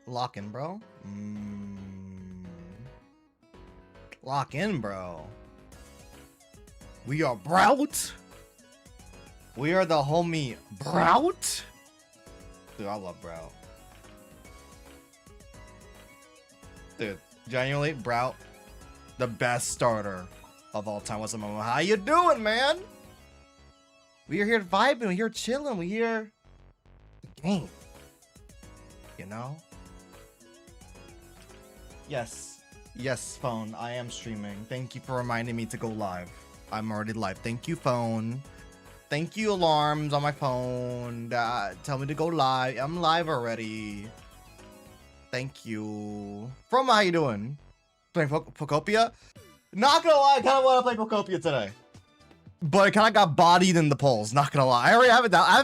Lock in, bro. Lock in, bro. We are Brout. We are the homie Brout. Dude, I love Brout. Dude, genuinely, Brout, the best starter of all time. What's up, mama? How you doing, man? We are here vibing. We're here chilling. We're here the game. You know? Yes. Yes, phone. I am streaming. Thank you for reminding me to go live. I'm already live. Thank you, phone. Thank you, alarms on my phone. Tell me to go live. I'm live already. Thank you. From how you doing? Playing Pokopia? Not gonna lie, I kind of want to play Pokopia today. But I kind of got bodied in the polls. Not gonna lie. I already have it down. I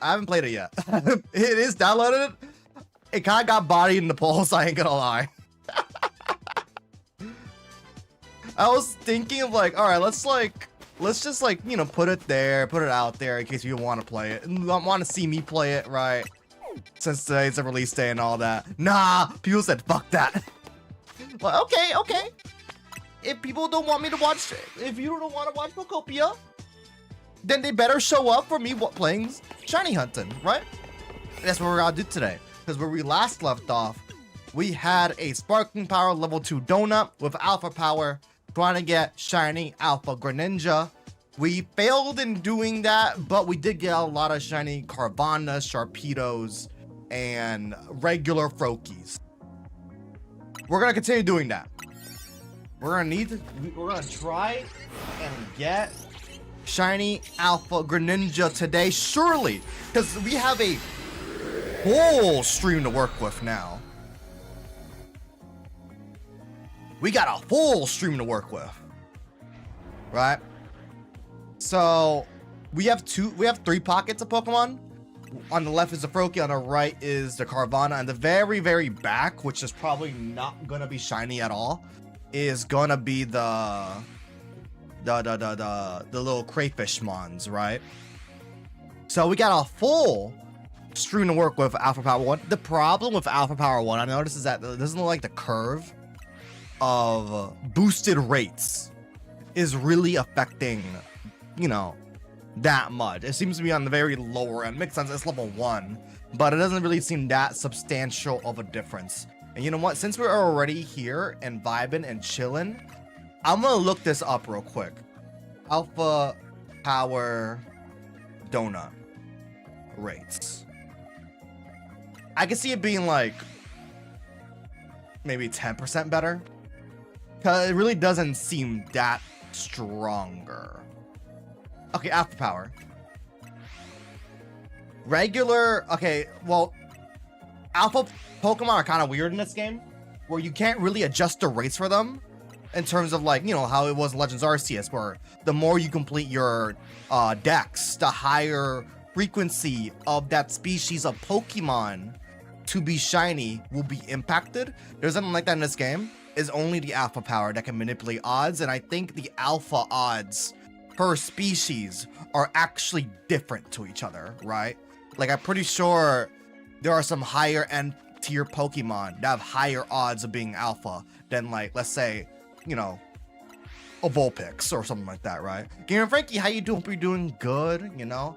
haven't played it yet. It is downloaded. It kind of got bodied in the polls. I ain't gonna lie. I was thinking of like, all right, let's just like, you know, put it there, put it out there in case you want to play it and want to see me play it, right? Since today's a release day and all that. Nah, people said fuck that. Well, okay. If people don't want me to watch, if you don't want to watch Pokopia, then they better show up for me playing shiny hunting, right? That's what we're gonna do today. Because where we last left off, we had a Sparkling Power level 2 donut with Alpha Power trying to get shiny Alpha Greninja. We failed in doing that, but we did get a lot of shiny Carvanha, Sharpedos, and regular Froakies. We're gonna continue doing that. We're gonna try and get shiny Alpha Greninja today, surely, because we have a whole stream to work with now. We got a full stream to work with, right? So we have 3 pockets of Pokemon. On the left is the Froakie, on the right is the Carvanha, and the very, very back, which is probably not gonna be shiny at all, is gonna be the little crayfish mons, right? So we got a full stream to work with Alpha Power 1. The problem with Alpha Power 1, I noticed, is that it doesn't look like the curve of boosted rates is really affecting, you know, that much. It seems to be on the very lower end. Makes sense, it's level 1, but it doesn't really seem that substantial of a difference. And you know what, since we're already here and vibing and chilling, I'm gonna look this up real quick. Alpha Power donut rates. I can see it being like maybe 10% better, because it really doesn't seem that stronger. Okay, Alpha Power. Regular, okay, well, Alpha Pokemon are kind of weird in this game, where you can't really adjust the rates for them in terms of, like, you know, how it was in Legends Arceus, where the more you complete your dex, the higher frequency of that species of Pokemon to be shiny will be impacted. There's nothing like that in this game. Is only the Alpha Power that can manipulate odds, and I think the Alpha odds per species are actually different to each other, right? Like, I'm pretty sure there are some higher end tier Pokemon that have higher odds of being Alpha than, like, let's say, you know, a Vulpix or something like that, right? Gamer Frankie, how you doing? Hope you're doing good, you know?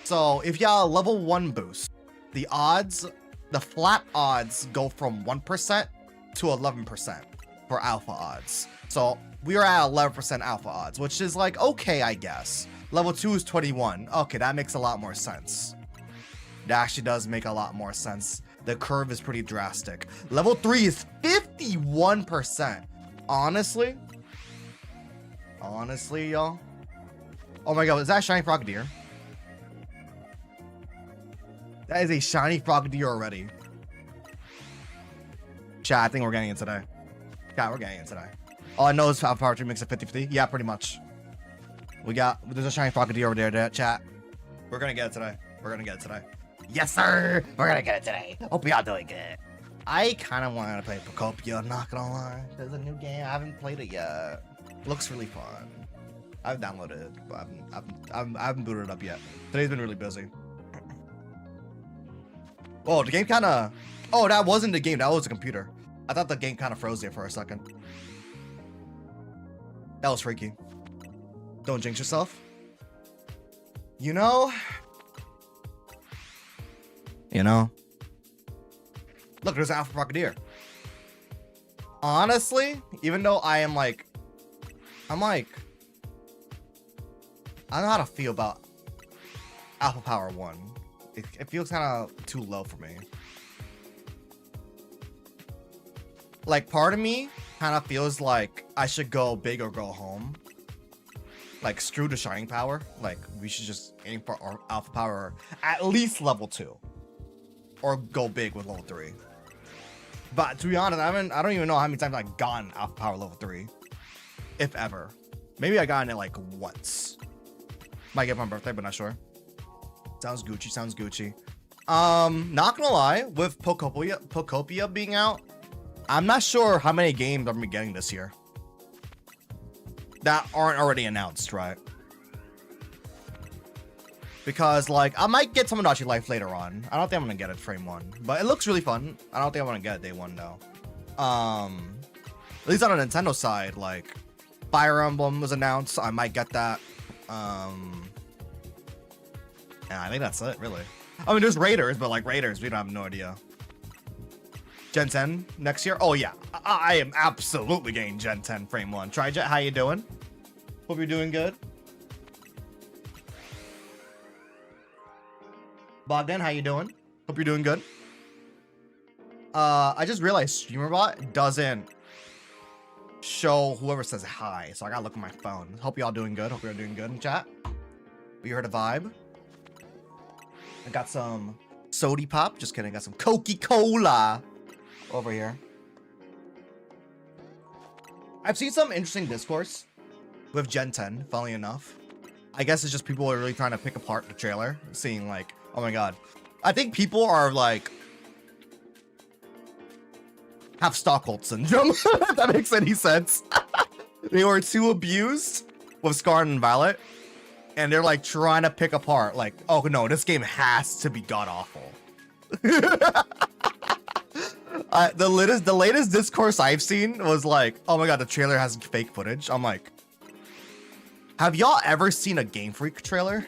So if y'all level 1 boost, the odds, the flat odds go from 1% to 11% for Alpha odds. So we are at 11% Alpha odds, which is like, okay, I guess. Level 2 is 21. Okay, that makes a lot more sense. That actually does make a lot more sense. The curve is pretty drastic. Level 3 is 51%. Honestly, y'all. Oh my god, is that a shiny Frogadier? That is a shiny Frogadier already. Chat, I think we're getting it today. Yeah, we're getting it today. All I know is Alpha Power 3 makes it 50-50. Yeah, pretty much. There's a shiny Frogadier over there, chat. We're gonna get it today. We're gonna get it today. Yes, sir! We're gonna get it today. Hope y'all doing good. I kind of wanted to play Pokopia, not gonna lie. There's a new game. I haven't played it yet. Looks really fun. I've downloaded it, but I haven't booted it up yet. Today's been really busy. Whoa, the game kind of Oh, that wasn't the game. That was a computer. I thought the game kind of froze there for a second. That was freaky. Don't jinx yourself. You know. Look, there's Alpha Rocketeer. Honestly, even though I don't know how to feel about Alpha Power 1. It feels kind of too low for me. Like, part of me kind of feels like I should go big or go home. Like, screw the Shining Power. Like, we should just aim for our Alpha Power at least level 2. Or go big with level 3. But to be honest, I don't even know how many times I've gotten Alpha Power level 3. If ever. Maybe I gotten it like once. Might get my birthday, but not sure. Sounds Gucci, sounds Gucci. Not gonna lie, with Pokopia being out, I'm not sure how many games I'm gonna be getting this year that aren't already announced, right? Because, like, I might get Tomodachi Life later on. I don't think I'm gonna get it frame 1, but it looks really fun. I don't think I'm gonna get it day 1 though. At least on the Nintendo side, like, Fire Emblem was announced. I might get that. Yeah, I think that's it, really. I mean, there's Raiders, but like Raiders, we don't have no idea. Gen 10 next year? Oh yeah, I am absolutely getting Gen 10 frame 1. Trijet, how you doing? Hope you're doing good. Bogdan, how you doing? Hope you're doing good. I just realized StreamerBot doesn't show whoever says hi, so I gotta look at my phone. Hope y'all doing good. Hope you're doing good in chat. We heard a vibe. I got some Sody Pop. Just kidding. I got some Coca-Cola over here. I've seen some interesting discourse with Gen 10, funnily enough. I guess it's just people are really trying to pick apart the trailer, seeing like, oh my god. I think people are like, have Stockholm syndrome, if that makes any sense. They were too abused with Scarlet and Violet, and they're like trying to pick apart, like, oh no, this game has to be god awful. The latest discourse I've seen was like, oh my god, the trailer has fake footage. I'm like, have y'all ever seen a Game Freak trailer?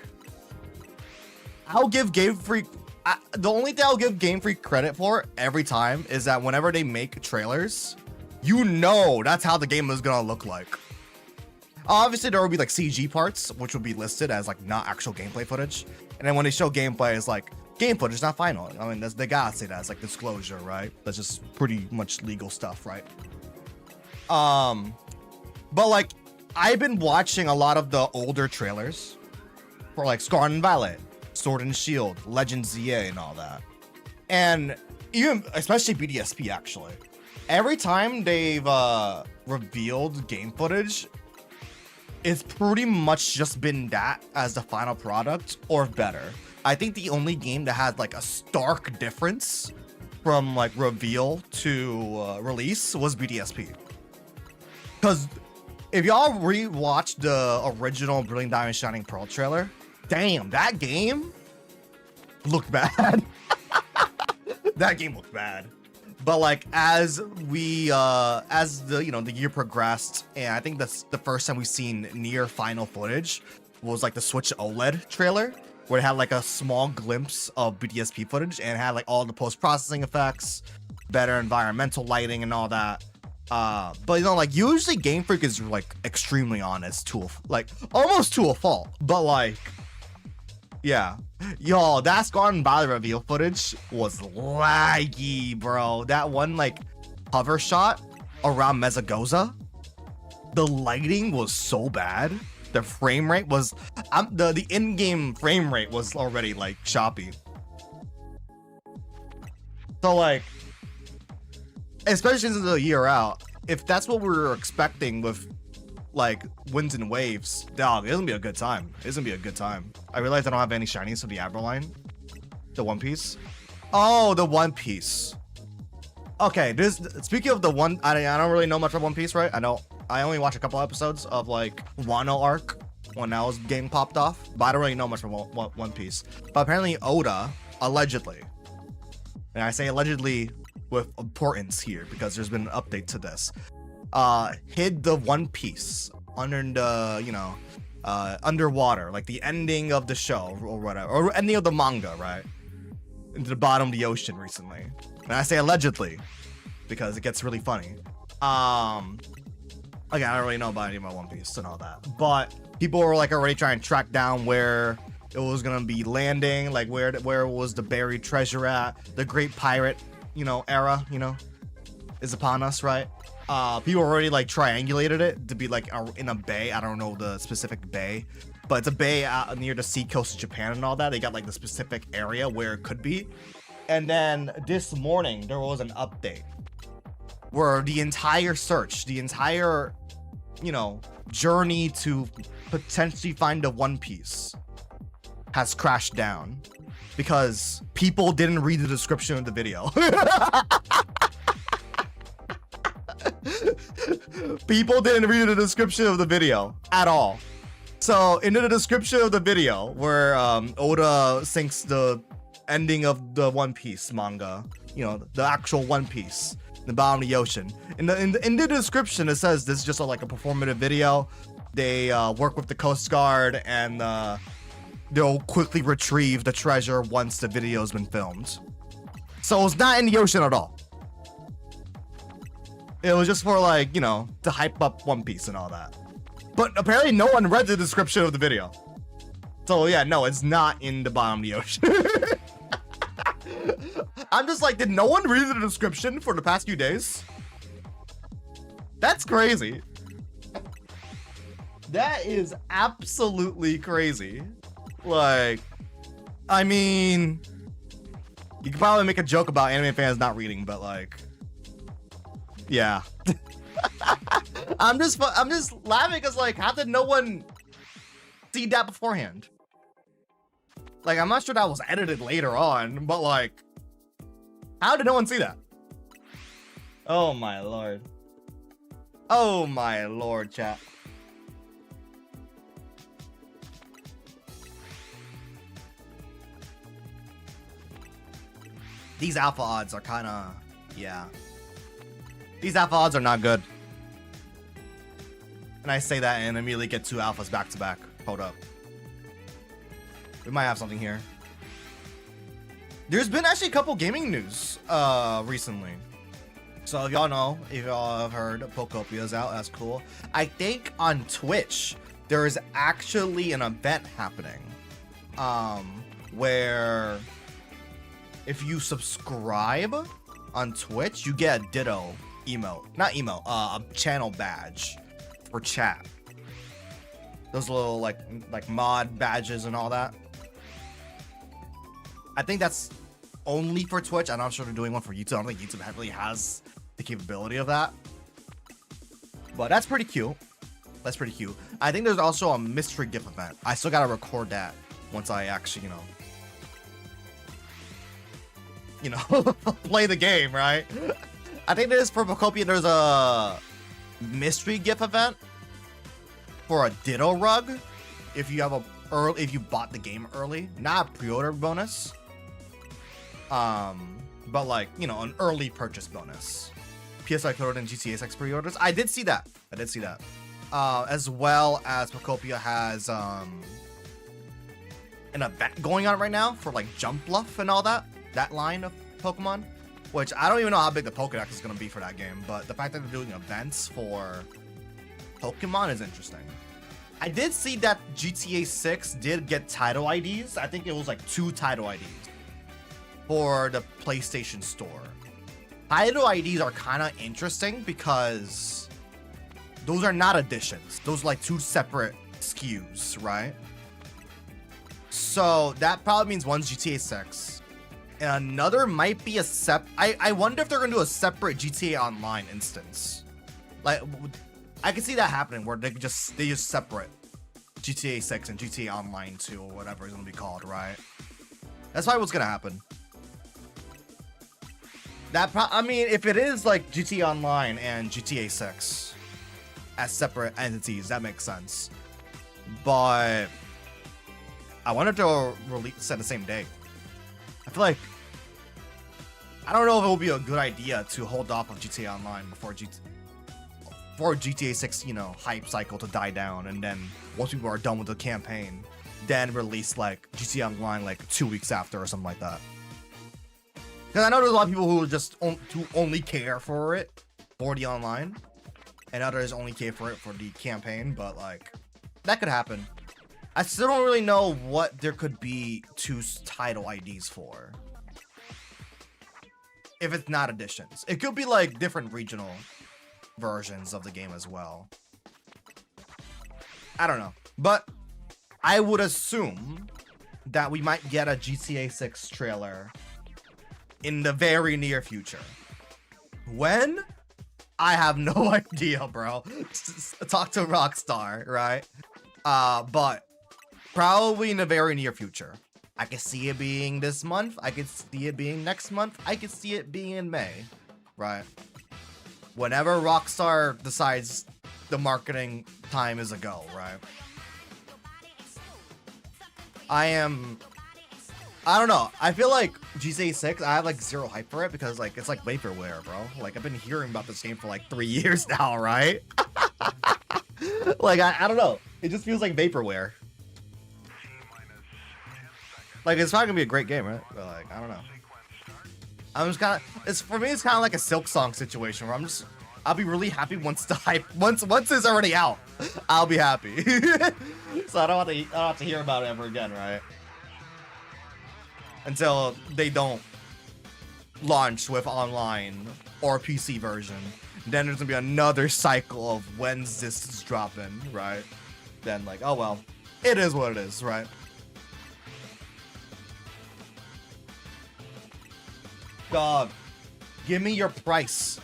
I'll give Game Freak, the only thing I'll give Game Freak credit for every time is that whenever they make trailers, you know that's how the game is gonna look like. Obviously, there will be like CG parts, which will be listed as like not actual gameplay footage. And then when they show gameplay, it's like, game footage, not final. I mean, they gotta say that as like disclosure, right? That's just pretty much legal stuff, right? But like, I've been watching a lot of the older trailers for like Scarlet and Violet, Sword and Shield, Legend ZA, and all that. And even, especially BDSP, actually. Every time they've revealed game footage, it's pretty much just been that as the final product or better. I think the only game that had like a stark difference from like reveal to release was BDSP. Because if y'all rewatched the original Brilliant Diamond Shining Pearl trailer, damn, that game looked bad. That game looked bad. But like as we as the the year progressed, and I think that's the first time we've seen near final footage was like the Switch OLED trailer, where it had like a small glimpse of BDSP footage and it had like all the post-processing effects, better environmental lighting and all that. But like usually Game Freak is like extremely honest to like almost to a fault. But like, yeah, yo, that Scarlet and Violet reveal footage was laggy, bro. That one like hover shot around Mezagoza, the lighting was so bad. The frame rate was, the in-game frame rate was already like choppy. So like, especially since the year out, if that's what we were expecting with like winds and waves, dog, it's gonna be a good time. It's gonna be a good time. I realized I don't have any shinies for the Abra line. The One Piece. Oh, the One Piece. Okay, speaking of the one, I don't really know much of One Piece, right? I only watched a couple episodes of like Wano arc when that was game popped off, but I don't really know much from One Piece. But apparently Oda, allegedly, and I say allegedly with importance here because there's been an update to this, hid the One Piece under the, you know, underwater, like the ending of the show or whatever, or ending of the manga, right, into the bottom of the ocean recently. And I say allegedly because it gets really funny. Again, I don't really know about any of my One Piece and all that, but people were like already trying to track down where it was gonna be landing, like where was the buried treasure at. The Great Pirate, you know, era, you know, is upon us, right? People already like triangulated it to be like in a bay. I don't know the specific bay, but it's a bay out near the sea coast of Japan and all that. They got like the specific area where it could be. And then this morning there was an update where the entire search, the entire, you know, journey to potentially find a One Piece has crashed down because people didn't read the description of the video. People didn't read the description of the video at all. So in the description of the video where Oda sinks the ending of the One Piece manga, you know, the actual One Piece, the bottom of the ocean, in the description it says this is just like a performative video. They work with the Coast Guard and they'll quickly retrieve the treasure once the video's been filmed. So it's not in the ocean at all. It was just for like, you know, to hype up One Piece and all that. But apparently no one read the description of the video. So yeah, no, it's not in the bottom of the ocean. I'm just like, did no one read the description for the past few days? That's crazy. That is absolutely crazy. Like, I mean, you could probably make a joke about anime fans not reading, but like, yeah. I'm just laughing because like, how did no one see that beforehand? Like, I'm not sure that was edited later on, but like, how did no one see that? Oh my lord. Oh my lord, chat. These alpha odds are kind of, yeah. These alpha odds are not good. And I say that and immediately get two alphas back to back. Hold up. We might have something here. There's been actually a couple gaming news recently. So if y'all know, if y'all have heard, Pocopia's out, that's cool. I think on Twitch, there is actually an event happening where if you subscribe on Twitch, you get a Ditto emote. Not emote, a channel badge for chat. Those little like mod badges and all that. I think that's only for Twitch. I'm not sure they're doing one for YouTube. I don't think YouTube really has the capability of that. But that's pretty cute. That's pretty cute. I think there's also a mystery gift event. I still gotta record that once I actually, you know, play the game, right? I think there's for Pocopia, there's a mystery gift event for a Ditto rug if you have if you bought the game early, not a pre-order bonus, but like, you know, an early purchase bonus. PSI pre-order and GTA 6 pre-orders. I did see that. As well as Pocopia has an event going on right now for like Jump Bluff and all that line of Pokemon, which I don't even know how big the Pokedex is going to be for that game, but the fact that they're doing events for Pokemon is interesting. I did see that GTA 6 did get title IDs. I think it was like 2 title IDs for the PlayStation Store. Title IDs are kind of interesting because those are not editions. Those are like 2 separate SKUs, right? So that probably means one's GTA 6. And another might be I wonder if they're going to do a separate GTA Online instance. Like, I can see that happening where they just separate GTA 6 and GTA Online 2 or whatever it's going to be called, right? That's probably what's going to happen. I mean, if it is like GTA Online and GTA 6 as separate entities, that makes sense. But I wonder if they'll release at the same day. I feel like I don't know if it would be a good idea to hold off of GTA Online for GTA 6, you know, hype cycle to die down, and then once people are done with the campaign, then release like GTA Online like 2 weeks after or something like that. Because I know there's a lot of people who just only care for it for the online, and others only care for it for the campaign, but like that could happen. I still don't really know what there could be two title IDs for. If it's not additions, it could be like different regional versions of the game as well. I don't know, but I would assume that we might get a GTA 6 trailer in the very near future. When? I have no idea, bro. Talk to Rockstar, right? But probably in the very near future. I could see it being this month. I could see it being next month. I could see it being in May, right? Whenever Rockstar decides the marketing time is a go, right? I don't know. I feel like GTA 6, I have like zero hype for it because like it's like vaporware, bro. Like I've been hearing about this game for like 3 years now, right? Like I don't know. It just feels like vaporware. Like it's probably gonna be a great game, right? But like I don't know. I'm just kind of, for me it's kind of like a Silk Song situation where I'll be really happy once the hype once it's already out. I'll be happy. So I don't have to hear about it ever again, right? Until they don't launch with online or PC version. Then there's gonna be another cycle of when's this is dropping, right? Then like, oh well, it is what it is, right? Dog, give me your price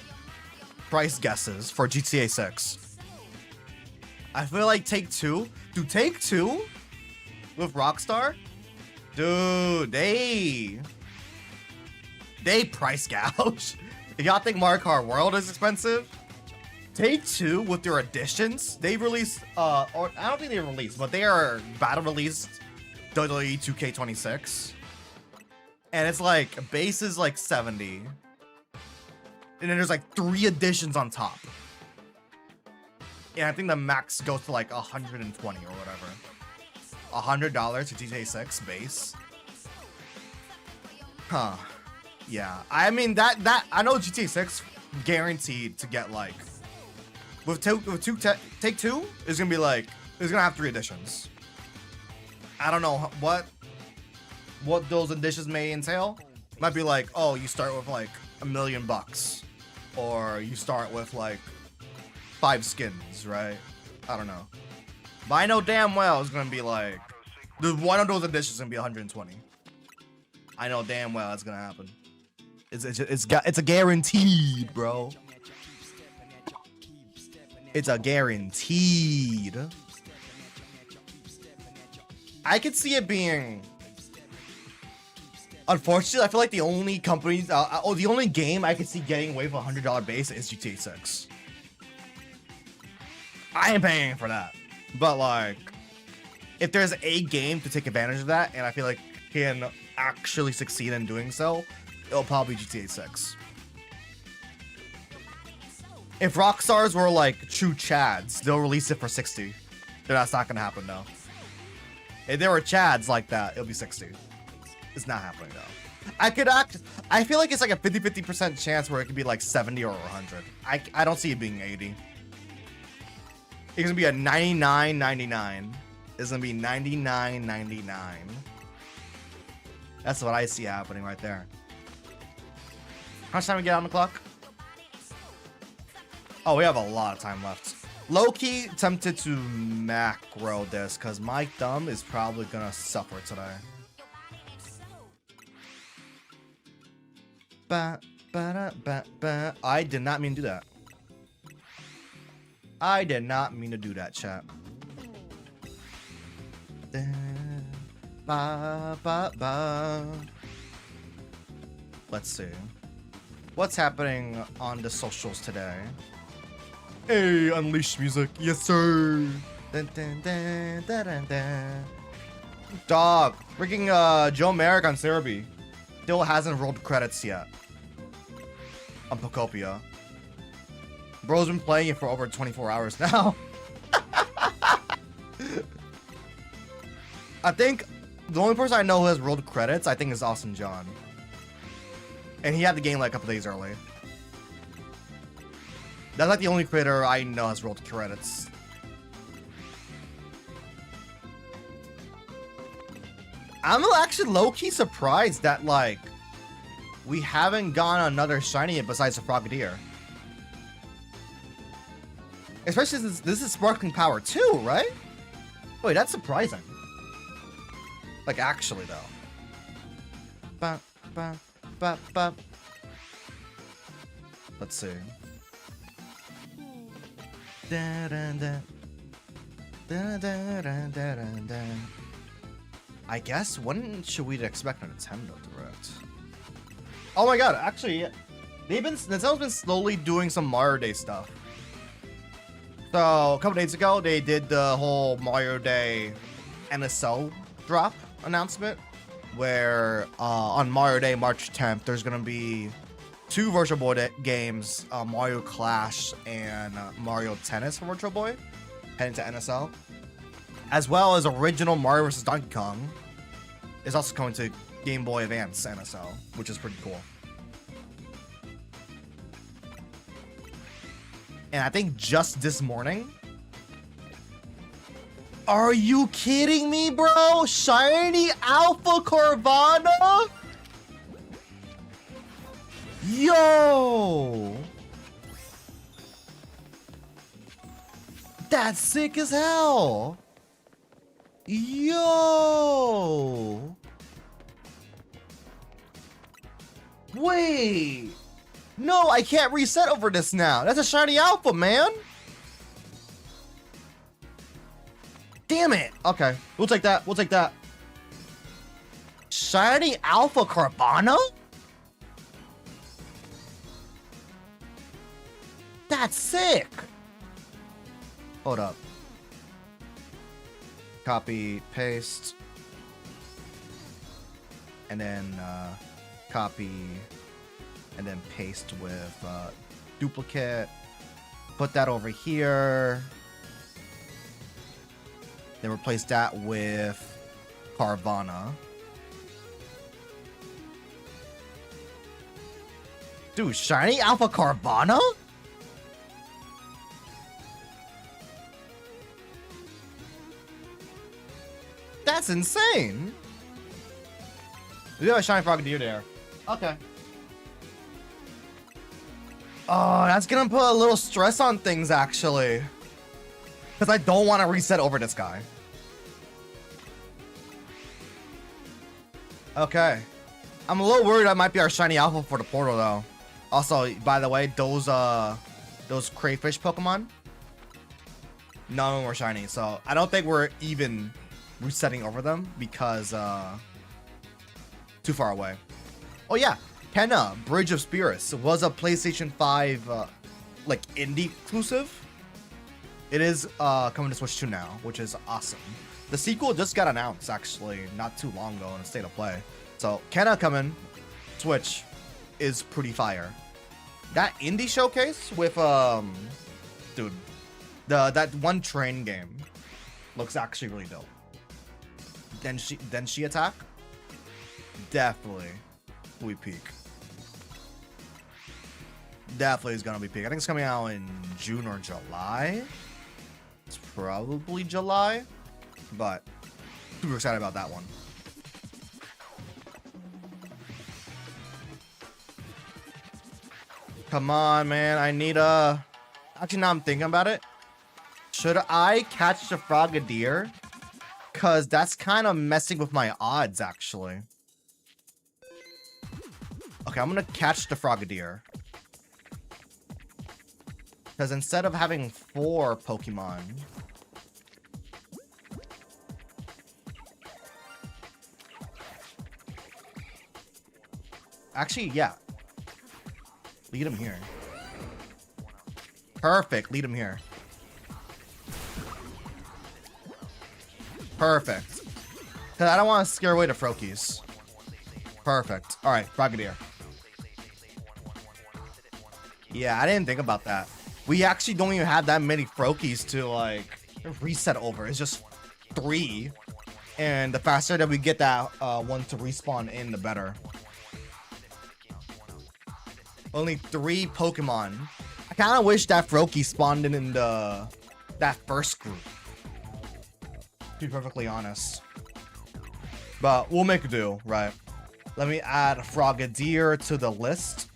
guesses for GTA 6. I feel like Take-Two, dude, Take-Two with Rockstar, dude, they price gouge. If y'all think Mario Kart World is expensive, Take-Two with their additions, they released, or I don't think they released, but they are battle released WWE 2K26. And it's like, base is like 70. And then there's like 3 additions on top. And I think the max goes to like 120 or whatever. $100 to GTA 6 base. Huh. Yeah. I mean, that I know GTA 6 guaranteed to get like, Take-Two is gonna be like, it's gonna have 3 additions. I don't know what those additions may entail. Might be like, oh, you start with like $1 million, or you start with like 5 skins, right? I don't know, but I know damn well it's gonna be like, one of those additions is gonna be 120. I know damn well it's gonna happen. It's a guaranteed, bro. It's a guaranteed. I could see it being. Unfortunately, I feel like the only companies, the only game I could see getting away with a $100 base is GTA 6. I ain't paying for that. But like, if there's a game to take advantage of that, and I feel like can actually succeed in doing so, it'll probably be GTA 6. If Rockstars were like true Chads, they'll release it for 60. That's not gonna happen though. If there were Chads like that, it'll be 60. It's not happening though. I feel like it's like a 50% chance where it could be like 70 or 100. I don't see it being 80. It's gonna be a 99.99. It's gonna be 99.99. That's what I see happening right there. How much time we get on the clock? Oh, we have a lot of time left. Low-key tempted to macro this because my thumb is probably gonna suffer today. I did not mean to do that. I did not mean to do that, chat. Let's see. What's happening on the socials today? Hey, Unleashed music. Yes, sir. Dog. Freaking Joe Merrick on Cerebi still hasn't rolled credits yet. on Pokopia. Bro's been playing it for over 24 hours now. I think the only person I know who has rolled credits, I think, is Austin John. And he had the game like a couple days early. That's like the only creator I know has rolled credits. I'm actually low-key surprised that, like, we haven't gotten another shiny besides the Frogadier. Especially since this is Sparkling Power 2, right? Wait, that's surprising. Like, actually, though. Ba, ba, ba, ba. Let's see. Da, da, da. Da, da, da, da, da, da. I guess, when should we expect a Nintendo Direct? Oh my god, actually, Nintendo's been slowly doing some Mario Day stuff. So, a couple days ago, they did the whole Mario Day NSO drop announcement, where on Mario Day, March 10th, there's gonna be 2 Virtual Boy games, Mario Clash and Mario Tennis for Virtual Boy, heading to NSO. As well as original Mario vs. Donkey Kong is also coming to Game Boy Advance NSO, which is pretty cool. And I think just this morning... Are you kidding me, bro? Shiny Alpha Carvana? Yo! That's sick as hell! Yo! Wait! No, I can't reset over this now. That's a shiny alpha, man! Damn it! Okay, we'll take that. We'll take that. Shiny alpha Carvana? That's sick! Hold up. Copy, paste, and then copy, and then paste with duplicate. Put that over here. Then replace that with Carvana. Dude, shiny alpha Carvana? That's insane. We have a shiny Frogadier there. Okay. Oh, that's gonna put a little stress on things, actually. Because I don't want to reset over this guy. Okay. I'm a little worried that might be our shiny alpha for the portal, though. Also, by the way, those crayfish Pokemon, none of them were shiny. So I don't think we're even resetting over them because too far away. Oh yeah, Kenna Bridge of Spirits was a PlayStation 5 like indie exclusive. It is coming to Switch 2 now, which is awesome. The sequel just got announced actually not too long ago in a state of play. So Kenna coming Switch is pretty fire. That indie showcase with dude, that one train game looks actually really dope. Then she attack? Definitely we peak. Definitely is gonna be peak. I think it's coming out in June or July. It's probably July, but super excited about that one. Come on, man. I need a... Actually, now I'm thinking about it. Should I catch the Frogadier? Because that's kind of messing with my odds, actually. Okay, I'm going to catch the Frogadier. Because instead of having 4 Pokemon... Actually, yeah. Lead him here. Perfect. Lead him here. Perfect. Because I don't want to scare away the Froakies. Perfect. Alright, Frogadier. Yeah, I didn't think about that. We actually don't even have that many Froakies to like reset over. It's just 3. And the faster that we get that one to respawn in, the better. Only 3 Pokemon. I kind of wish that Froakie spawned in that first group. To be perfectly honest. But we'll make do, right? Let me add Frogadier to the list.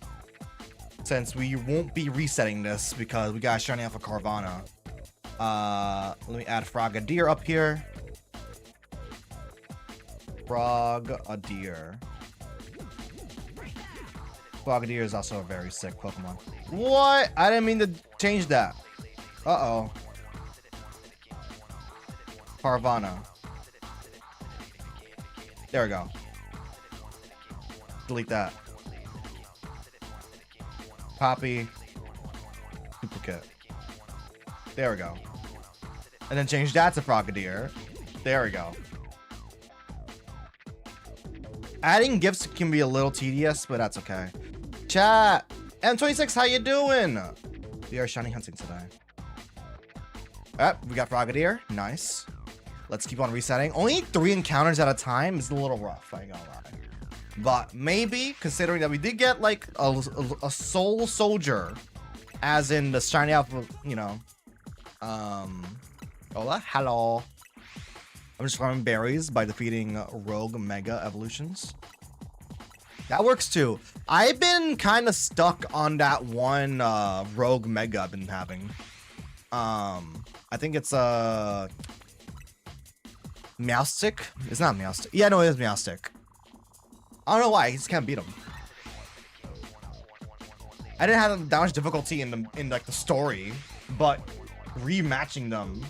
Since we won't be resetting this because we got shiny off of Carvana. Let me add Frogadier up here. Frogadier. Frogadier is also a very sick Pokemon. What? I didn't mean to change that. Uh-oh. Carvana. There we go. Delete that. Copy. Duplicate. There we go. And then change that to Frogadier. There we go. Adding gifts can be a little tedious, but that's okay. Chat. M26, how you doing? We are shiny hunting today. We got Frogadier. Nice. Let's keep on resetting. Only 3 encounters at a time is a little rough, I ain't gonna lie. But maybe, considering that we did get like a soul soldier, as in the shiny out, you know, hola, hello. I'm just farming berries by defeating rogue mega evolutions. That works too. I've been kind of stuck on that one rogue mega I've been having. I think it's Meowstic. It's not Meowstic. Yeah, no, it is Meowstic. I don't know why. I just can't beat him. I didn't have that much difficulty in like the story, but rematching them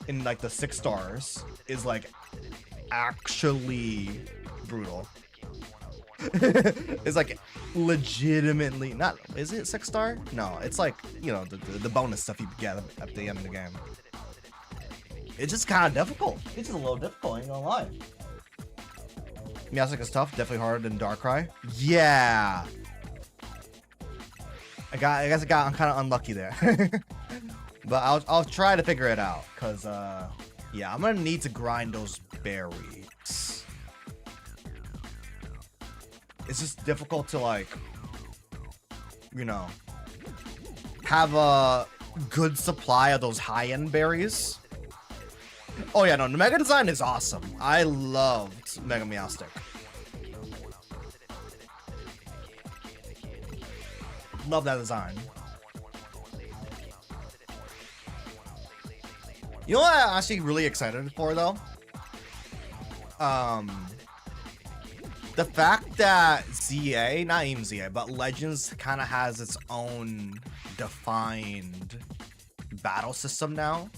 in like the 6 stars is like actually brutal. It's like legitimately not. Is it 6 star? No, it's like, you know, the bonus stuff you get at the end of the game. It's just kind of difficult. It's just a little difficult, I ain't gonna lie. Meowstic is tough, definitely harder than Darkrai. Yeah. I guess I'm kind of unlucky there. But I'll try to figure it out, cause yeah, I'm gonna need to grind those berries. It's just difficult to, like, you know, have a good supply of those high-end berries. Oh yeah, no, the Mega design is awesome. I loved Mega Meowstic. Love that design. You know what I'm actually really excited for, though? The fact that ZA, not even ZA, but Legends kind of has its own defined battle system now.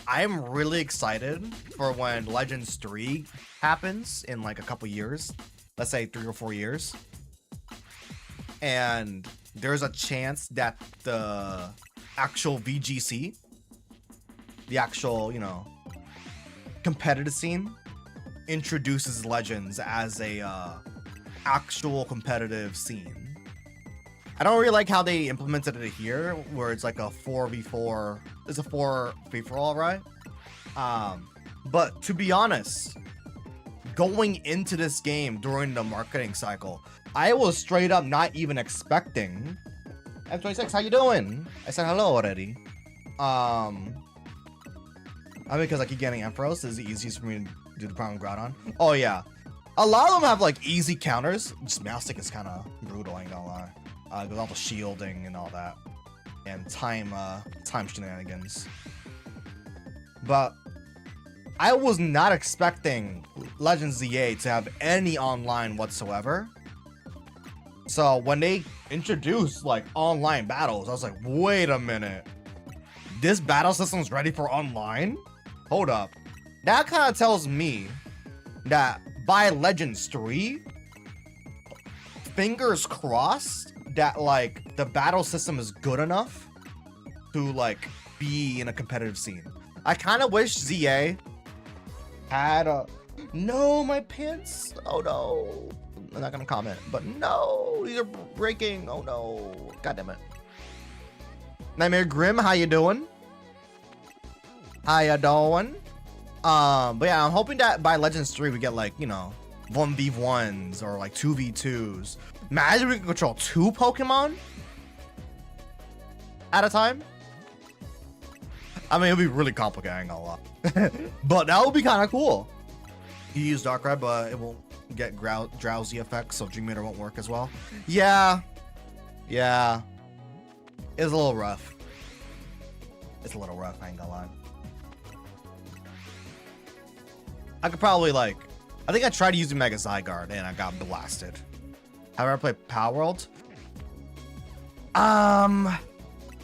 I'm really excited for when Legends 3 happens in like a couple years. Let's say 3 or 4 years. And there's a chance that the actual VGC, the actual, you know, competitive scene, introduces Legends as a actual competitive scene. I don't really like how they implemented it here, where it's like a 4v4. It's a 4 free-for-all, right? But to be honest, going into this game during the marketing cycle, I was straight up not even expecting. M26, how you doing? I said hello already. I mean, because I keep getting Ampharos, is the easiest for me to do the Prime Groudon. Oh yeah, a lot of them have like easy counters. Just Meowstic is kind of brutal, I ain't gonna lie. With all the shielding and all that, and time shenanigans. But I was not expecting Legends ZA to have any online whatsoever. So when they introduced like online battles, I was like, wait a minute, this battle system's ready for online? Hold up. That kind of tells me that by Legends 3, fingers crossed, that like the battle system is good enough to like be in a competitive scene. I kind of wish ZA had a... No, my pants. Oh no. I'm not gonna comment, but no, these are breaking. Oh no. God damn it. Nightmare Grim, how you doing? How you doing? But yeah, I'm hoping that by Legends 3 we get like, you know, 1v1s or like 2v2s. Imagine we can control 2 Pokemon at a time. I mean, it'll be really complicated, I ain't gonna lie. But that would be kind of cool. You use Darkrai, but it won't get drowsy effects, so Dream Meter won't work as well. Yeah. Yeah. It's a little rough. It's a little rough, I ain't gonna lie. I could probably like... I think I tried using Mega Zygarde and I got blasted. Have I ever played Power World? I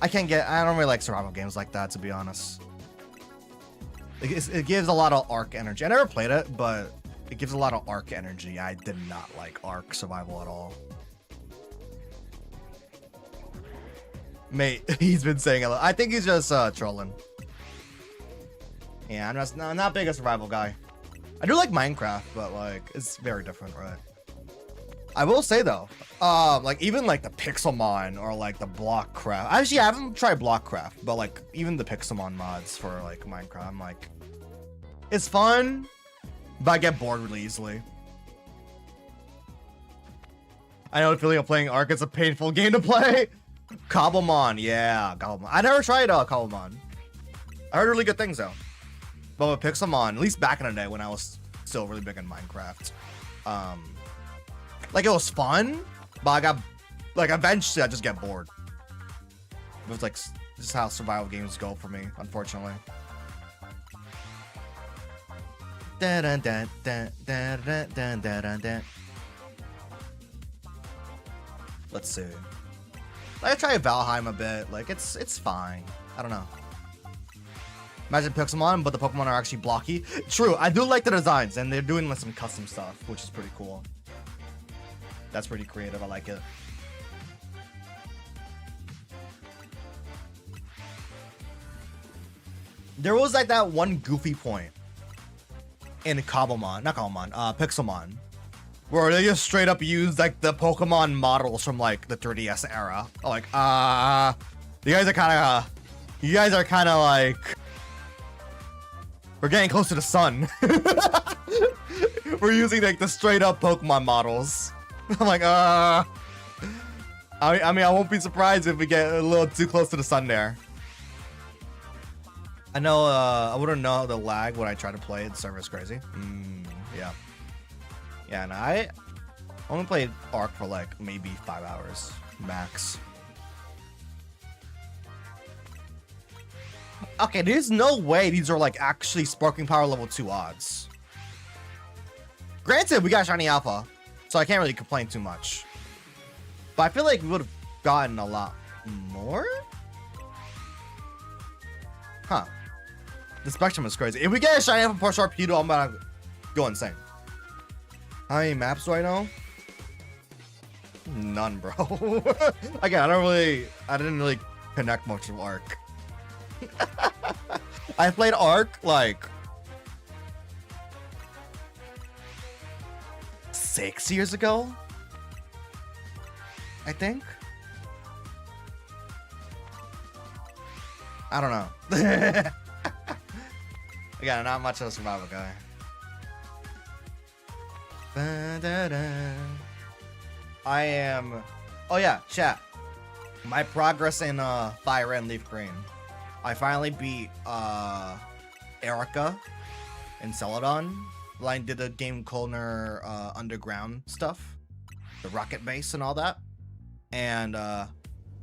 don't really like survival games like that, to be honest. It gives a lot of arc energy. I never played it, but it gives a lot of arc energy. I did not like arc survival at all. Mate, he's been saying a lot. I think he's just trolling. Yeah, I'm not big a survival guy. I do like Minecraft, but like it's very different, right? I will say though, like even like the Pixelmon or like the Blockcraft. Actually, I haven't tried Blockcraft, but like even the Pixelmon mods for like Minecraft, I'm like, it's fun, but I get bored really easily. I know the feeling of playing Ark is a painful game to play. Cobblemon, yeah, Cobblemon. I never tried Cobblemon. I heard really good things though. But with Pixelmon, at least back in the day when I was still really big in Minecraft, like it was fun, but I got, like eventually I just get bored. It was like just how survival games go for me, unfortunately. Let's see. I try Valheim a bit. Like it's fine. I don't know. Imagine Pixelmon, but the Pokemon are actually blocky. True, I do like the designs, and they're doing like some custom stuff, which is pretty cool. That's pretty creative. I like it. There was like that one goofy point in Pixelmon, where they just straight up used like the Pokemon models from like the 3DS era. Like, you guys are kind of like, we're getting close to the sun. We're using like the straight up Pokemon models. I'm like, I mean, I won't be surprised if we get a little too close to the sun there. I know, I wouldn't know the lag when I try to play it. The server's crazy. Yeah. Yeah, and I only played Ark for like maybe 5 hours max. Okay, there's no way these are like actually Sparking Power level 2 odds. Granted, we got Shiny Alpha, so I can't really complain too much. But I feel like we would have gotten a lot more? Huh. The spectrum is crazy. If we get a Shiny Alpha for Sharpedo, I'm gonna go insane. How many maps do I know? None, bro. Again, I didn't really connect much with Ark. I played Ark like 6 years ago, I think. I don't know. Again, not much of a survival guy. I am... Oh yeah, chat. My progress in Fire and Leaf Green. I finally beat Erica in Celadon. I did the Game Colner underground stuff, the rocket base and all that, and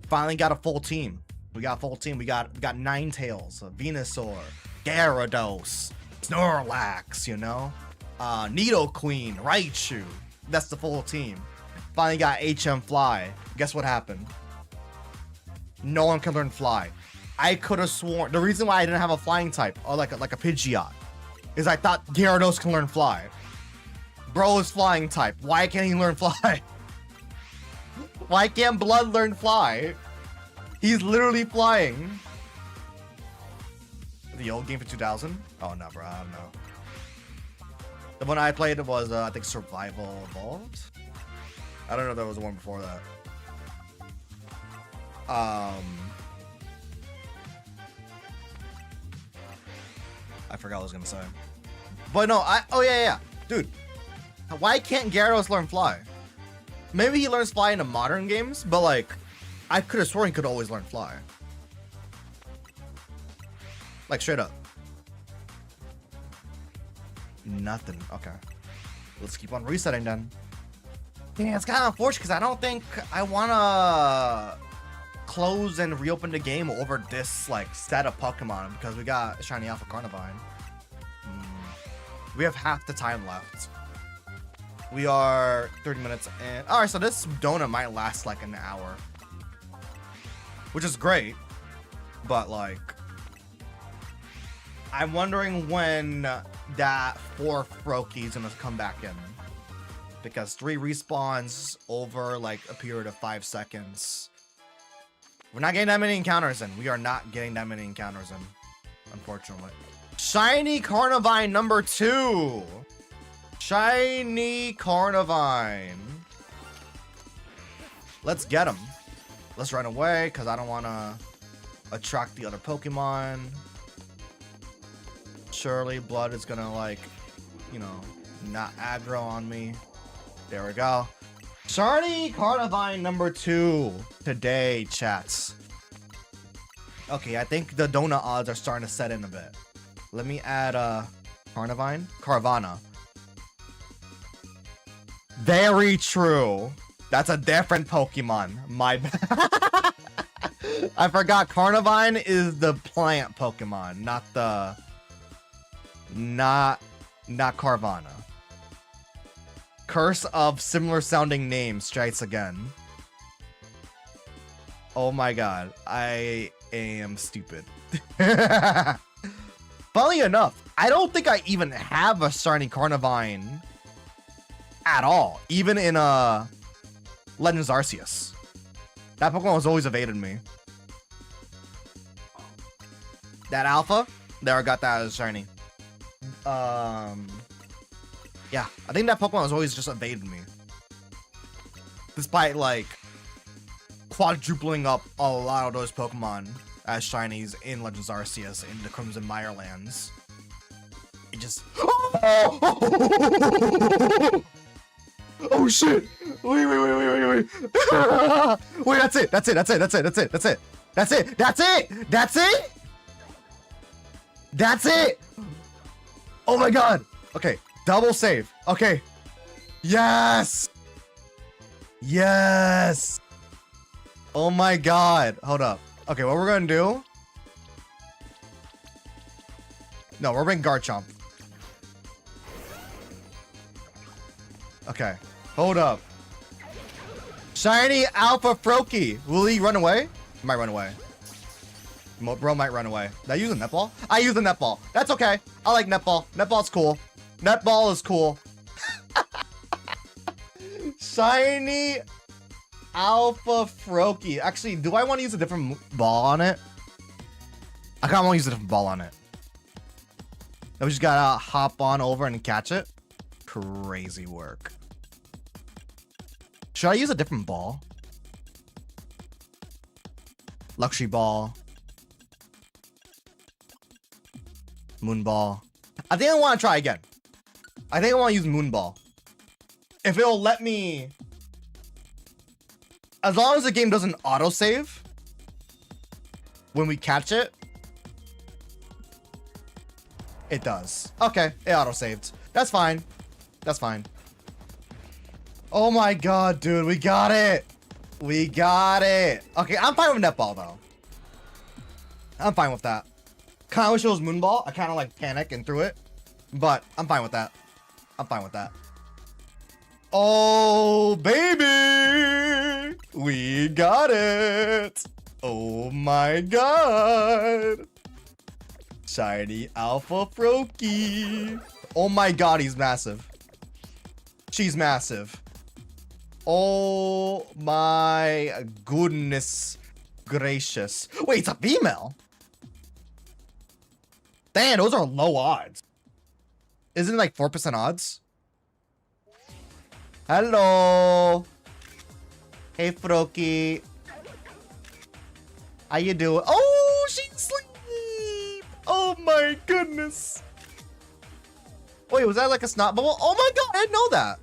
finally got a full team. We got a full team. We got Ninetales, Venusaur, Gyarados, Snorlax, you know, Nidoqueen, Raichu. That's the full team. Finally got HM Fly. Guess what happened? No one can learn Fly. I could have sworn the reason why I didn't have a flying type or like a Pidgeot is I thought Gyarados can learn Fly. Bro is flying type. Why can't he learn Fly? Why can't Blood learn Fly? He's literally flying. The old game for 2000? Oh no, bro. I don't know. The one I played was I think Survival Evolved. I don't know if there was one before that. I forgot what I was gonna say. But no, oh yeah. Dude, why can't Gyarados learn Fly? Maybe he learns Fly in the modern games, but like, I could have sworn he could always learn Fly. Like, straight up. Nothing. Okay. Let's keep on resetting then. Yeah, it's kind of unfortunate because I don't think I want to close and reopen the game over this like set of Pokemon because we got Shiny Alpha Carnivine. We have half the time left. We are 30 minutes in. All right, so this donut might last like an hour, which is great, but like, I'm wondering when that 4th Froakie is gonna come back in, because 3 respawns over like a period of 5 seconds. We're not getting that many encounters in. We are not getting that many encounters in, unfortunately. Shiny Carnivine number 2. Shiny Carnivine. Let's get him. Let's run away because I don't want to attract the other Pokemon. Surely Blood is gonna like, you know, not aggro on me. There we go. Shiny Carnivine number 2 today, chats. Okay, I think the donut odds are starting to set in a bit. Let me add Carvana. Very true. That's a different Pokemon. My bad. I forgot Carnivine is the plant Pokemon, not the not Carvana. Curse of similar sounding names strikes again. Oh my god, I am stupid. Funnily enough, I don't think I even have a shiny Carnivine at all, even in Legends Arceus. That Pokemon was always evaded me. That Alpha, there, I got that as shiny. Yeah, I think that Pokemon was always just evaded me, despite like quadrupling up a lot of those Pokemon as shinies in Legends Arceus in the Crimson Mirelands. It just oh shit! Wait! Wait, that's it! That's it! Oh my god! Okay, double save. Okay. Yes! Yes! Oh my god. Hold up. Okay, what we're gonna do... No, we're bringing Garchomp. Okay. Hold up. Shiny Alpha Froakie. Will he run away? He might run away. Bro might run away. Did I use a netball? I use a netball. That's okay. I like netball. Netball's cool. Netball is cool. Shiny Alpha Froakie. Actually, do I want to use a different ball on it? I kind of want to use a different ball on it. We just gotta hop on over and catch it. Crazy work. Should I use a different ball? Luxury ball. Moon ball. I think I want to try again. I think I want to use moon ball. If it'll let me... As long as the game doesn't autosave when we catch it. It does. Okay, it autosaved. That's fine. That's fine. Oh my god, dude, we got it. We got it. Okay, I'm fine with netball though. I'm fine with that. Kind of wish it was moonball. I kind of like panic and threw it, but I'm fine with that. I'm fine with that. Oh baby, we got it. Oh my god. Shiny Alpha Froakie. Oh my god, he's massive. She's massive. Oh my goodness gracious. Wait, it's a female? Damn, those are low odds. Isn't it like 4% odds? Hello. Hey, Froki. How you doing? Oh, she's asleep. Oh my goodness. Wait, was that like a snot bubble? Oh my god, I didn't know that.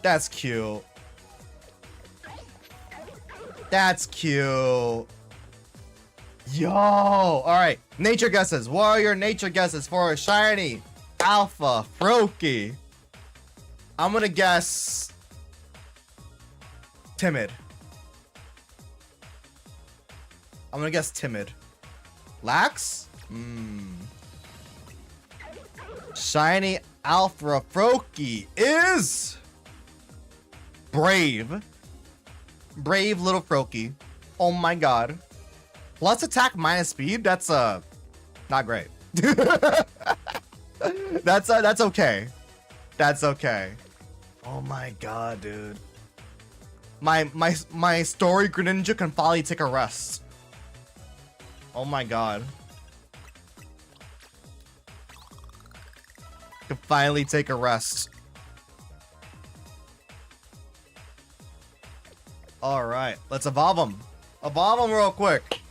That's cute. That's cute. Yo. All right. Nature guesses. What are your nature guesses for a shiny alpha Froakie? I'm going to guess timid. I'm going to guess timid. Lax? Shiny alpha Froakie is brave. Brave little Froakie. Oh my god. Plus attack minus speed. That's not great. That's okay. That's okay. Oh my god, dude. My story Greninja can finally take a rest. Oh my god. Can finally take a rest. Alright, let's evolve him. Evolve him real quick.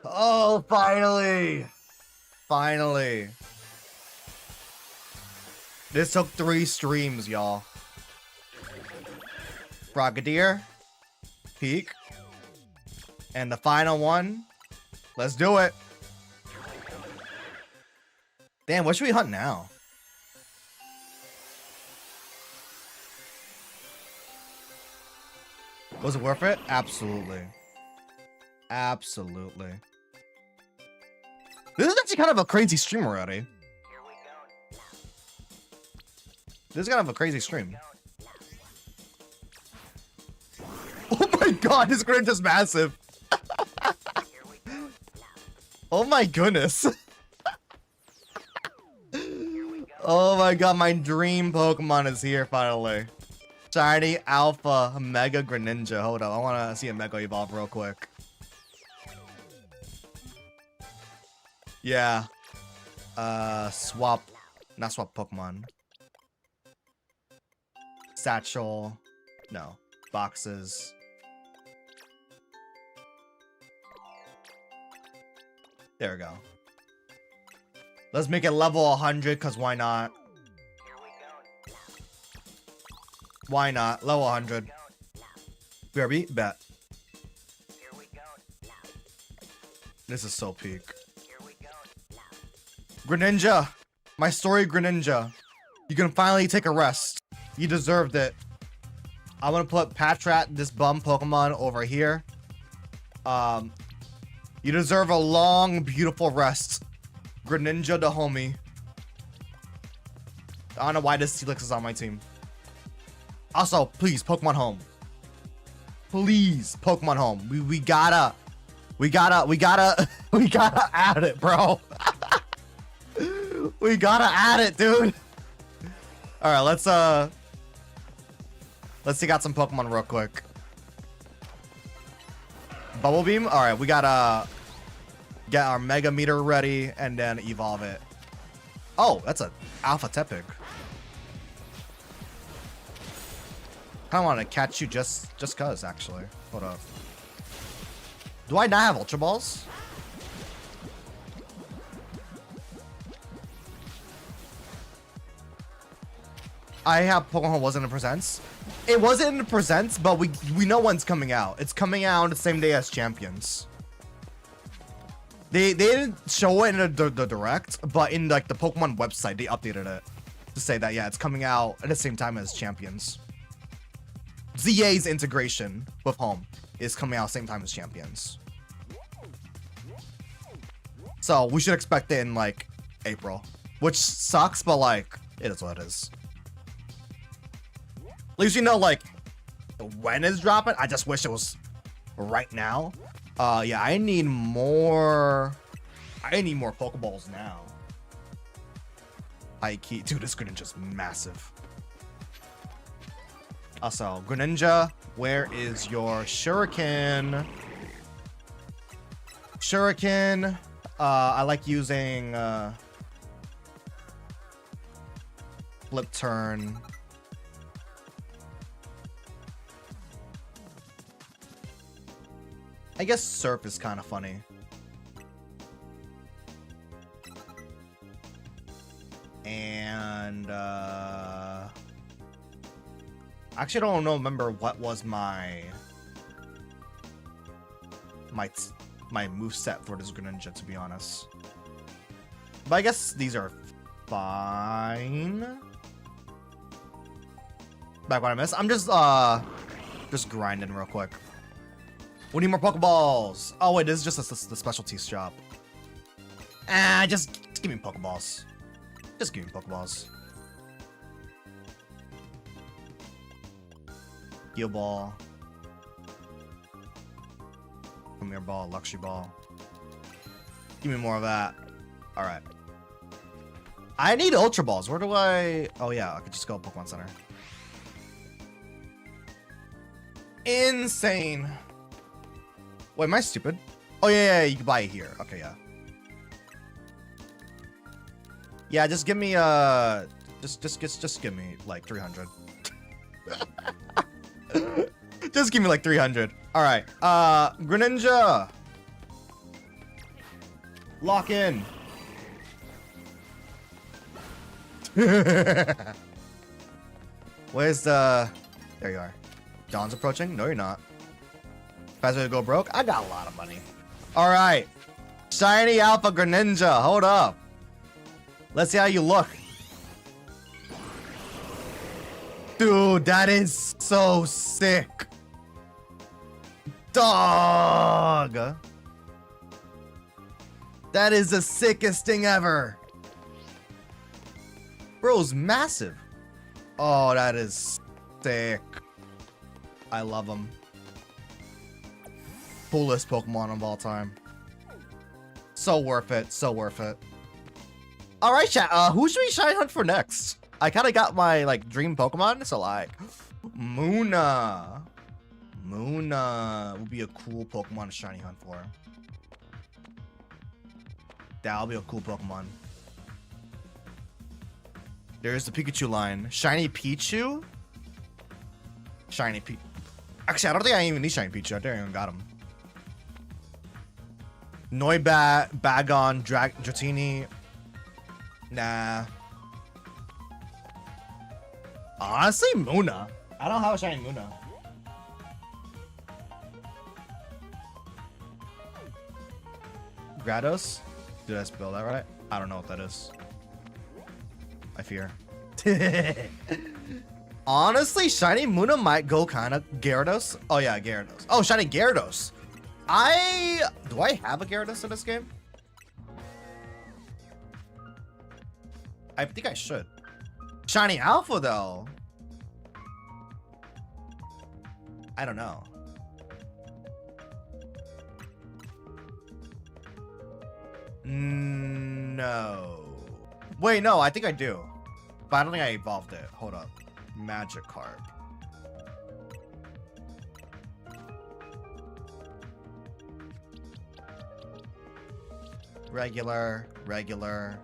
Oh, finally. Finally. This took 3 streams, y'all. Frogadier. Peak. And the final one. Let's do it. Damn, what should we hunt now? Was it worth it? Absolutely. Absolutely. This is actually kind of a crazy stream already. This is kind of a crazy stream. Oh my god, this Greninja is massive. Oh my goodness. Oh my god, my dream Pokemon is here finally. Shiny Alpha Mega Greninja. Hold up, I want to see a Mega evolve real quick. Yeah. Swap. Not swap Pokemon. Satchel. No. Boxes. There we go. Let's make it level 100, because why not? Why not? Level 100. BRB? Bet. This is so peak. Greninja! My story Greninja. You can finally take a rest. You deserved it. I'm gonna put Patrat, this bum Pokemon, over here. You deserve a long, beautiful rest. Greninja the homie. I don't know why this Steelix is on my team. Also, please, Pokemon home. Please, Pokemon home. We gotta add it, bro. We gotta add it, dude. All right, let's take out some Pokemon real quick. Bubble Beam. All right, we gotta get our Mega Meter ready and then evolve it. Oh, that's a Alpha Tepig. I want to catch you just cause, actually. Hold up. Do I not have Ultra Balls? I have Pokemon wasn't in presents. It wasn't in presents, but we know when's coming out. It's coming out the same day as Champions. They didn't show it in the direct, but in like the Pokemon website, they updated it to say that yeah, it's coming out at the same time as Champions. ZA's integration with Home is coming out same time as Champions. So we should expect it in like April, which sucks, but like it is what it is. At least you know like when it's dropping. I just wish it was right now. Yeah, I need more Pokeballs now. High key, dude, this Greninja's massive. Also, Greninja, where is your Shuriken? Shuriken, I like using Flip Turn. I guess Surf is kind of funny. And actually, I don't remember what was my moveset for this Greninja, to be honest. But I guess these are fine. Back what I missed. I'm just grinding real quick. We need more Pokeballs. Oh wait, this is just the specialties shop. Just give me Pokeballs. Just give me Pokeballs. Heal Ball. Premier Ball, Luxury Ball. Give me more of that. Alright. I need Ultra Balls. Where do I... Oh yeah, I could just go Pokemon Center. Insane. Wait, am I stupid? Oh yeah, you can buy it here. Okay, yeah. Yeah, just give me just give me like 300. Just give me like 300. All right. Greninja. Lock in. Where's the... There you are. Dawn's approaching. No, you're not. Fast way to go broke. I got a lot of money. All right. Shiny Alpha Greninja. Hold up. Let's see how you look. Dude, that is so sick. Dog. That is the sickest thing ever. Bro's massive. Oh, that is sick. I love him. Coolest Pokemon of all time. So worth it. So worth it. All right, chat. Who should we shiny hunt for next? I kind of got my like dream Pokemon, so like Munna. Munna would be a cool Pokemon to shiny hunt for. That'll be a cool Pokemon. There's the Pikachu line. Shiny Pichu? Shiny Pichu. Actually, I don't think I even need Shiny Pichu. I don't even got him. Noibat, Bagon, Dratini. Nah. Honestly, Munna. I don't have a shiny Munna. Grados? Did I spell that right? I don't know what that is. I fear. Honestly, shiny Munna might go kind of Gyarados. Oh yeah, Gyarados. Oh, shiny Gyarados. Do I have a Gyarados in this game? I think I should. Shiny Alpha though. I don't know. No. Wait, no, I think I do. But I don't think I evolved it. Hold up. Magikarp. Regular. Regular.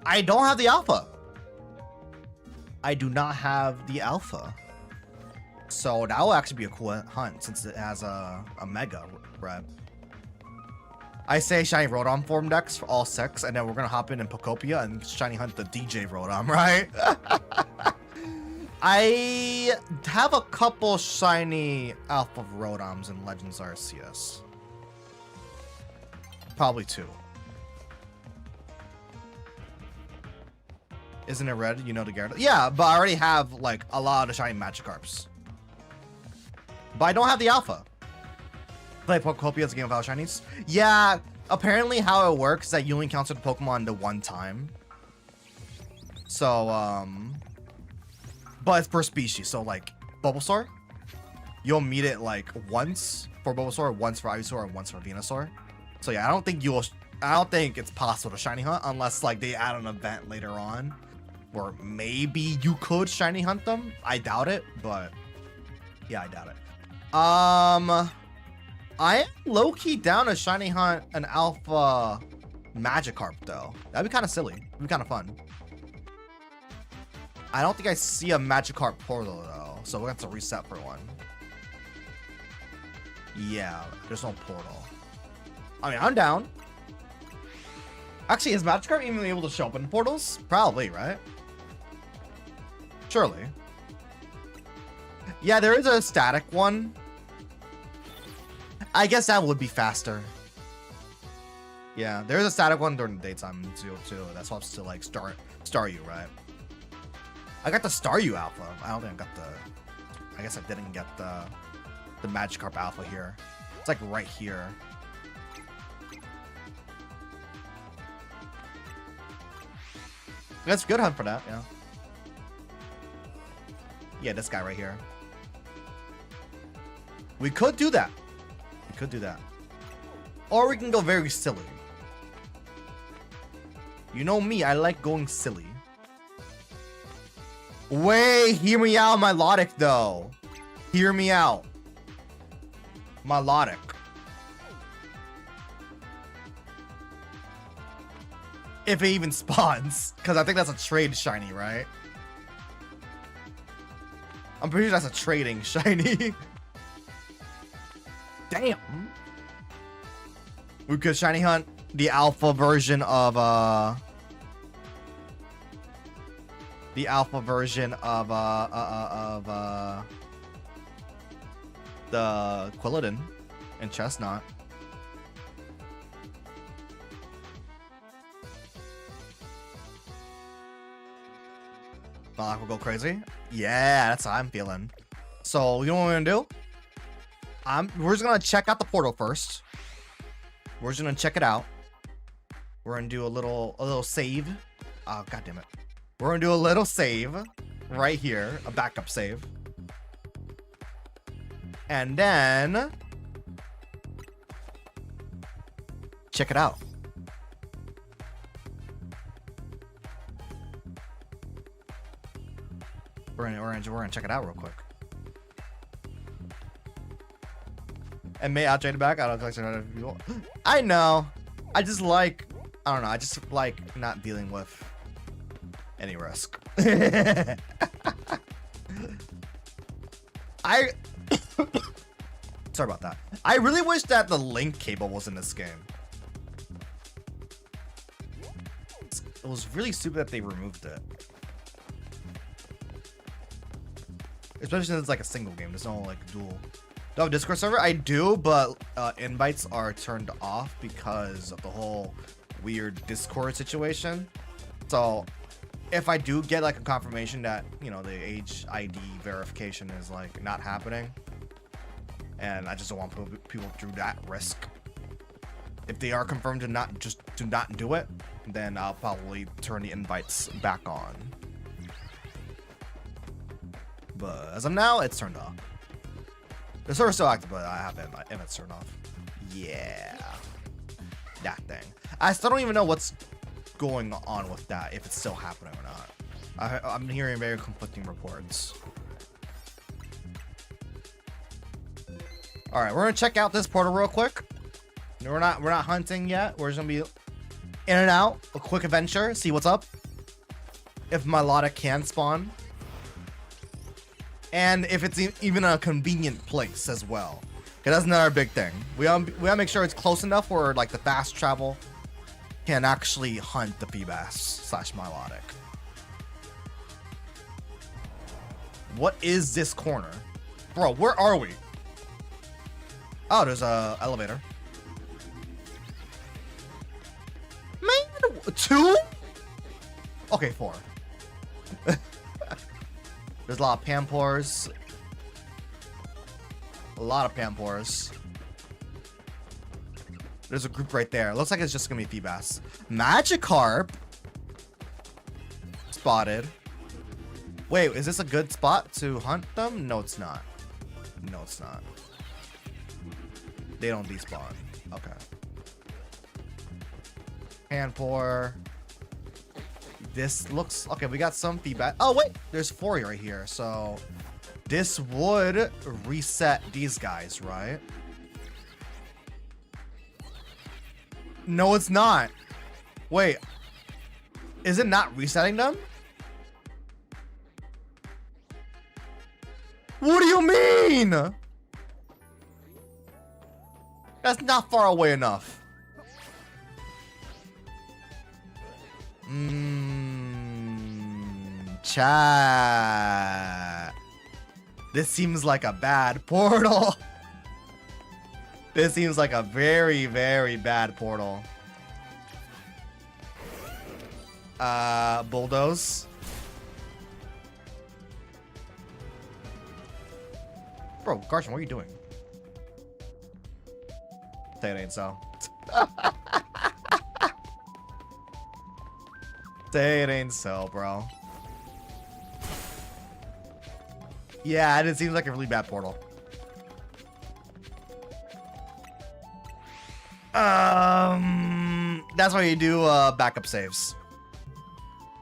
I don't have the alpha. I do not have the alpha. So that will actually be a cool hunt since it has a mega rep. I say shiny Rotom form decks for all 6, and then we're gonna hop in Pokopia and shiny hunt the DJ Rotom, right? I have a couple shiny Alpha Rotoms in Legends Arceus. Probably 2. Isn't it red? You know the Gyarados? Yeah, but I already have like a lot of shiny Magikarps. But I don't have the alpha. Play Pokopia as a game without shinies? Yeah, apparently how it works is that you only encounter the Pokemon the one time. So, but it's per species. So like Bulbasaur, you'll meet it like once for Bulbasaur, once for Ivysaur, and once for Venusaur. So yeah, I don't think it's possible to shiny hunt unless like they add an event later on where maybe you could shiny hunt them. I doubt it, but yeah, I doubt it. I am low-key down to shiny hunt an alpha Magikarp though. That'd be kind of silly. It'd be kind of fun. I don't think I see a Magikarp portal though, so we're gonna have to reset for one. Yeah, there's no portal. I mean, I'm down. Actually, is Magikarp even able to show up in portals? Probably, right? Surely. Yeah, there is a static one. I guess that would be faster. Yeah, there is a static one during the daytime too. That's why I'm still like Staryu, right? I got the Staryu Alpha. I don't think I got the. I guess I didn't get the Magikarp Alpha here. It's like right here. That's good hunt for that, yeah. Yeah, this guy right here. We could do that. We could do that. Or we can go very silly. You know me, I like going silly. Wait, hear me out, Milotic, though. Hear me out. Milotic. If it even spawns. Because I think that's a trade shiny, right? I'm pretty sure that's a trading shiny. Damn. We could shiny hunt the alpha version of the Quilladin and Chestnut. Malak will go crazy. Yeah, that's how I'm feeling. So you know what we're gonna do? We're just gonna check out the portal first. We're just gonna check it out. We're gonna do a little save. Oh, god damn it. We're gonna do a little save right here, a backup save. And then check it out. We're gonna check it out real quick. And May out trade back. I don't like people. I know. I just like. I don't know. I just like not dealing with any risk. Sorry about that. I really wish that the link cable was in this game. It was really stupid that they removed it. Especially since it's like a single game. There's no like dual. Do I have a Discord server? I do, but invites are turned off because of the whole weird Discord situation. So if I do get like a confirmation that, you know, the age ID verification is like not happening, and I just don't want to put people through that risk. If they are confirmed to not do it, then I'll probably turn the invites back on. But as of now, it's turned off. The server's still active, but I have invites turned off. Yeah, that thing. I still don't even know what's going on with that, if it's still happening or not. I'm hearing very conflicting reports. All right, we're gonna check out this portal real quick. We're not hunting yet. We're just gonna be in and out, a quick adventure, see what's up. If Milotic can spawn. And if it's even a convenient place as well. Okay, that's another big thing. We gotta make sure it's close enough where like the fast travel can actually hunt the Feebas / Milotic. What is this corner? Bro, where are we? Oh, there's a elevator. Man, 2? Okay, 4. There's a lot of Pampors. A lot of Pampors. There's a group right there. Looks like it's just gonna be Feebas. Magikarp spotted. Wait, is this a good spot to hunt them? No, it's not. No, it's not. They don't despawn. Okay. Panpour. This looks okay. We got some feedback. Oh wait, there's 4 right here. So this would reset these guys, right? No, it's not. Wait, is it not resetting them? What do you mean? That's not far away enough. Chat. This seems like a bad portal. This seems like a very, very bad portal. Bulldoze. Bro, Garchomp, what are you doing? Say it ain't so. Say it ain't so, bro. Yeah, it seems like a really bad portal. That's why you do backup saves.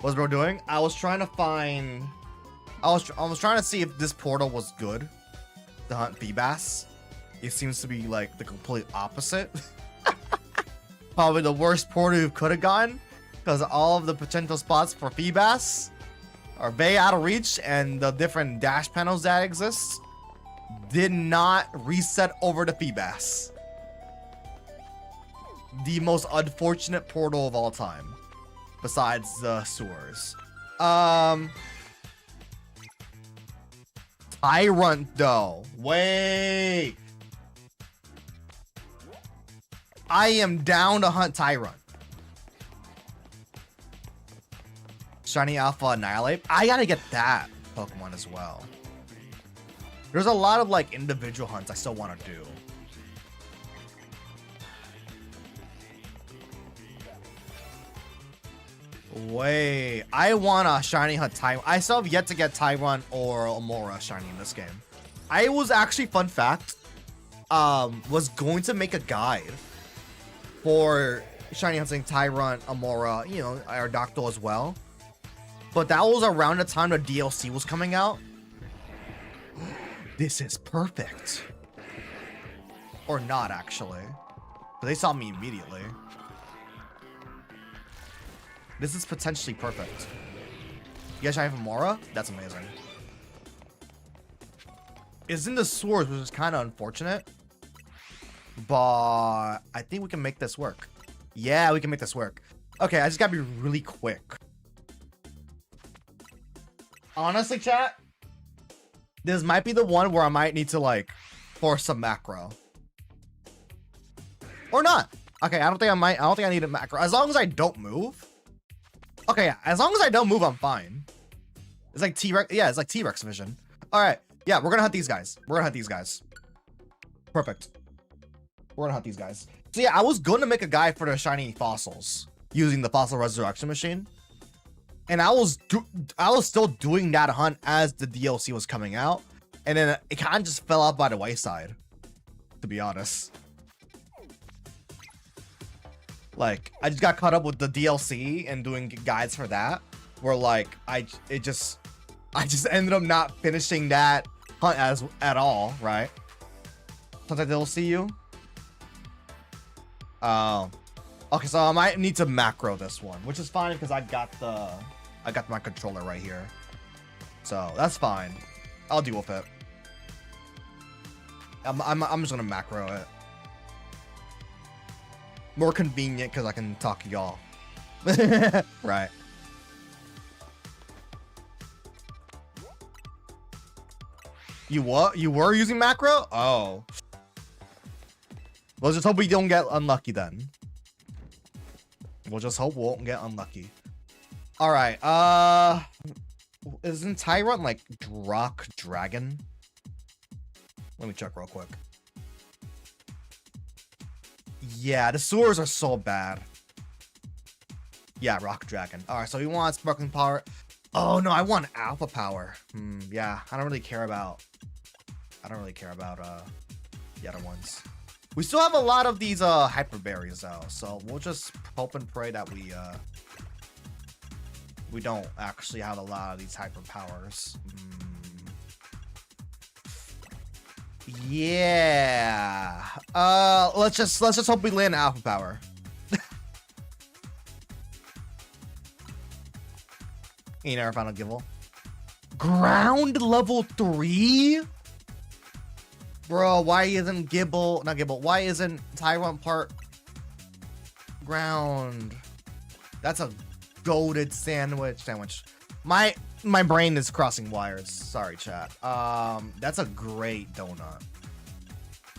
What's bro doing? I was trying to find. I was trying to see if this portal was good to hunt Feebas. It seems to be like the complete opposite. Probably the worst portal you could have gotten, because all of the potential spots for Feebas are way out of reach, and the different dash panels that exist did not reset over to Feebas. The most unfortunate portal of all time, besides the sewers. Tyrant though. Wait. I am down to hunt Tyrant. Shiny Alpha Annihilate. I gotta get that Pokemon as well. There's a lot of like individual hunts I still want to do. Wait, I want a shiny hunt Tyrant. I still have yet to get Tyrant or Amora shiny in this game. I was actually, fun fact, was going to make a guide for shiny hunting Tyrant, Amora, you know, Aerodactyl as well. But that was around the time the DLC was coming out. This is perfect. Or not, actually. But they saw me immediately. This is potentially perfect. You guys have Amora? That's amazing. It's in the swords, which is kind of unfortunate. But I think we can make this work. Yeah, we can make this work. Okay, I just gotta be really quick. Honestly, chat, this might be the one where I might need to like force some macro. Or not. Okay, I don't think I need a macro. As long as I don't move. Okay, yeah, as long as I don't move, I'm fine. It's like T-Rex. Yeah, it's like T-Rex vision. All right. Yeah, we're gonna hunt these guys. We're gonna hunt these guys. Perfect. We're gonna hunt these guys. So yeah, I was gonna make a guide for the shiny fossils using the fossil resurrection machine. And I was still doing that hunt as the DLC was coming out. And then it kind of just fell out by the wayside, to be honest. Like, I just got caught up with the DLC and doing guides for that, where like I just ended up not finishing that hunt at all, right? Sometimes they'll see you. Oh, okay. So I might need to macro this one, which is fine because I got my controller right here, so that's fine. I'll deal with it. I'm just gonna macro it. More convenient because I can talk to y'all. Right. You what? You were using macro? Oh. Let's just hope we don't get unlucky then. We'll just hope we won't get unlucky. All right. Isn't Tyrant like Rock Dragon? Let me check real quick. Yeah, the sewers are so bad. Yeah, Rock Dragon. All right, so we want Sparkling Power. Oh no, I want Alpha Power. Yeah, I don't really care about the other ones. We still have a lot of these Hyper Berries though, so we'll just hope and pray that we don't actually have a lot of these Hyper Powers. Yeah. Let's just hope we land Alpha Power. In our final Givel. Ground level 3? Bro, why isn't why isn't Tyrant part ground? That's a goated sandwich. My brain is crossing wires. Sorry, chat. That's a great donut.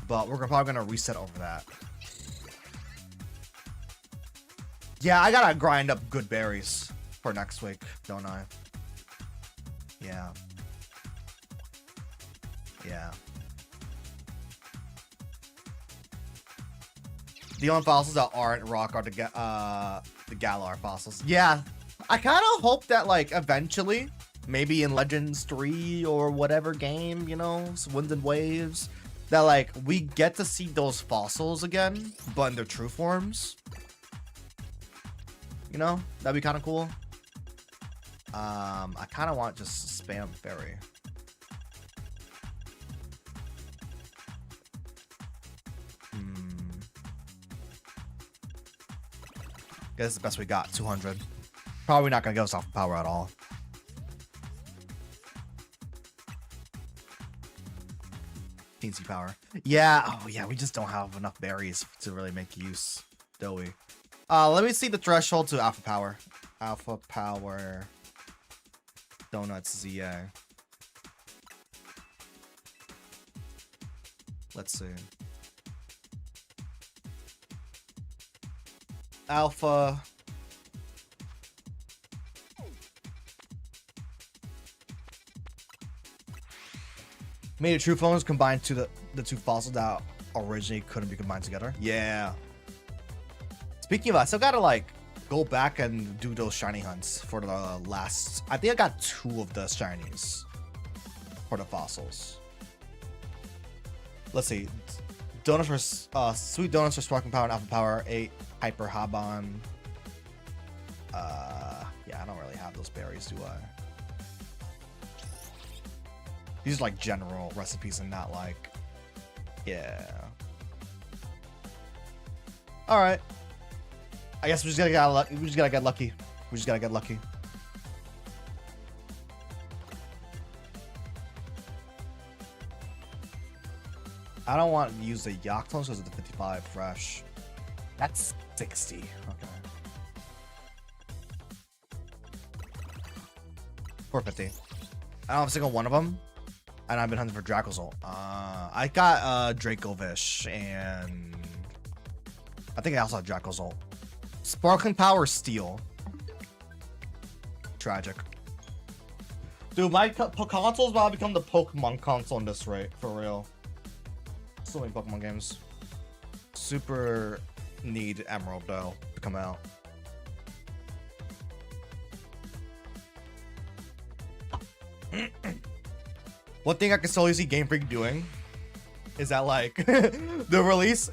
But we're probably gonna reset over that. Yeah, I gotta grind up good berries for next week, don't I? Yeah. Yeah. The only fossils that aren't rock are the Galar fossils. Yeah, I kind of hope that like eventually, maybe in Legends 3 or whatever game, you know, Winds and Waves, that like we get to see those fossils again, but in their true forms. You know, that'd be kind of cool. I kind of want just spam fairy. Guess the best we got, 200. Probably not gonna give us off power at all. Teensy power. Yeah, oh yeah, we just don't have enough berries to really make use, do we? Let me see the threshold to alpha power. Alpha power. Donuts ZA. Let's see. Alpha. Made a true phones combined to the two fossils that originally couldn't be combined together. Yeah. Speaking of, I still gotta like go back and do those shiny hunts for the last. I think I got 2 of the shinies for the fossils. Let's see. Donuts for sweet donuts for sparkling power and alpha power. 8 hyper Haban. Yeah, I don't really have those berries, do I? These are like general recipes and not like, yeah. All right. I guess we just gotta get lucky. We just gotta get lucky. We just gotta get lucky. I don't want to use the Yaktones because of the 55 fresh. That's 60. Okay. 450. I don't have a single one of them. And I've been hunting for Dracozolt. I got Dracovish and I think I also have Dracozolt. Sparkling Power Steel. Tragic. Dude, my console's about to become the Pokemon console in this rate, for real. So many Pokemon games. Super need Emerald though to come out. One thing I can slowly see Game Freak doing is that like the release,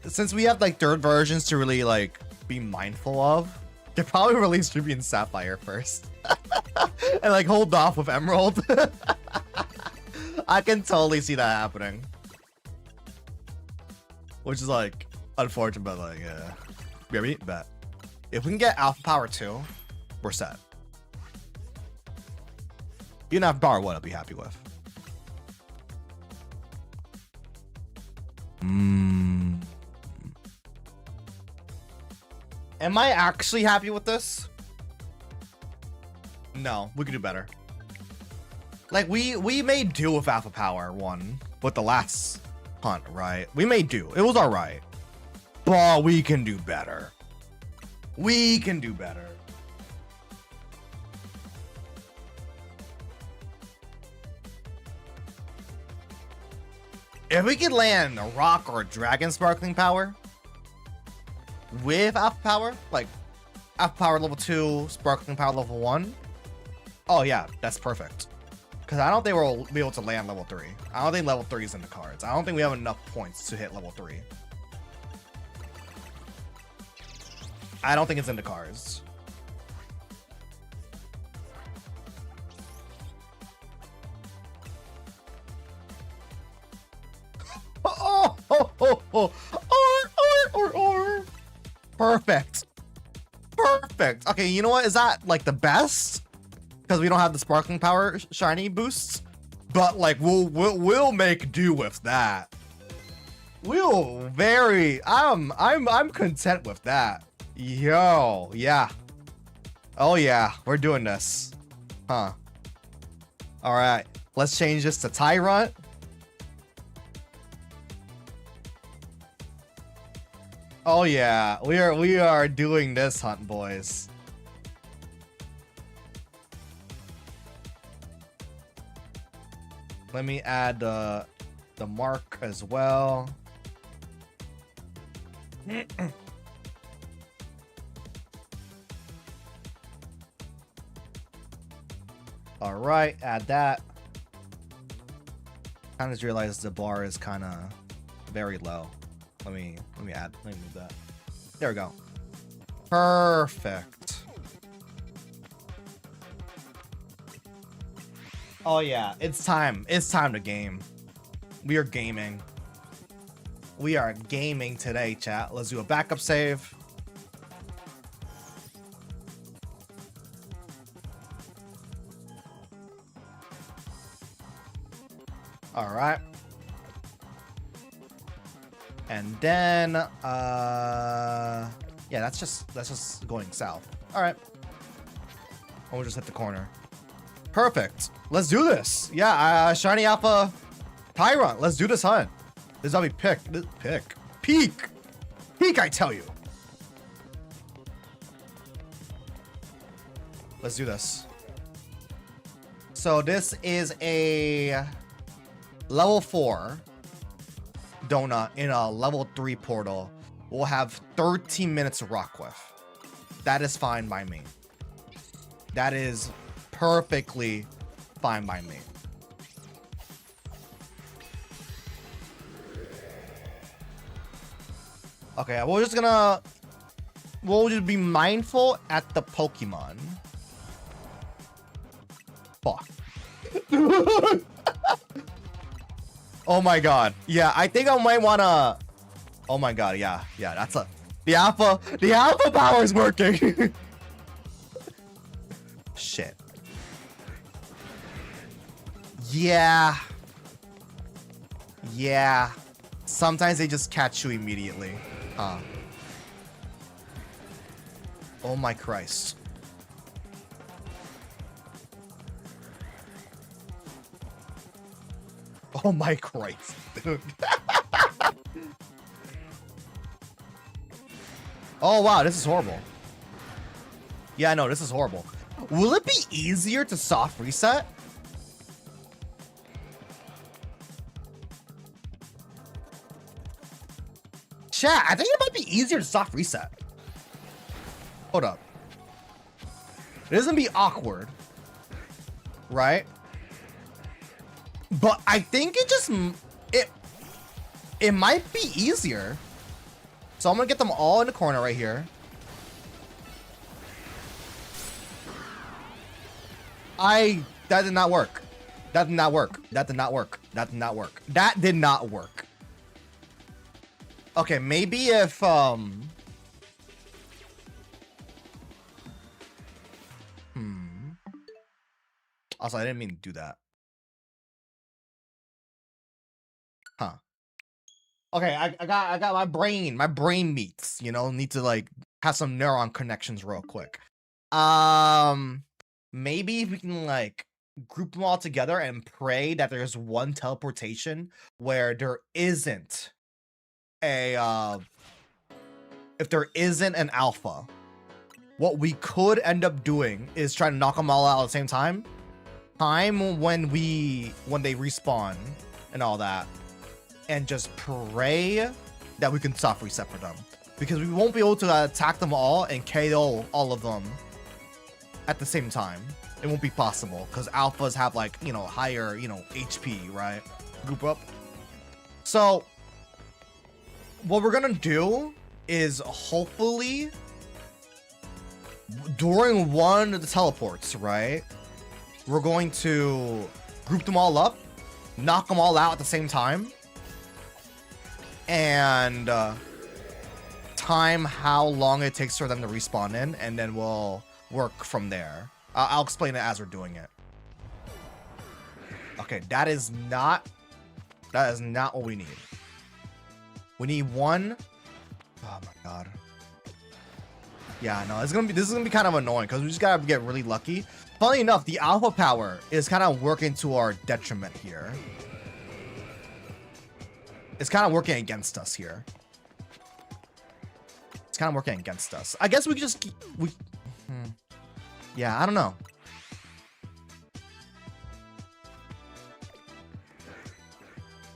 since we have like third versions to really like be mindful of, they probably release Ruby and Sapphire first and like hold off with Emerald. I can totally see that happening, which is like unfortunate, but like yeah, maybe bet if we can get Alpha Power 2, we're set. Even Alpha Power 1 I'll be happy with. Am I actually happy with this? No, we could do better. Like we made do with Alpha Power 1 with the last hunt, right? We made do. It was all right, but we can do better. We can do better. If we could land a rock or a dragon sparkling power with alpha power, like alpha power level 2, sparkling power level 1. Oh yeah, that's perfect. Because I don't think we'll be able to land level 3. I don't think level 3 is in the cards. I don't think we have enough points to hit level 3. I don't think it's in the cards. Perfect. Perfect. Okay, you know what? Is that like the best? because we don't have the sparkling power shiny boosts. But like we'll make do with that. I'm content with that. Yo, yeah. Oh yeah, we're doing this. Huh. All right, let's change this to Tyrant. Oh yeah, we are doing this, hunt boys. Let me add the mark as well. All right, add that. I just realized the bar is kind of very low. Let me move that. There we go. Perfect. Oh yeah, it's time. It's time to game. We are gaming. We are gaming today, chat. Let's do a backup save. All right. And then yeah, that's just going south. All right. We'll just hit the corner. Perfect. Let's do this. Yeah, shiny alpha Tyrant. Let's do this hunt. This is how we pick. Peak, I tell you. Let's do this. So this is a level 4 donut in a level 3 portal. We'll have 13 minutes to rock with. That is fine by me. That is perfectly fine by me. Okay, we'll just be mindful at the Pokemon. Fuck. Oh my god. Yeah, I think I might wanna. Oh my god, yeah, that's the alpha power is working. Shit. Yeah. Sometimes they just catch you immediately. Huh. Oh my Christ. Oh my Christ, dude. Oh wow, this is horrible. Yeah, no, this is horrible. Will it be easier to soft reset? Chat, I think it might be easier to soft reset. Hold up. It doesn't be awkward, right? But I think it might be easier. So I'm gonna get them all in the corner right here. That did not work. That did not work. That did not work. That did not work. That did not work. Okay, maybe if Also, I didn't mean to do that. Huh. Okay, I got my brain meets, you know, need to like have some neuron connections real quick. Maybe we can like group them all together and pray that there's one teleportation where there isn't a if there isn't an alpha. What we could end up doing is try to knock them all out at the same time. When they respawn and all that. And just pray that we can soft reset for them. Because we won't be able to attack them all and KO all of them at the same time. It won't be possible because alphas have like, you know, higher, you know, HP, right? Group up. So what we're gonna do is hopefully during one of the teleports, right? We're going to group them all up, knock them all out at the same time, and time how long it takes for them to respawn in, and then we'll work from there. I'll explain it as we're doing it. Okay, that is not what we need. We need one. Oh my god. Yeah, no, this is gonna be kind of annoying because we just gotta get really lucky. Funny enough, the alpha power is kind of working to our detriment here. It's kind of working against us here. It's kind of working against us. I guess we could just yeah, I don't know.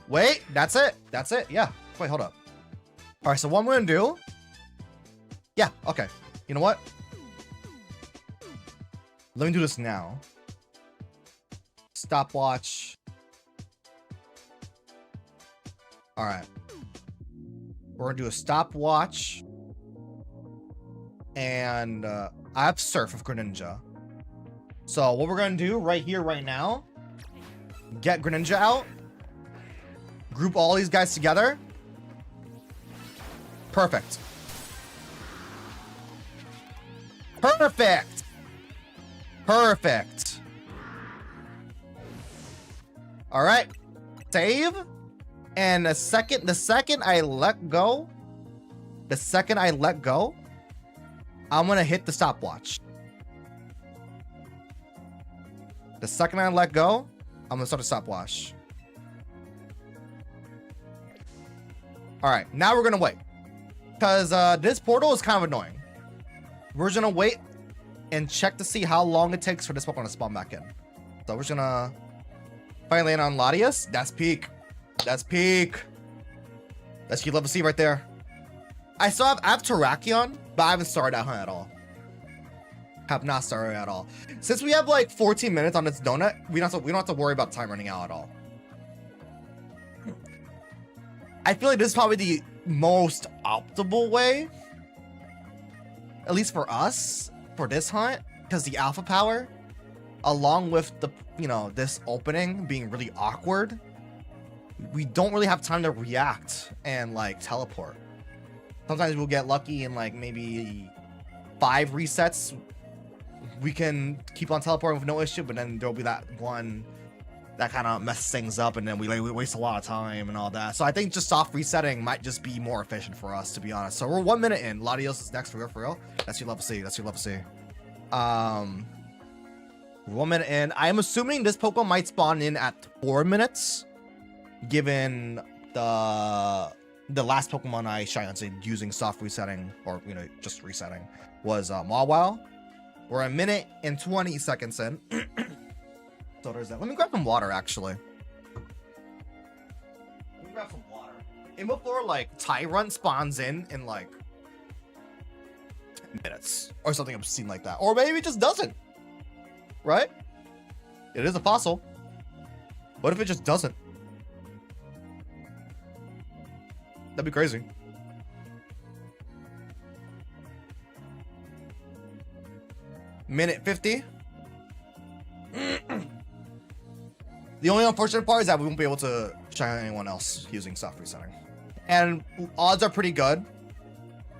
Wait, that's it. That's it. Yeah. Wait, hold up. All right, so what I'm gonna do? Yeah. Okay. You know what? Let me do this now. Stopwatch. All right. We're gonna do a stopwatch. And I have Surf of Greninja. So what we're gonna do right here, right now, get Greninja out. Group all these guys together. Perfect. Perfect. Perfect. All right. Save. And the second I let go, I'm gonna hit the stopwatch. The second I let go, I'm gonna start a stopwatch. All right, now we're gonna wait because this portal is kind of annoying. We're just gonna wait and check to see how long it takes for this Pokemon to spawn back in. So we're just gonna finally land on Latias. That's peak. That's peak. That's key level C right there. I have Terrakion, but I haven't started that hunt at all. Have not started at all. Since we have like 14 minutes on this donut, we don't have to worry about time running out at all. I feel like this is probably the most optimal way, at least for us, for this hunt, because the alpha power, along with the, this opening being really awkward, we don't really have time to react and like teleport. Sometimes we'll get lucky and like maybe 5 resets. We can keep on teleporting with no issue, but then there'll be that one that kind of messes things up, and then we waste a lot of time and all that. So I think just soft resetting might just be more efficient for us, to be honest. So we're 1 minute in. Latios is next, for real. That's your level C. That's your level C. 1 minute in. I am assuming this Pokemon might spawn in at 4 minutes, given the last Pokemon I shiny using soft resetting, or just resetting, was Mawile. We're 1 minute and 20 seconds in. So there's that. Let me grab some water, actually. Let me grab some water. And before, like, Tyrant spawns in like 10 minutes. Or something obscene like that. Or maybe it just doesn't. Right? It is a fossil. What if it just doesn't? That'd be crazy. Minute 50. The only unfortunate part is that we won't be able to shine anyone else using soft resetting. And odds are pretty good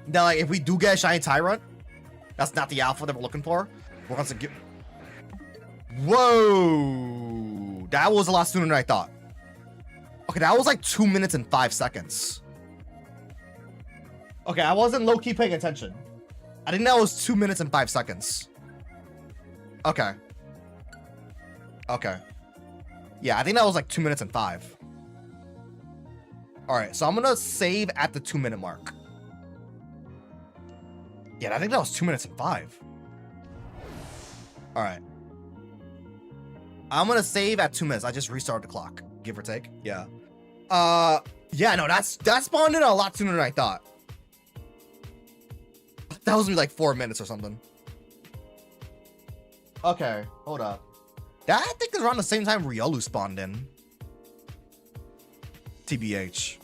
that, like, if we do get a shiny Tyrant, that's not the alpha that we're looking for. We're going to get... Whoa! That was a lot sooner than I thought. Okay, that was like 2 minutes and 5 seconds. Okay, I wasn't low-key paying attention. I think that was 2 minutes and 5 seconds. Okay. Okay. Yeah, I think that was like 2 minutes and 5. All right, so I'm gonna save at the 2 minute mark. Yeah, I think that was 2 minutes and 5. All right. I'm gonna save at 2 minutes. I just restarted the clock, give or take. Yeah. Yeah, no, that spawned in a lot sooner than I thought. That was like 4 minutes or something. Okay, hold up. That I think is around the same time Riolu spawned in. TBH.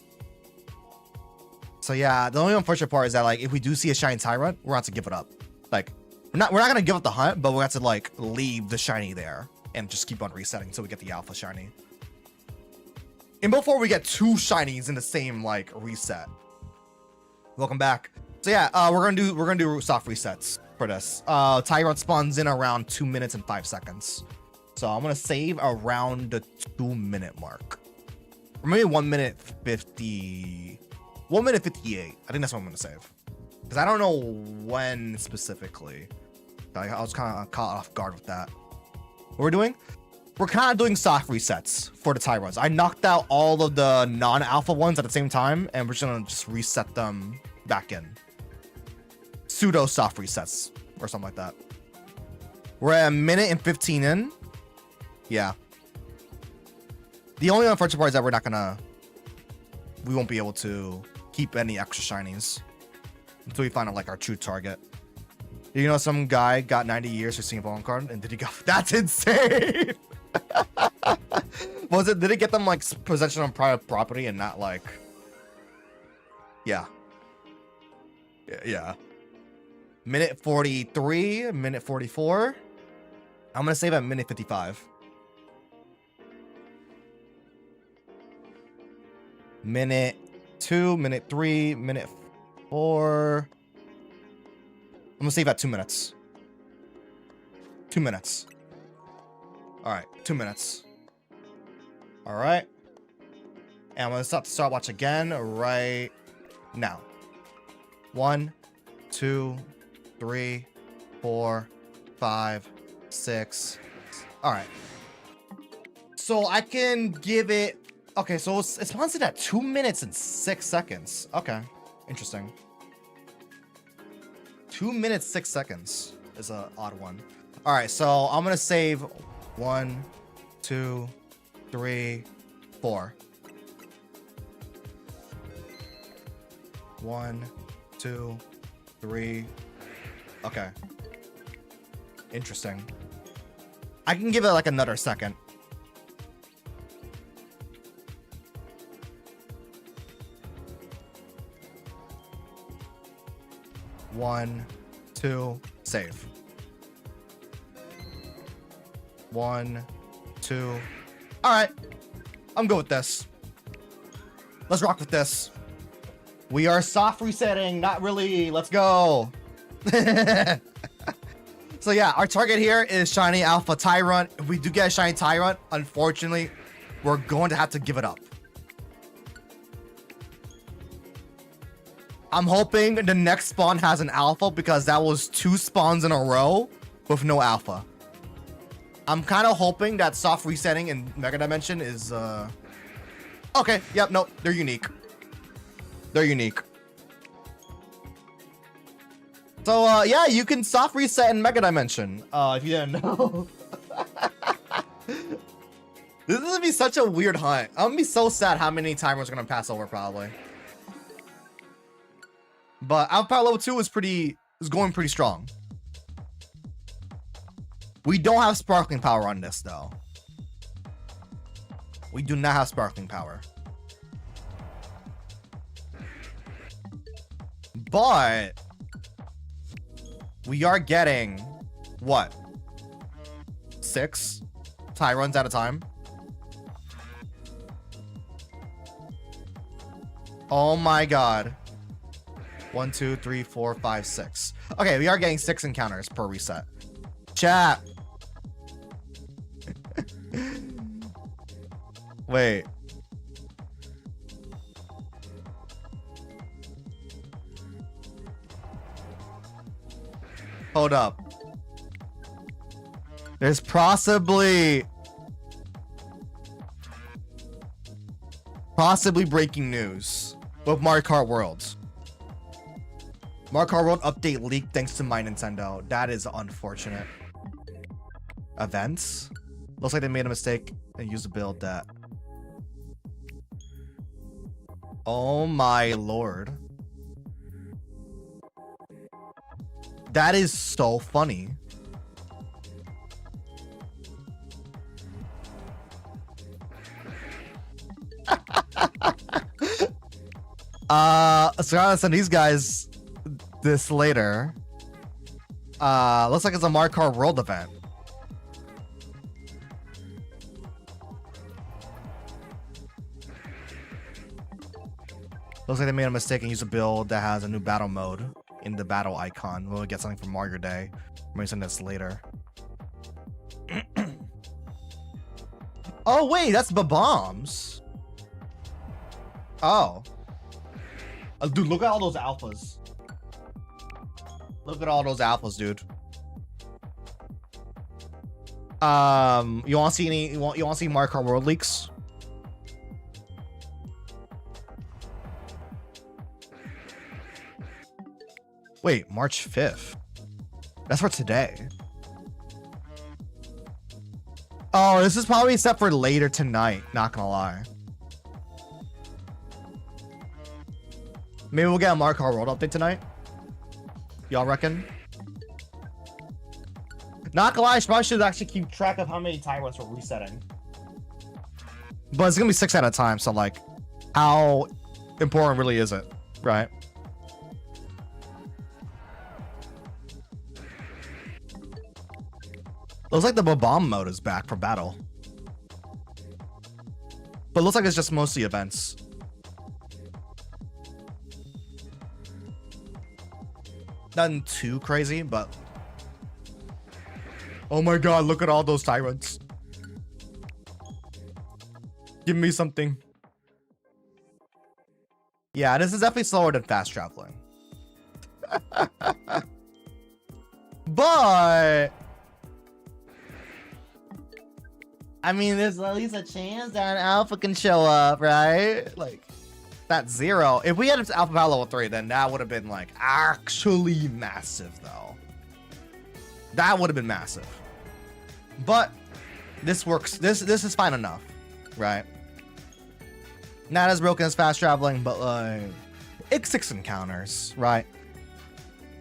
So yeah, the only unfortunate part is that, like, if we do see a shiny Tyrant, we're gonna have to give it up. Like, we're not gonna give up the hunt, but we're gonna have to like leave the shiny there and just keep on resetting until we get the alpha shiny. And before we get 2 shinies in the same like reset. Welcome back. So yeah, we're gonna do soft resets for this. Tyrant spawns in around 2 minutes and 5 seconds. So I'm gonna save around the 2-minute mark. Or maybe 1 minute 50. 1 minute 58. I think that's what I'm gonna save. Because I don't know when specifically. I was kind of caught off guard with that. What we're doing? We're kind of doing soft resets for the Tyrants. I knocked out all of the non-alpha ones at the same time, and we're just gonna reset them back in. Pseudo soft resets or something like that. We're at 1 minute and 15 in. Yeah. The only unfortunate part is that we won't be able to keep any extra shinies until we find out like our true target. You know, some guy got 90 years for seeing a Pokemon card, and did he go? That's insane. Did it get them like possession on private property and not like? Yeah. Yeah. Minute 43, minute 44. I'm gonna save at minute 55. Minute 2, minute 3, minute 4. I'm gonna save at 2 minutes. 2 minutes. All right, 2 minutes. All right. And I'm gonna start the stopwatch again right now. 1, 2, 3, 4, 5, 6. All right. So I can give it. Okay, so it's spawns in at 2 minutes and 6 seconds. Okay, interesting. 2 minutes 6 seconds is an odd one. All right, so I'm gonna save 1, 2, 3, 4. 1, 2, 3. Okay. Interesting. I can give it like another second. One, 2, save. 1, 2. All right, I'm good with this. Let's rock with this. We are soft resetting, not really. Let's go. So yeah, our target here is shiny alpha Tyrant. If we do get a shiny Tyrant, unfortunately, we're going to have to give it up. I'm hoping the next spawn has an alpha because that was 2 spawns in a row with no alpha. I'm kind of hoping that soft resetting in Mega Dimension is okay. Yep, nope, they're unique. They're unique. So yeah, you can soft reset in Mega Dimension if you didn't know. This is gonna be such a weird hunt. I'm gonna be so sad how many timers are gonna pass over probably. But Alpha Level 2 is going pretty strong. We don't have Sparkling Power on this though. We do not have Sparkling Power. But we are getting what? 6 Tyrants at a time. Oh my god. 1, 2, 3, 4, 5, 6. Okay, we are getting 6 encounters per reset. Chat. Wait. Hold up. There's possibly breaking news with Mario Kart Worlds. Mario Kart World update leaked thanks to my Nintendo. That is unfortunate. Events? Looks like they made a mistake and used a build that. Oh my lord. That is so funny. So I'm gonna send these guys this later. Looks like it's a Mario Kart World event. Looks like they made a mistake and used a build that has a new battle mode in the battle icon. We'll get something from Mario Day. Maybe send this later. Oh wait, that's bombs. Oh. Dude, look at all those alphas. Look at all those alphas, dude. You want to see any? You want to see Mario Kart World leaks? Wait, March 5th. That's for today. Oh, this is probably set for later tonight. Not gonna lie. Maybe we'll get a Mario Kart World update tonight. Y'all reckon? Not gonna lie, I probably should actually keep track of how many tyrants we're resetting. But it's gonna be 6 at a time, so like, how important really is it, right? Looks like the bomb mode is back for battle. But it looks like it's just mostly events. Nothing too crazy, but... Oh my god, look at all those tyrants. Give me something. Yeah, this is definitely slower than fast traveling. But... I mean, there's at least a chance that an alpha can show up, right? Like, that's 0. If we had alpha power level 3, then that would have been like actually massive, though. That would have been massive. But this works. This is fine enough, right? Not as broken as fast traveling, but like it's 6 encounters, right?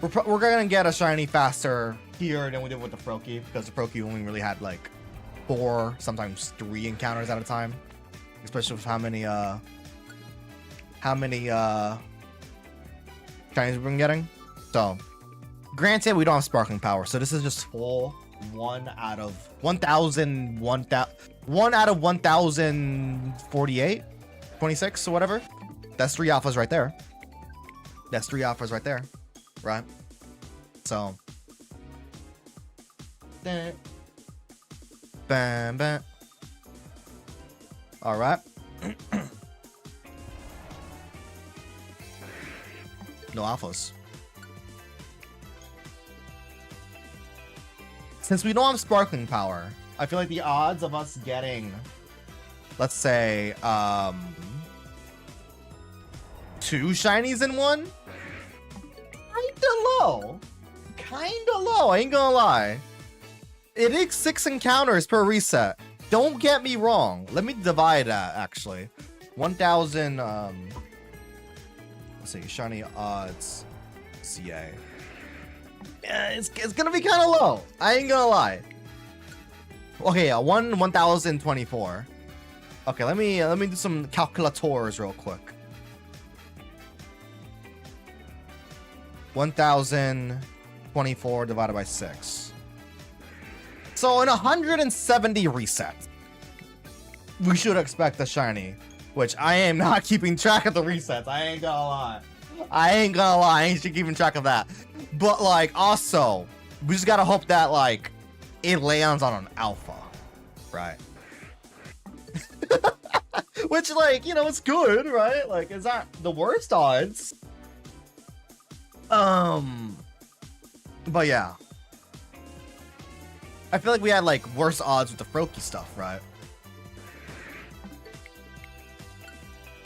We're gonna get a shiny faster here than we did with the Froakie, because the Froakie only really had like 4, sometimes 3 encounters at a time, especially with how many shinies we've been getting. So granted, we don't have sparkling power, so this is just full 1 out of 1,000, 1 out of 1,048, 26 or whatever. That's 3 alphas right there. That's 3 alphas right there, right? So bam, bam. All right. No alphas. Since we don't have sparkling power, I feel like the odds of us getting, let's say, 2 shinies in one, kinda low. Kinda low, I ain't gonna lie. It is 6 encounters per reset. Don't get me wrong. Let me divide that, actually. 1,000, let's see, shiny odds, CA. Yeah, it's gonna be kind of low. I ain't gonna lie. Okay, yeah, 1,024. Okay, let me do some calculators real quick. 1,024 divided by 6. So in 170 resets, we should expect a shiny, which I am not keeping track of the resets. I ain't gonna lie. I ain't keeping track of that. But like, also, we just gotta hope that like it lands on an alpha, right? Which, like, you know, it's good, right? Like, it's not the worst odds. But yeah, I feel like we had like worse odds with the Froakie stuff, right?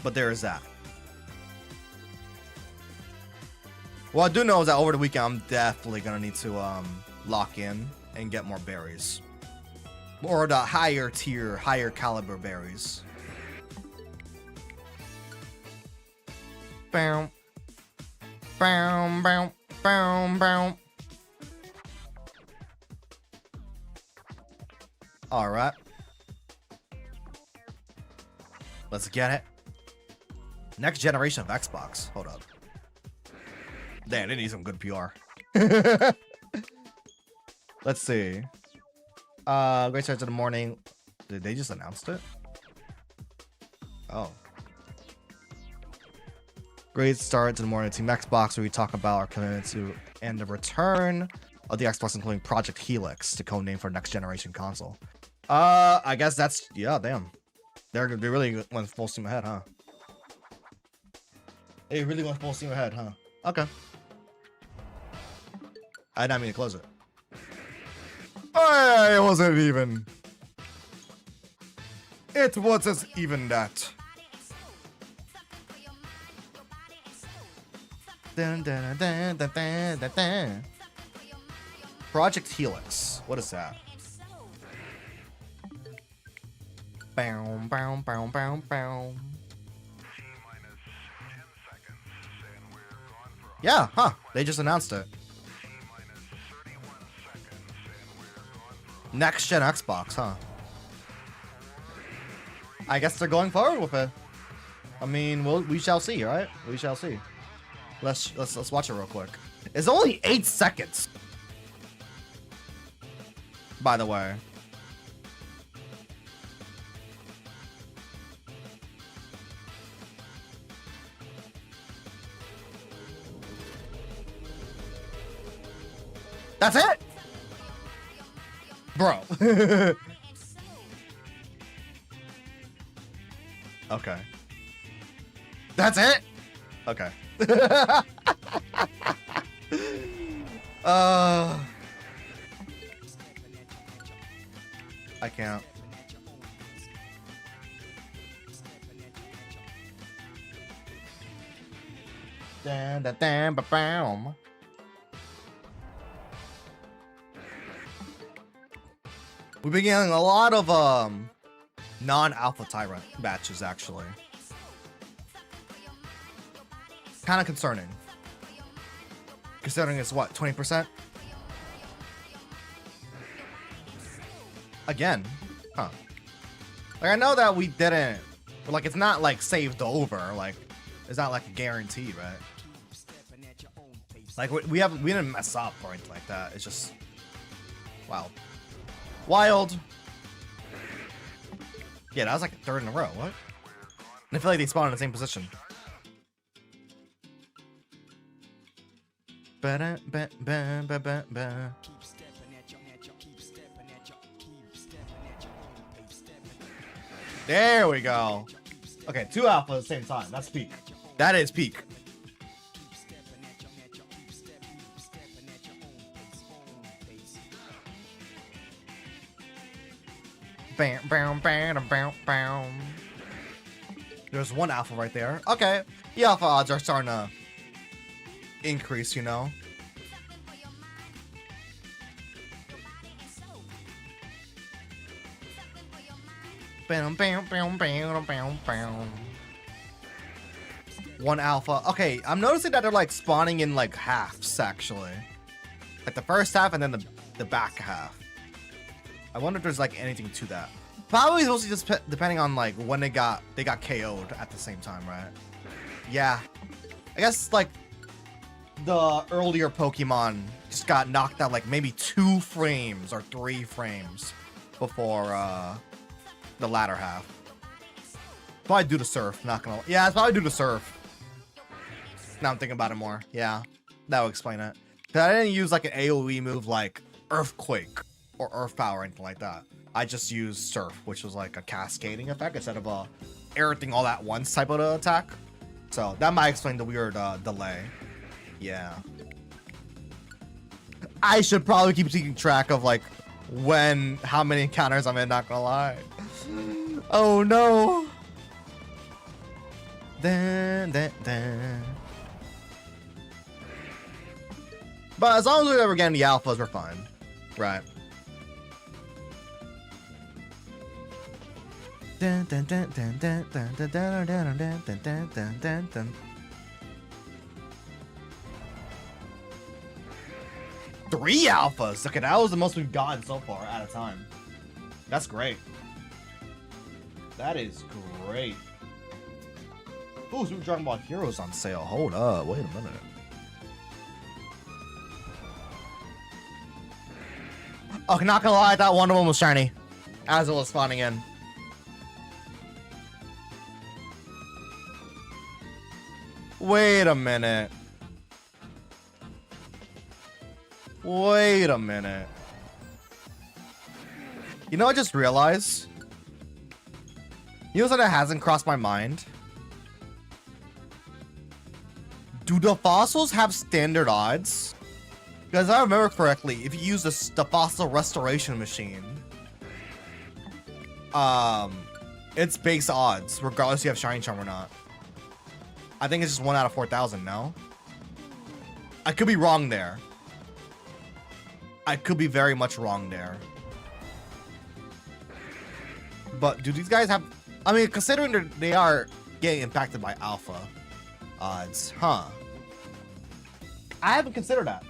But there is that. What I do know is that over the weekend, I'm definitely gonna need to lock in and get more berries, or the higher tier, higher caliber berries. Bam, bam, bam, bam, bam. All right, let's get it. Next generation of Xbox. Hold up. Damn, they need some good PR. Let's see. Great start to the morning. Did they just announce it? Oh. Great start to the morning Team Xbox, where we talk about our commitment to and the return of the Xbox, including Project Helix, the code name for next generation console. I guess that's, yeah, damn. They really went full steam ahead, huh? They really went full steam ahead, huh? Okay. I did not mean to close it. It wasn't even. It wasn't even that. Dun, dun, dun, dun, dun, dun, dun. Project Helix. What is that? Bow, bow, bow, bow, bow. Yeah, huh. They just announced it. Next gen Xbox, huh? I guess they're going forward with it. I mean, we shall see, right? We shall see. Let's watch it real quick. It's only 8 seconds. By the way. That's it? Bro. Okay. That's it? Okay. I can't. Dan, da, dan, ba, bam. We've been getting a lot of non-alpha tyrant matches, actually. Kind of concerning. Considering it's what, 20%? Again? Huh. Like, I know that we didn't, but like, it's not like saved over. Like, it's not like a guarantee, right? Like, we didn't mess up or anything like that. It's just, wow. Wild. Yeah, that was like a third in a row. What? And I feel like they spawned in the same position. There we go. Okay, 2 alpha at the same time. That's peak. That is peak. Bam, bam, bam, bam, bam. There's 1 alpha right there. Okay, the alpha odds are starting to increase, you know. Bam, bam, bam, bam, bam, bam. 1 alpha. Okay, I'm noticing that they're like spawning in like halves, actually. Like the first half and then the back half. I wonder if there's like anything to that. Probably mostly just depending on like when they got KO'd at the same time, right? Yeah. I guess like the earlier Pokemon just got knocked out like maybe 2 frames or 3 frames before the latter half. Probably due to Surf, not gonna. Yeah, it's probably due to Surf. Now I'm thinking about it more. Yeah, that would explain it. Cause I didn't use like an AoE move like Earthquake or Earth Power or anything like that. I just used Surf, which was like a cascading effect instead of a everything all at once type of attack. So that might explain the weird delay. Yeah. I should probably keep keeping track of like how many encounters I'm in, not gonna lie. Oh no. Dun, dun, dun. But as long as we're never getting the alphas, we're fine. Right. Dun, dun, dun, dun, dun, dun, dun, dun, dun, dun, dun, dun, dun, dun. 3 alphas. Okay, that was the most we've gotten so far at a time. That's great. That is great. Ooh, Super Dragon Ball Heroes on sale. Hold up. Wait a minute. Oh, not gonna lie, I thought one of them was shiny as it was spawning in. Wait a minute. Wait a minute. You know, I just realized. You know something that hasn't crossed my mind? Do the fossils have standard odds? Because I remember correctly, if you use the fossil restoration machine, it's base odds, regardless if you have Shiny Charm or not. I think it's just 1 out of 4,000, no? I could be wrong there. I could be very much wrong there. But do these guys have... I mean, considering they are getting impacted by alpha odds, huh? I haven't considered that.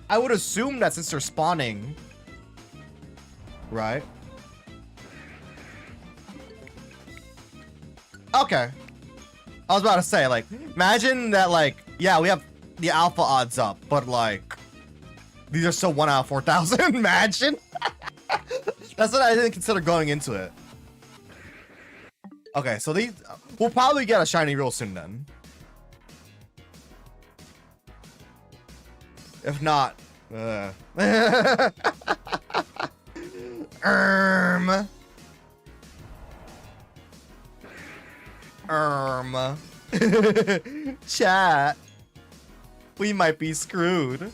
I would assume that since they're spawning, right? Okay. I was about to say, like, imagine that, like, yeah, we have the alpha odds up, but, like, these are still 1 out of 4,000. Imagine. That's what I didn't consider going into it. Okay, so these, we'll probably get a shiny real soon then. If not, Chat. We might be screwed.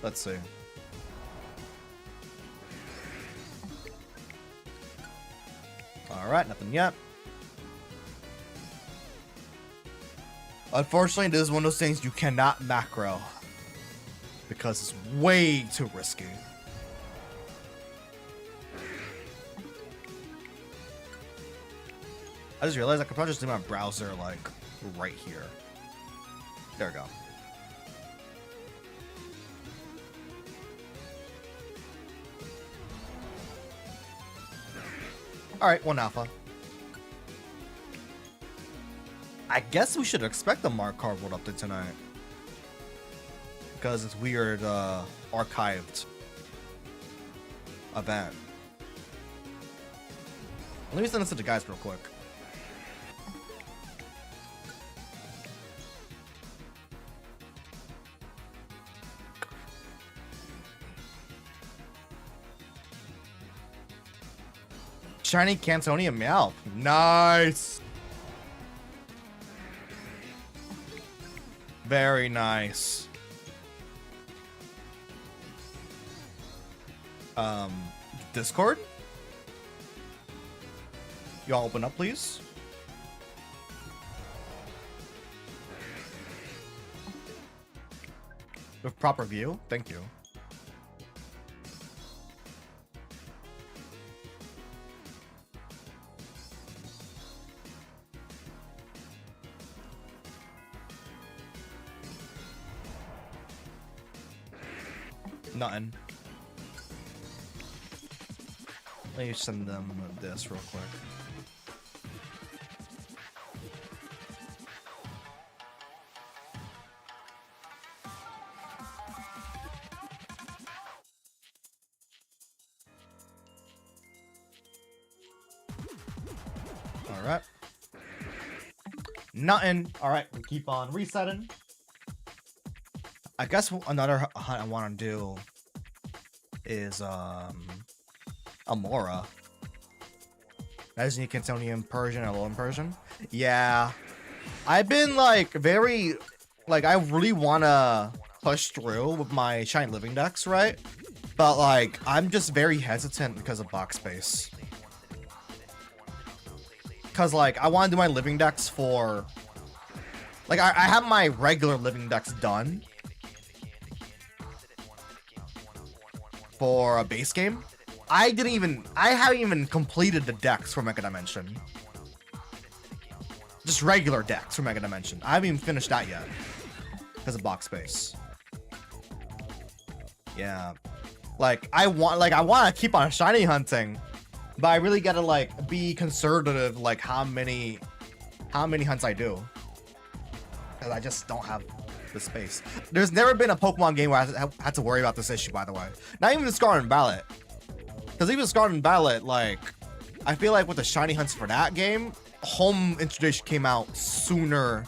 Let's see. All right, nothing yet. Unfortunately, this is one of those things you cannot macro because it's way too risky. I just realized I could probably just do my browser like right here. There we go. All right, 1 alpha. I guess we should expect the Mark Cardboard update tonight. Because it's weird, archived event. Let me send this to the guys real quick. Shiny Cantonium Meow. Nice. Very nice. Discord? Y'all open up, please. With proper view. Thank you. Nothing. Let me send them this real quick. All right. Nothing. All right, we keep on resetting. I guess another hunt I want to do is Amora. That is Cantonium Persian and Alolan Persian. Yeah, I've been like very like I really want to push through with my Shiny Living Dex, right? But like I'm just very hesitant because of box space. Cause like I want to do my Living Dex for like I have my regular Living Dex done for a base game. I haven't even completed the decks for Mega Dimension. Just regular decks for Mega Dimension. I haven't even finished that yet because of box space. Yeah, like I want to keep on shiny hunting, but I really gotta like be conservative like how many hunts I do, because I just don't have the space. There's never been a Pokemon game where I had to worry about this issue, by the way. Not even the Scarlet and Violet. Because even Scarlet and Violet, like, I feel like with the shiny hunts for that game, home introduction came out sooner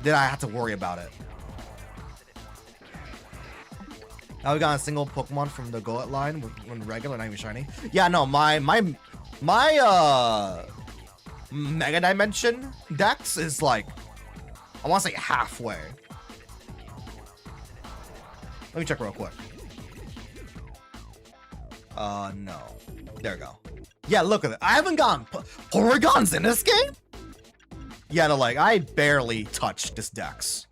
than I had to worry about it. Now we got a single Pokemon from the Goat line when regular, not even shiny. Yeah, no, my Mega Dimension Dex is like, I want to say halfway. Let me check real quick. No. There we go. Yeah, look at it. I haven't gotten Porygons in this game? Yeah, no, like, I barely touched this Dex.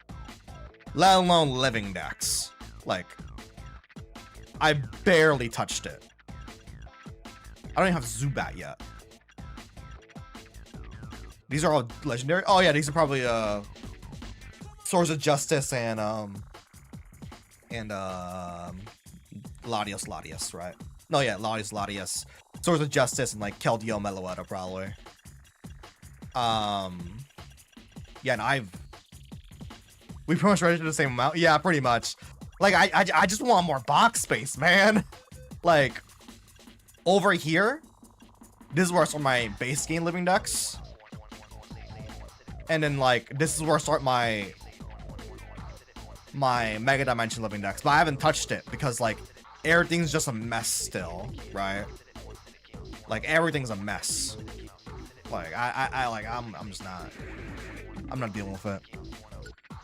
Let alone living Dex. Like, I barely touched it. I don't even have Zubat yet. These are all legendary. Oh yeah, these are probably Swords of Justice and Latios, right? No, yeah, Latios. Swords of Justice and like Keldeo Meloetta probably. Yeah, and we pretty much registered the same amount. Yeah, pretty much. Like I just want more box space, man. Like over here, this is where I start my base game living Dex. And then like this is where I start my Mega Dimension living Dex, but I haven't touched it because like everything's just a mess still, right? Like everything's a mess. Like I'm just not. I'm not dealing with it.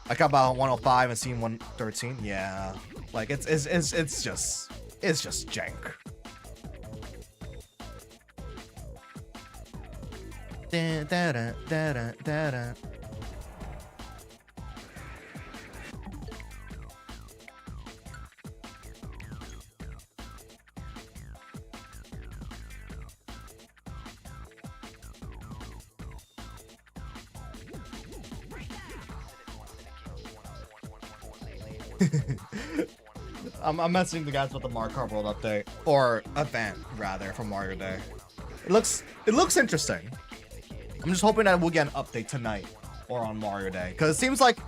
I got about 105 and seen 113. Yeah, like it's just jank. Da, da, da, da, da, da, da. I'm messaging the guys with the Mario Kart World update or event rather from Mario Day. It looks interesting. I'm just hoping that we'll get an update tonight or on Mario Day, because it seems like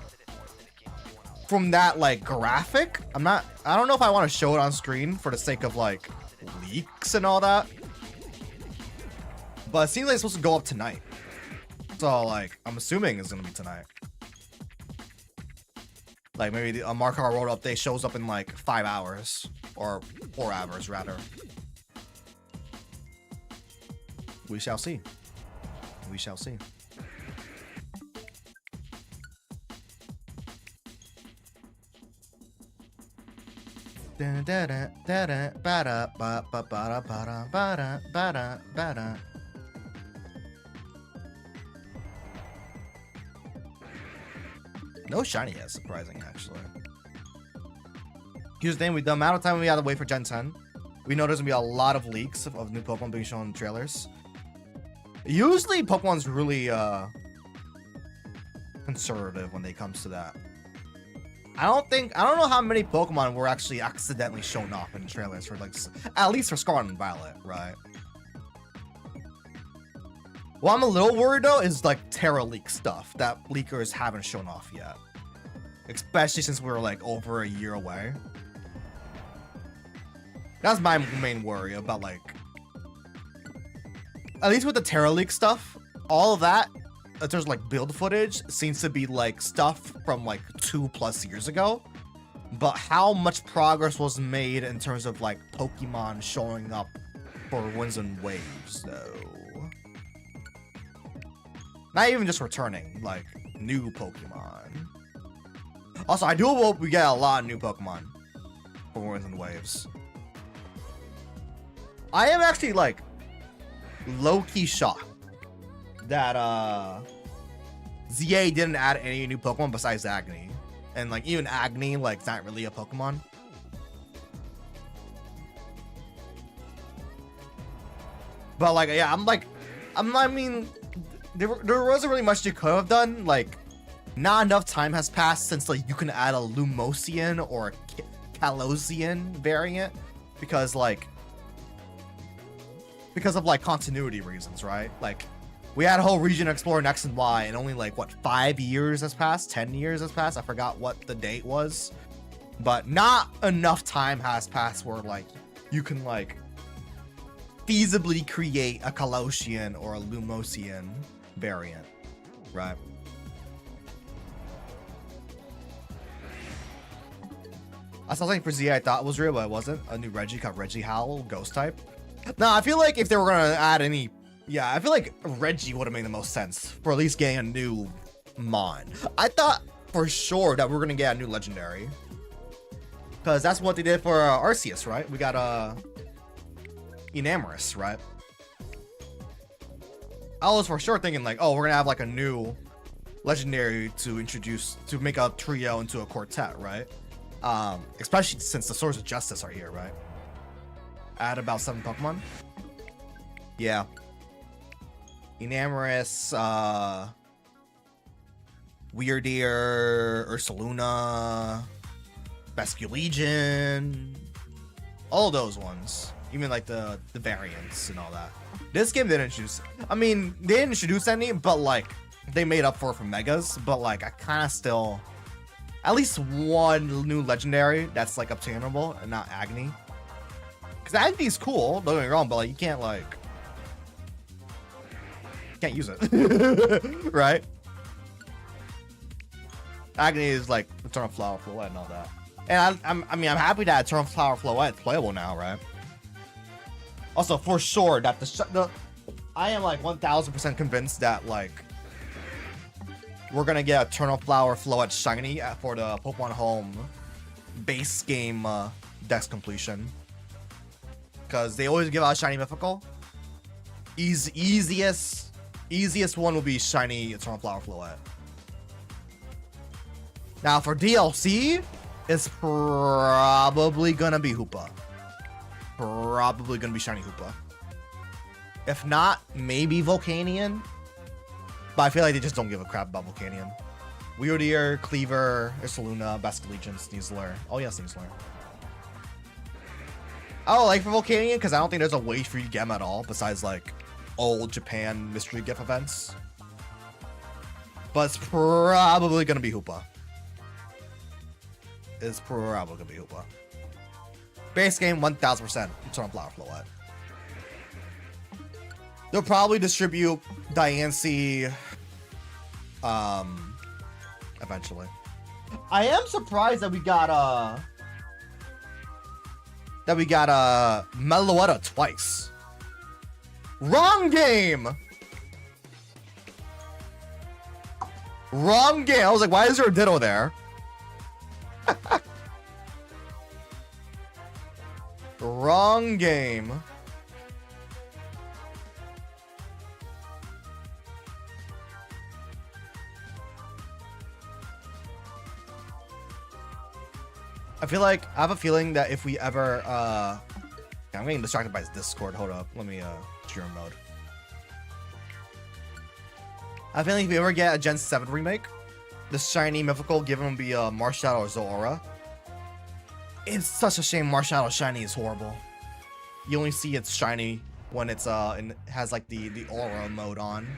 from that like graphic, I don't know if I want to show it on screen for the sake of like leaks and all that, but it seems like it's supposed to go up tonight. So like I'm assuming it's gonna be tonight. Like maybe a Mario Kart World update shows up in like 5 hours or 4 hours rather. We shall see. We shall see. No shiny yet, surprising actually. Here's the thing, with the amount of time we had to wait for Gen 10, we know there's gonna be a lot of leaks of new Pokemon being shown in trailers. Usually Pokemon's really conservative when it comes to that. I don't know how many Pokemon were actually accidentally shown off in trailers for like, at least for Scarlet and Violet, right? What I'm a little worried though is like Terra Leak stuff that leakers haven't shown off yet. Especially since we're like over a year away. That's my main worry about like, at least with the Terra Leak stuff, all of that, in terms of like build footage, seems to be like stuff from like 2+ years ago. But how much progress was made in terms of like Pokemon showing up for Winds and Waves though? Not even just returning, like new Pokemon. Also, I do hope we get a lot of new Pokemon for Winds and Waves. I am actually like low-key shocked that ZA didn't add any new Pokemon besides Agni. And like even Agni, like it's not really a Pokemon. But like, yeah, I mean, there wasn't really much you could have done. Like, not enough time has passed since like you can add a Lumosian or a Kalosian variant because of like continuity reasons, right? Like we had a whole region explore in X and Y, and only like what 5 years has passed, 10 years has passed. I forgot what the date was, but not enough time has passed where like you can like feasibly create a Colossian or a Lumosian variant, right? I saw something for Z I thought was real, but it wasn't. A new Reggie called Reggie Howl, ghost type. No, I feel like if they were gonna add any, yeah, I feel like Reggie would have made the most sense for at least getting a new mon. I thought for sure that we were gonna get a new legendary, because that's what they did for Arceus, right? We got Enamorous, right? I was for sure thinking like, oh, we're gonna have like a new legendary to introduce, to make a trio into a quartet, right? Especially since the Swords of Justice are here, right? Add about 7 Pokemon. Yeah. Enamorous, Weirdeer, Ursaluna, Basculegion, all those ones. Even like the variants and all that. This game didn't introduce, I mean, they didn't introduce any, but like they made up for Megas, but like I kind of still, at least one new legendary that's like obtainable and not Agni. Because Agni's cool, don't get me wrong, but like you can't use it. Right? Agni is like Eternal Flower Floette and all that. And I mean, I'm happy that Eternal Flower Floette is playable now, right? Also, for sure that I am like 1000% convinced that like we're gonna get Eternal Flower Floette shiny for the Pokemon Home base game dex completion, because they always give out shiny mythical. Easiest one will be shiny Eternal Flower Floette. Now for DLC, it's probably gonna be Hoopa. Probably gonna be shiny Hoopa. If not, maybe Volcanion. But I feel like they just don't give a crap about Volcanion. Weirdeer, Cleaver, Ursaluna, Basculegion, Sneasler. Oh yeah, Sneasler. Oh, like for Volcanion, because I don't think there's a way for you to get them at all, besides like old Japan mystery gift events. But it's probably gonna be Hoopa. It's probably gonna be Hoopa. Base game 1000% Eternal Flower Floette. They'll probably distribute Diancie eventually. I am surprised that we got Meloetta twice. Wrong game. Wrong game. I was like, why is there a Ditto there? Wrong game. I have a feeling that if we ever I'm getting distracted by his Discord. Hold up. Let me cheer mode. I feel like if we ever get a Gen 7 remake, the shiny mythical given will be Marshadow or Zora. It's such a shame Marshadow shiny is horrible. You only see it's shiny when it's it has like the aura mode on.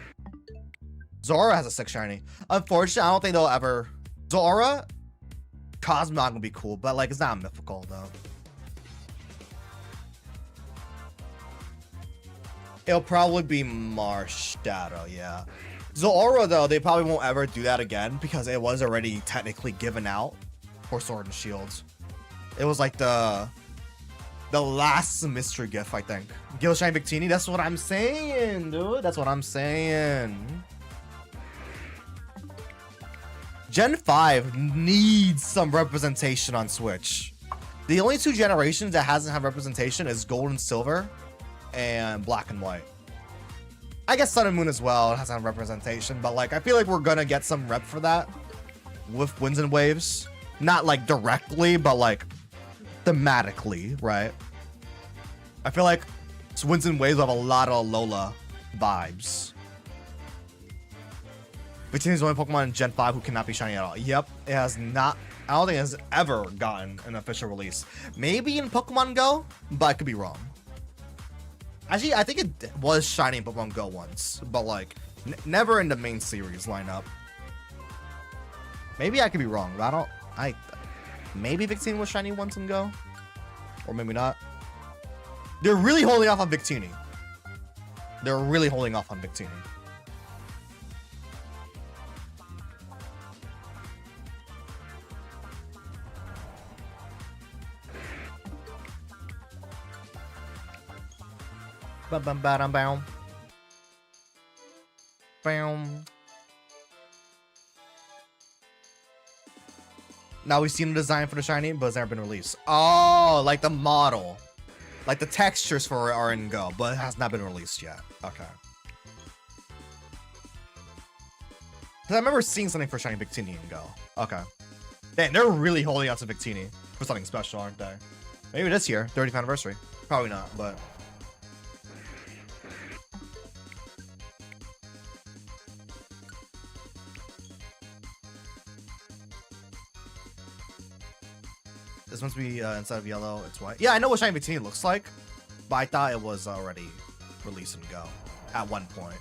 Zora has a 6 shiny. Unfortunately, I don't think they'll ever. Zora, Cosmog would be cool, but like it's not mythical though. It'll probably be Marshadow, yeah. Zora though, they probably won't ever do that again because it was already technically given out for Sword and Shields. It was like the last mystery gift, I think. Gil Shine Victini, that's what I'm saying, dude. That's what I'm saying. Gen 5 needs some representation on Switch. The only 2 generations that hasn't had representation is Gold and Silver and Black and White. I guess Sun and Moon as well has had representation, but like I feel like we're gonna get some rep for that with Winds and Waves. Not like directly, but like thematically, right? I feel like Winds and Waves have a lot of Alola vibes. Victini is the only Pokemon in Gen 5 who cannot be shiny at all. Yep, it has not. I don't think it has ever gotten an official release. Maybe in Pokemon Go, but I could be wrong. Actually, I think it was shiny in Pokemon Go once, but like never in the main series lineup. Maybe I could be wrong, but maybe Victini was shiny once in Go, or maybe not. They're really holding off on Victini. They're really holding off on Victini. Bum bum bam bam. Bam. Now we've seen the design for the shiny, but it's never been released. Oh, like the model. Like the textures for it are in Go, but it has not been released yet. Okay. Because I remember seeing something for shiny Victini in Go. Okay. Dang, they're really holding out to Victini for something special, aren't they? Maybe this year, 30th anniversary. Probably not, but... This must be instead of yellow, it's white. Yeah, I know what shiny Victini looks like, but I thought it was already released and Go at one point.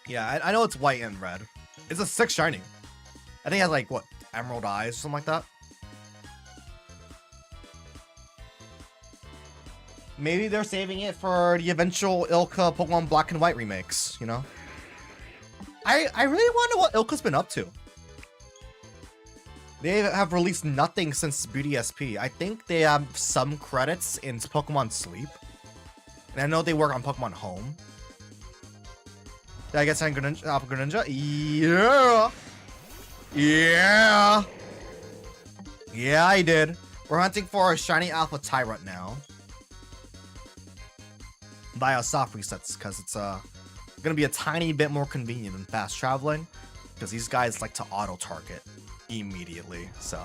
Yeah, I know it's white and red. It's a 6 shiny. I think it has like, what, emerald eyes or something like that? Maybe they're saving it for the eventual Ilka Pokemon Black and White remakes, you know? I really wonder what Ilka's been up to. They have released nothing since Beauty SP. I think they have some credits in Pokemon Sleep. And I know they work on Pokemon Home. Did I get signed Alpha Greninja? Yeah! Yeah! Yeah, I did. We're hunting for a shiny Alpha Tyrant now. Via soft resets, because it's gonna be a tiny bit more convenient than fast traveling. Because these guys like to auto-target immediately. So,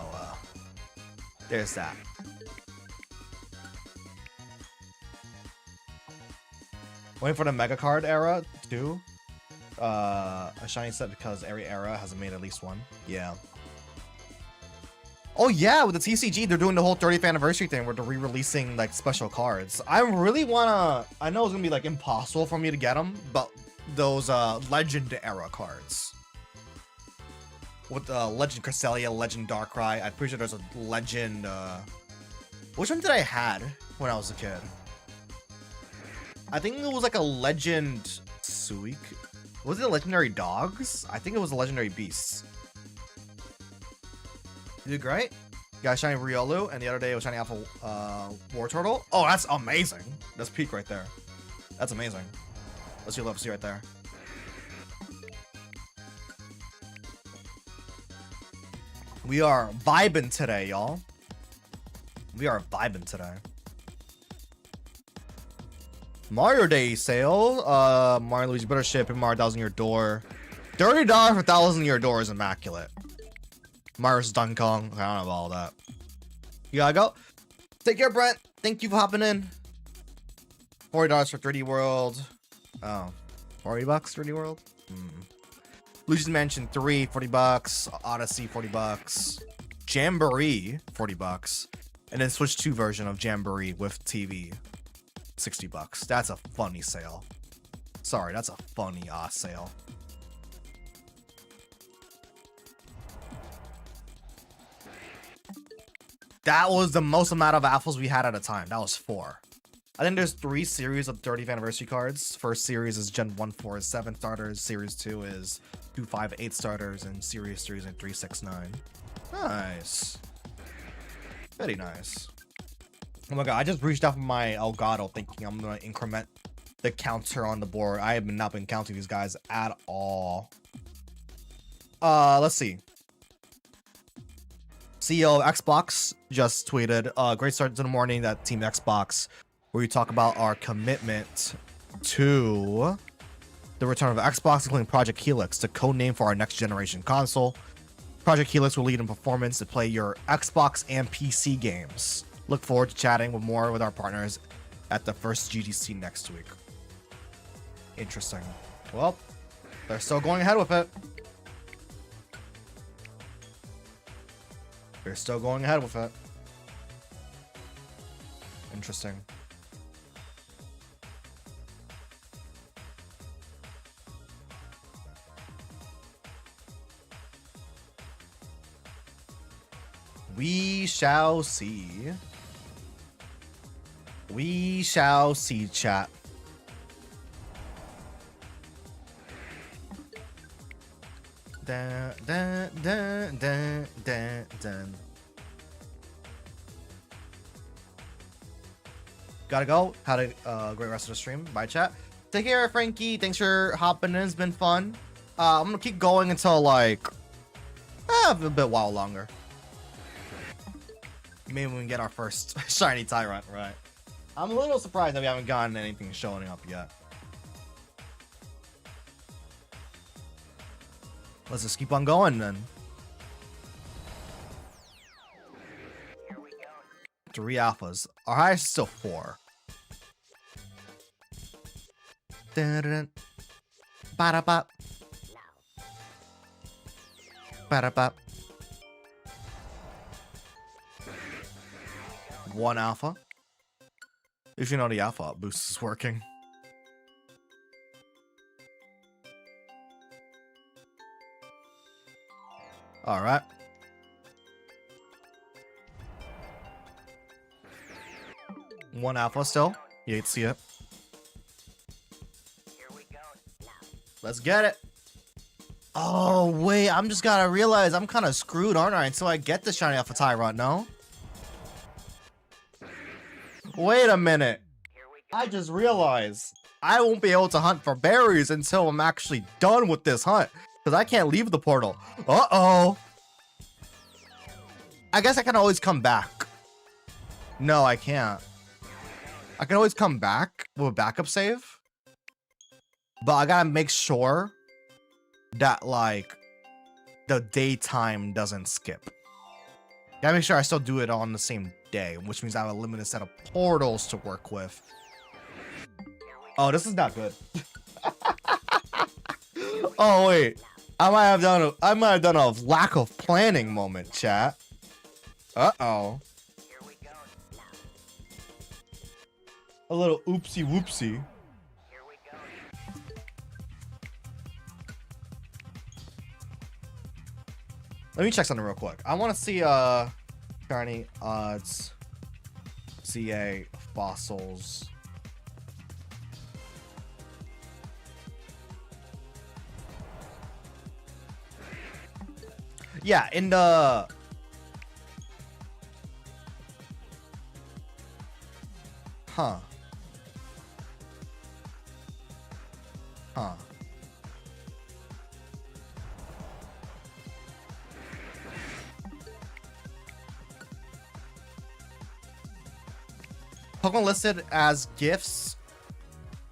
there's that. Waiting for the Mega Card era, too. A shiny set because every era has made at least one. Yeah. Oh yeah, with the TCG, they're doing the whole 30th anniversary thing where they're re-releasing like special cards. I really wanna... I know it's gonna be like impossible for me to get them, but those Legend era cards. With Legend Cresselia, Legend Darkrai. I'm pretty sure there's a Legend... Which one did I had when I was a kid? I think it was like a Legend Suik. Was it a Legendary Dogs? I think it was a Legendary Beasts. You did great. You got a shiny Riolu, and the other day it was shiny Alpha War Turtle. Oh, that's amazing. That's peak right there. That's amazing. Let's see, see right there. We are vibing today, y'all. We are vibing today. Mario Day sale. Mario Luigi better ship and Mario 1,000 Year Door. $30 for 1,000 Year Door is immaculate. Mario's Donkey Kong. I don't know about all that. You gotta go. Take care, Brent. Thank you for hopping in. $40 for 3D World. Oh, $40 3D World. Luigi's Mansion 3, $40. Odyssey, $40. Jamboree, $40. And then Switch 2 version of Jamboree with TV, $60. That's a funny sale. Sorry, that's a funny sale. That was the most amount of apples we had at a time. That was 4. I think there's 3 series of 30th anniversary cards. First series is Gen 1, 4 is 7 starters. Series 2 is 2, 5, 8 starters. And Series 3 is 3, 6, 9. Nice. Very nice. Oh my god, I just reached out from my Elgato thinking I'm going to increment the counter on the board. I have not been counting these guys at all. Let's see. CEO of Xbox just tweeted, great start to the morning at Team Xbox, where we talk about our commitment to the return of Xbox, including Project Helix, the code name for our next generation console. Project Helix will lead in performance to play your Xbox and PC games. Look forward to chatting with more with our partners at the first GDC next week. Interesting. Well, they're still going ahead with it. They're still going ahead with it. Interesting. We shall see. We shall see, chat. Dun, dun, dun, dun, dun, dun. Gotta go. Had a great rest of the stream. Bye, chat. Take care, Frankie. Thanks for hopping in. It's been fun. I'm gonna keep going until like a bit while longer. Maybe we can get our first shiny Tyrant, right? I'm a little surprised that we haven't gotten anything showing up yet. Let's just keep on going then. 3 alphas. Our highest is still 4. Dun-dun-dun. Ba-da-ba. Ba-da-ba. 1 alpha. If you know the alpha boost is working. All right. One alpha still. You hate to see it. Let's get it. Oh, wait. I'm just gotta realize I'm kind of screwed, aren't I? Until I get the shiny alpha Tyrant, no? Wait a minute. I just realized I won't be able to hunt for berries until I'm actually done with this hunt. Because I can't leave the portal. Uh-oh. I guess I can always come back. No, I can't. I can always come back with a backup save. But I gotta make sure that, like, the daytime doesn't skip. Gotta make sure I still do it on the same day, which means I have a limited set of portals to work with. Oh, this is not good. Oh, wait. I might have done a lack of planning moment, chat. Uh-oh. A little oopsie whoopsie. Let me check something real quick. I want to see shiny odds, CA fossils. Yeah, in the Huh. Pokemon listed as gifts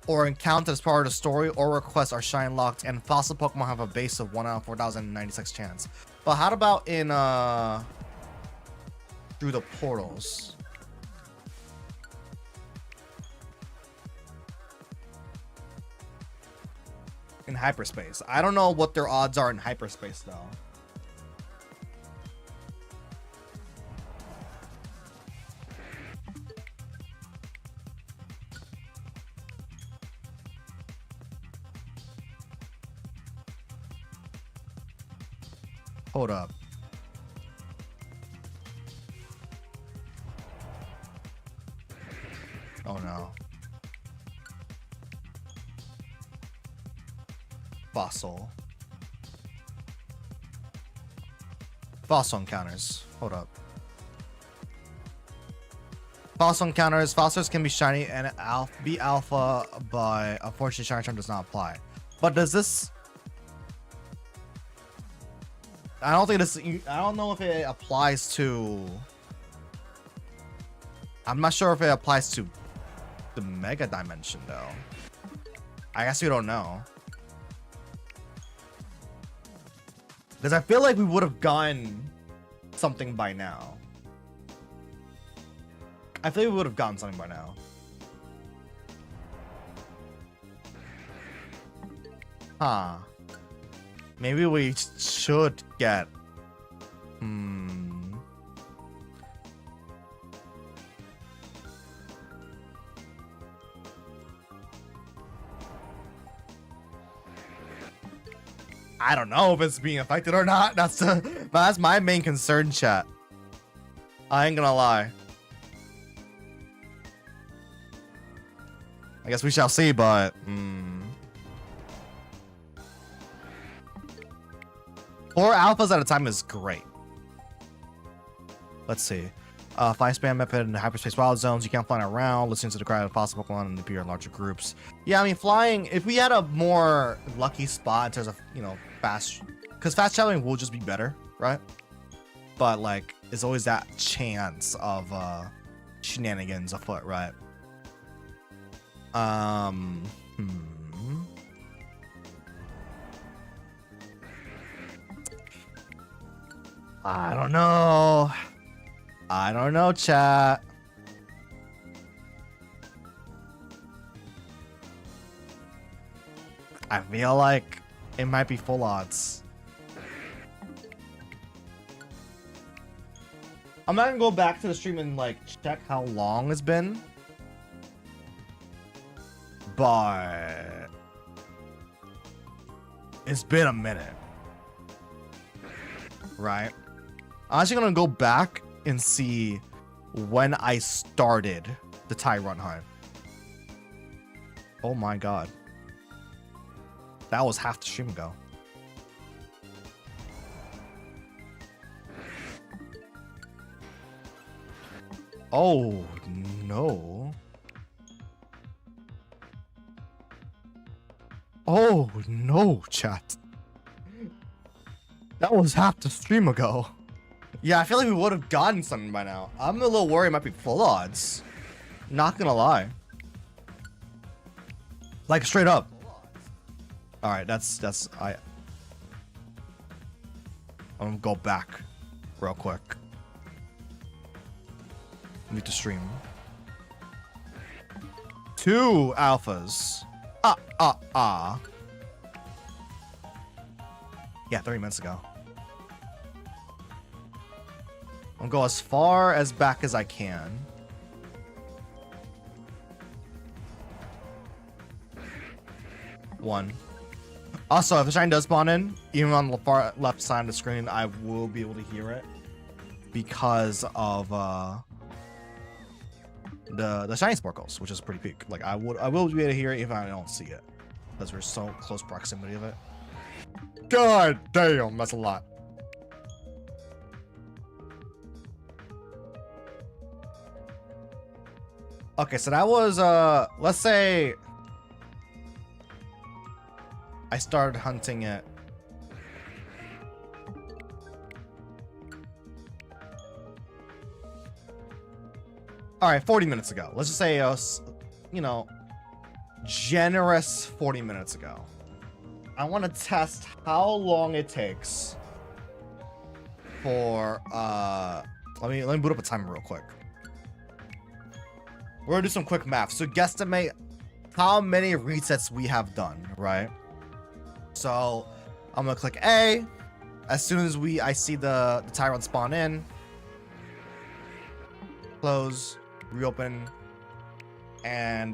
or encountered as part of the story or requests are shine locked, and fossil Pokemon have a base of 1 out of 4,096 chance. But how about in through the portals? In hyperspace. I don't know what their odds are in hyperspace though. Hold up. Oh no. Fossil. Fossil encounters. Hold up. Fossil encounters. Fossils can be shiny and be alpha, but unfortunately shiny charm does not apply. But does this... I don't think this... I don't know if it applies to... I'm not sure if it applies to the Mega Dimension, though. I guess we don't know. Because I feel like we would have gotten something by now. I feel like we would have gotten something by now. Huh. Maybe we should get... I don't know if it's being affected or not. That's my main concern, chat. I ain't gonna lie. I guess we shall see, but... 4 alphas at a time is great. Let's see. Fly spam method in hyperspace wild zones. You can't fly around. Listening to the cry of possible Pokemon and appear in larger groups. Yeah, I mean, flying... If we had a more lucky spot in terms of, you know, fast... Because fast traveling will just be better, right? But, like, there's always that chance of shenanigans afoot, right? I don't know. I don't know, chat. I feel like it might be full odds. I'm not gonna go back to the stream and like check how long it's been. But it's been a minute. Right? I'm actually gonna go back and see when I started the Tyrant hunt. Oh my god. That was half the stream ago. Oh no. Oh no, chat. That was half the stream ago. Yeah, I feel like we would have gotten something by now. I'm a little worried it might be full odds. Not gonna lie. Like straight up. Alright, I'm gonna go back real quick. Need to stream. 2 alphas. Yeah, 30 minutes ago. I'll go as far as back as I can. One. Also, if the shine does spawn in, even on the far left side of the screen, I will be able to hear it because of the shiny sparkles, which is pretty peak. Like I will be able to hear it even if I don't see it because we're so close proximity of it. God damn, that's a lot. Okay, so that was let's say I started hunting it. All right, 40 minutes ago. Let's just say, you know, generous 40 minutes ago. I want to test how long it takes for, let me boot up a timer real quick. We're gonna do some quick math. So guesstimate how many resets we have done, right? So I'm gonna click A. As soon as I see the Tyrant spawn in, close, reopen, and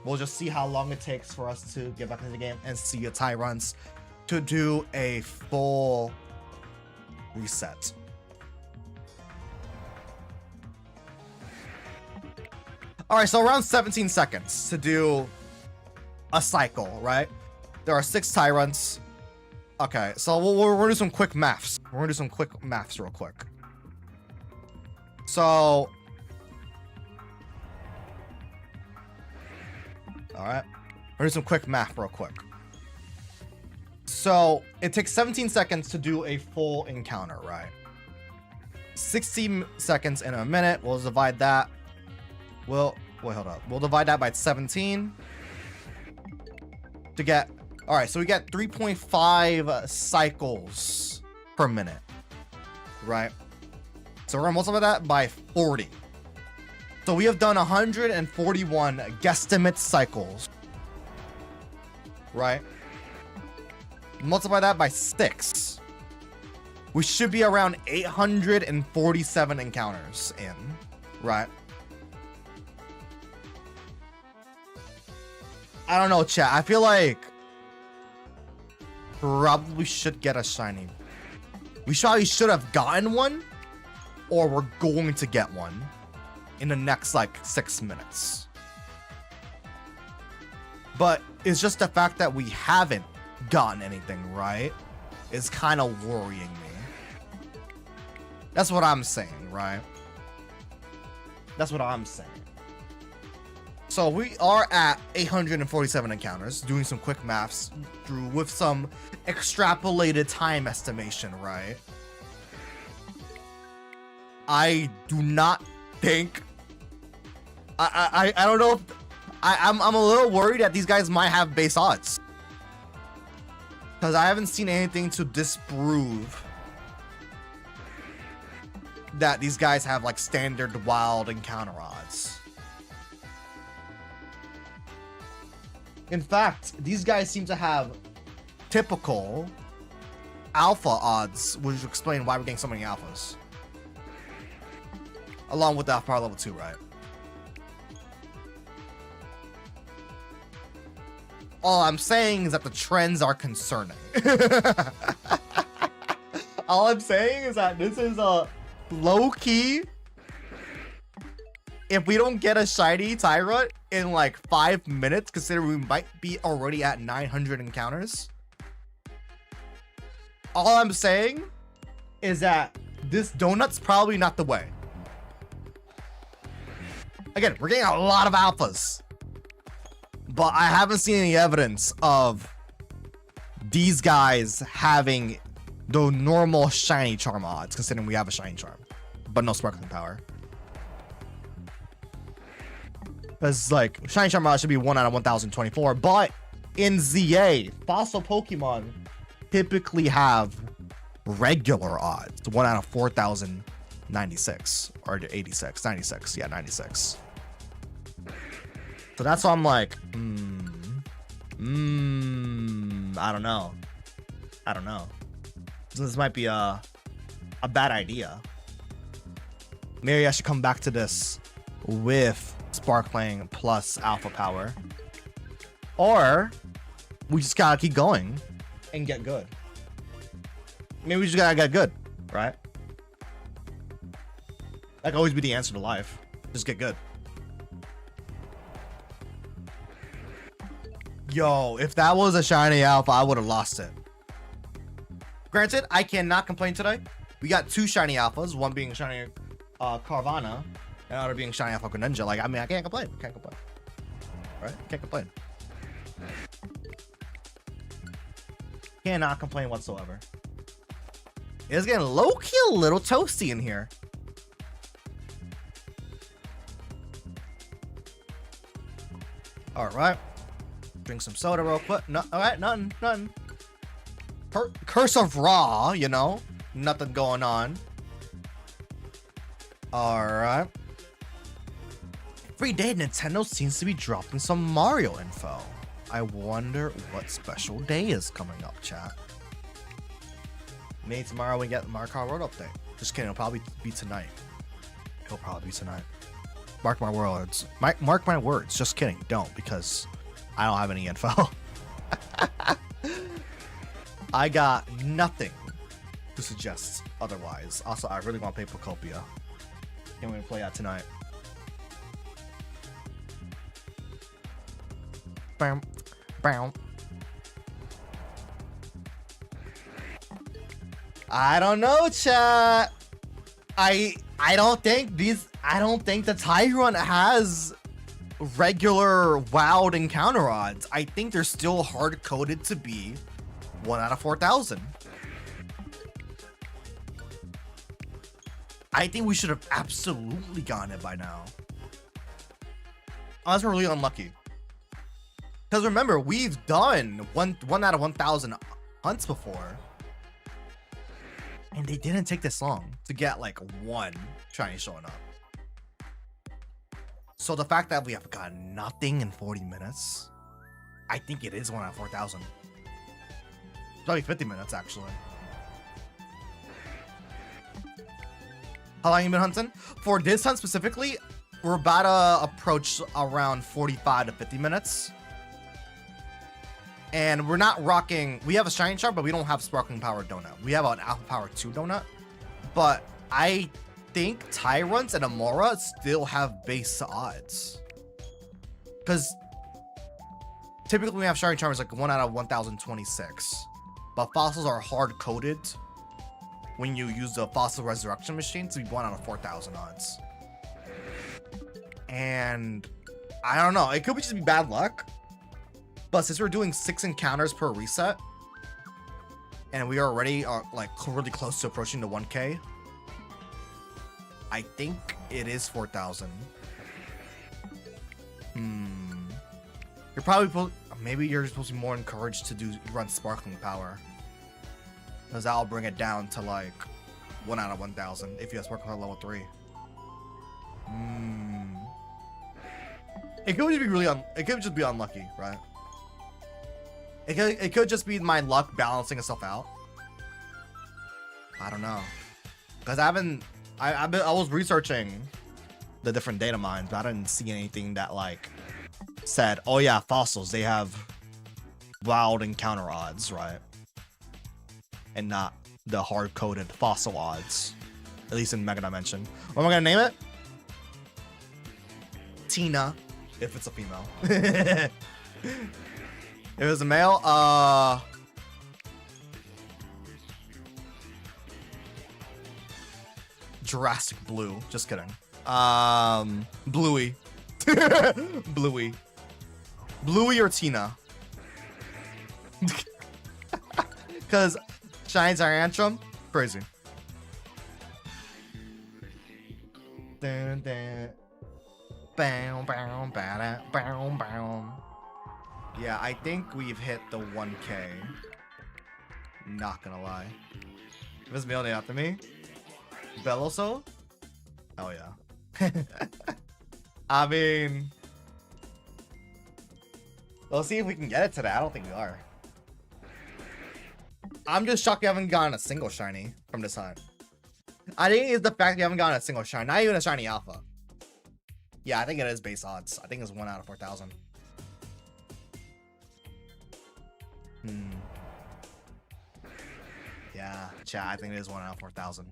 we'll just see how long it takes for us to get back into the game and see a Tyrants to do a full reset. All right, so around 17 seconds to do a cycle, right? There are 6 Tyrants. Okay, so we're gonna do some quick maths. We're gonna do some quick maths real quick. So, all right, we're gonna do some quick math real quick. So it takes 17 seconds to do a full encounter, right? 60 seconds in a minute. We'll divide that. Wait, hold up. We'll divide that by 17 to get. All right, so we get 3.5 cycles per minute, right? So we're gonna multiply that by 40. So we have done 141 guesstimate cycles, right? Multiply that by 6. We should be around 847 encounters in, right? I don't know, chat. I feel like probably should get a shiny. We probably should have gotten one, or we're going to get one in the next like 6 minutes. But it's just the fact that we haven't gotten anything right is kind of worrying me. That's what I'm saying, right? That's what I'm saying. So we are at 847 encounters, doing some quick maths through with some extrapolated time estimation, right? I do not think I don't know if I'm a little worried that these guys might have base odds, because I haven't seen anything to disprove that these guys have like standard wild encounter odds. In fact, these guys seem to have typical alpha odds, which would explain why we're getting so many alphas. Along with the alpha power level 2, right? All I'm saying is that the trends are concerning. All I'm saying is that this is a low-key. If we don't get a shiny Tyrant in like 5 minutes, considering we might be already at 900 encounters. All I'm saying is that this donut's probably not the way. Again, we're getting a lot of alphas, but I haven't seen any evidence of these guys having the normal shiny charm odds, considering we have a shiny charm, but no sparkling power. Because like shiny charm odds should be 1 out of 1024, but in ZA, fossil Pokemon typically have regular odds, 1 out of 4096 or 86, 96, yeah, 96. So that's why I'm like, I don't know. So this might be a bad idea. Maybe I should come back to this with sparkling plus alpha power, or we just gotta keep going and get good. Maybe we just gotta get good, right? That could always be the answer to life. Just get good. Yo, if that was a shiny alpha, I would have lost it. Granted, I cannot complain today. We got 2 shiny alphas, one being shiny Carvana, and the other being shiny alpha Greninja. Like, I mean, I can't complain. Can't complain. Right? Can't complain. Cannot complain whatsoever. It's getting low-key a little toasty in here. All right. Drink some soda real quick. No, all right, nothing. Curse of Raw, you know, nothing going on. All right. Every day, Nintendo seems to be dropping some Mario info. I wonder what special day is coming up, chat. Maybe tomorrow we get the Mario Kart World update. Just kidding, it'll probably be tonight. Mark my words. Mark my words. Just kidding. Don't, because I don't have any info. I got nothing to suggest otherwise. Also, I really want Papercopia. Can't wait to play that tonight. Bam, bam. I don't know, chat. I don't think the Tyrant has regular wild encounter odds. I think they're still hard coded to be 1 out of 4000. I think we should have absolutely gotten it by now, unless we're really unlucky. Because remember, we've done one out of 1000 hunts before, and they didn't take this long to get like one shiny showing up. So the fact that we have got nothing in 40 minutes, I think it is 1 out of 4000. Probably 50 minutes actually. How long have you been hunting? For this hunt specifically, we're about to approach around 45 to 50 minutes. And we're not rocking, we have a shiny charm, but we don't have sparkling power donut. We have an alpha power 2 donut, but I think Tyrants and Amora still have base odds. Because typically we have shiny charm is like 1 out of 1026, but fossils are hard coded when you use the fossil resurrection machine to be 1 out of 4,000 odds. And I don't know, it could just be bad luck, but since we're doing 6 encounters per reset and we already are like really close to approaching the 1k, I think it is 4,000. You're probably maybe you're supposed to be more encouraged to run sparkling power, because that'll bring it down to like 1 out of 1,000 if you have sparkling power level 3. It could just be it could just be unlucky, right? It could just be my luck balancing itself out. I don't know, because I was researching the different data mines, but I didn't see anything that like said, oh yeah, fossils, they have wild encounter odds, right? And not the hard-coded fossil odds, at least in Mega Dimension. What am I gonna name it? Tina, if it's a female. If it's a male, Jurassic Blue. Just kidding. Bluey. Bluey. Bluey or Tina. Because Shine's our Antrim. Crazy. Dun, dun. Bow, bow, bada, bow, bow. Yeah, I think we've hit the 1k. Not gonna lie. If it's male name after me, Beloso? Oh yeah. I mean, we'll see if we can get it today. I don't think we are. I'm just shocked we haven't gotten a single shiny from this hunt. I think it's the fact we haven't gotten a single shiny, not even a shiny alpha. Yeah, I think it is base odds. I think it's 1 out of 4,000. Yeah, chat, I think it is 1 out of 4,000.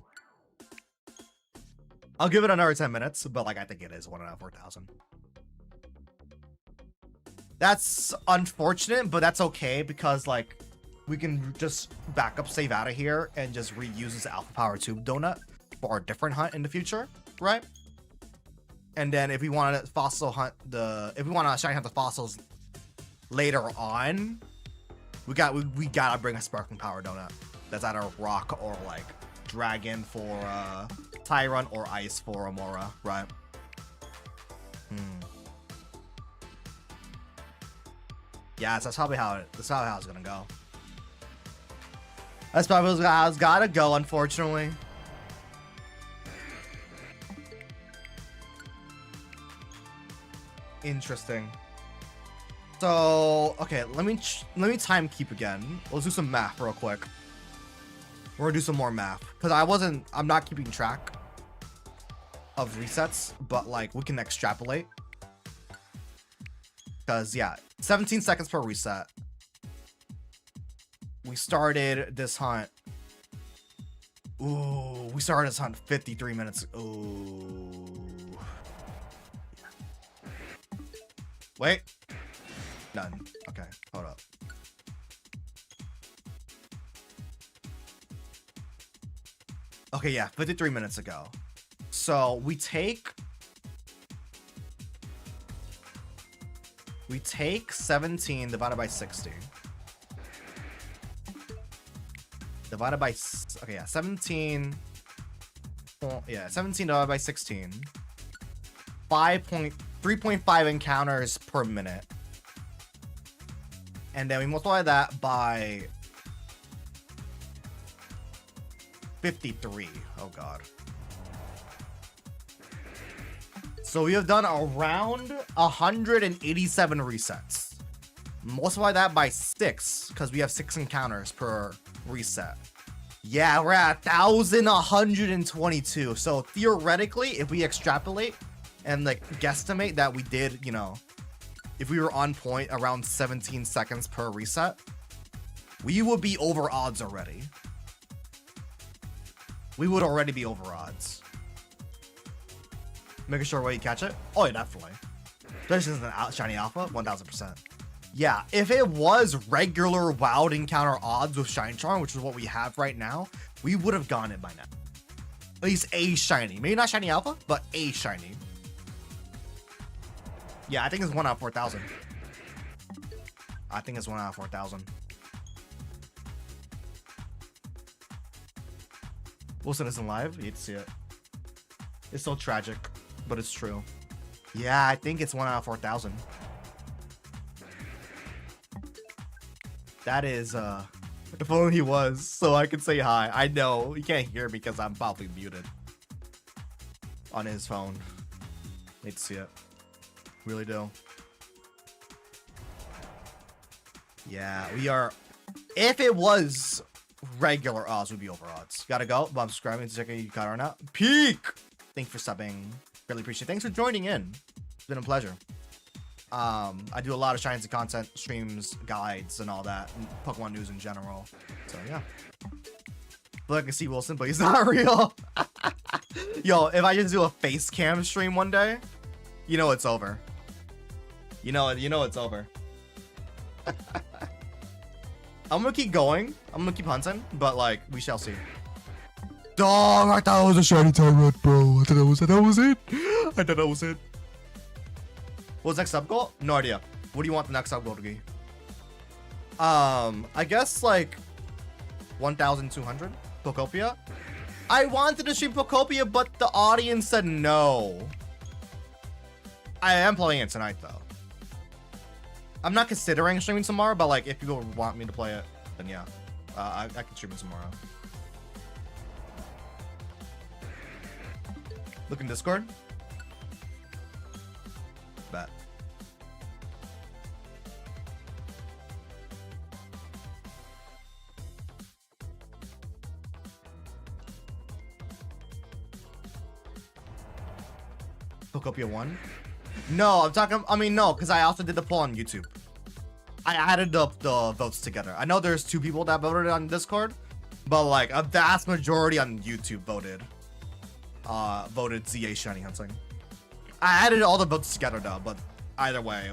I'll give it another 10 minutes, but like I think it is 1 out of 4,000. That's unfortunate, but that's okay because like we can just back up, save out of here, and just reuse this Alpha Power Tube donut for a different hunt in the future, right? And then if we want to fossil hunt if we want to shiny hunt the fossils later on, we gotta bring a Sparkling Power donut that's either rock or like dragon for Tyron or ice for Amora, right? Yeah, that's probably how it's gonna go. That's probably how it's gotta go, unfortunately. Interesting. So, okay, let me time keep again. Let's do some math real quick. We're gonna do some more math because I'm not keeping track of resets, but like we can extrapolate. Because yeah, 17 seconds per reset. We started this hunt. Ooh, we started this hunt 53 minutes. Ooh. Wait. None. Okay, hold up. Okay, yeah, 53 minutes ago. So we take 17 divided by 60. Divided by, okay, yeah, 17. Well, yeah, 17 divided by 16. 3.5 encounters per minute. And then we multiply that by 53. Oh god. So we have done around 187 resets. Multiply that by 6 because we have 6 encounters per reset. Yeah, we're at 1,122. So theoretically, if we extrapolate and like guesstimate that we did, you know, if we were on point around 17 seconds per reset, we would be over odds already. We would already be over odds. Making sure where you catch it. Oh yeah, definitely. This isn't an shiny alpha, 1000%. Yeah, if it was regular wild encounter odds with Shine Charm, which is what we have right now, we would have gotten it by now. At least a shiny. Maybe not shiny alpha, but a shiny. Yeah, I think it's 1 out of 4,000. I think it's 1 out of 4,000. Wilson isn't live. You hate to see it. It's so tragic, but it's true. Yeah, I think it's 1 out of 4,000. That is, if only he was, so I could say hi. I know, he can't hear me because I'm probably muted on his phone. Hate to see it. Really do. Yeah, we are. If it was regular odds, we'd be over odds. Gotta go, but I'm subscribing to check out you got or not. Peak! Thanks for subbing. Really appreciate it. Thanks for joining in. It's been a pleasure. I do a lot of Shines and content, streams, guides, and all that, and Pokemon news in general. So yeah. Look, I can see Wilson, but he's not real. Yo, if I just do a face cam stream one day, you know it's over. You know it's over. I'm gonna keep going. I'm gonna keep hunting, but like we shall see. Dog, I thought it was a shiny Tyrant, bro. I thought that was it. I thought that was it. What's next sub goal? No idea. What do you want the next sub goal to be? I guess like 1,200 Pokopia. I wanted to stream Pokopia, but the audience said no. I am playing it tonight though. I'm not considering streaming tomorrow, but like if people want me to play it, then yeah, I can stream it tomorrow. Look in Discord. Bet. Pokopia 1? No, I'm talking. I mean, no, because I also did the poll on YouTube. I added up the votes together. I know there's 2 people that voted on Discord, but like a vast majority on YouTube voted ZA Shiny Hunting. I added all the votes together though, but either way,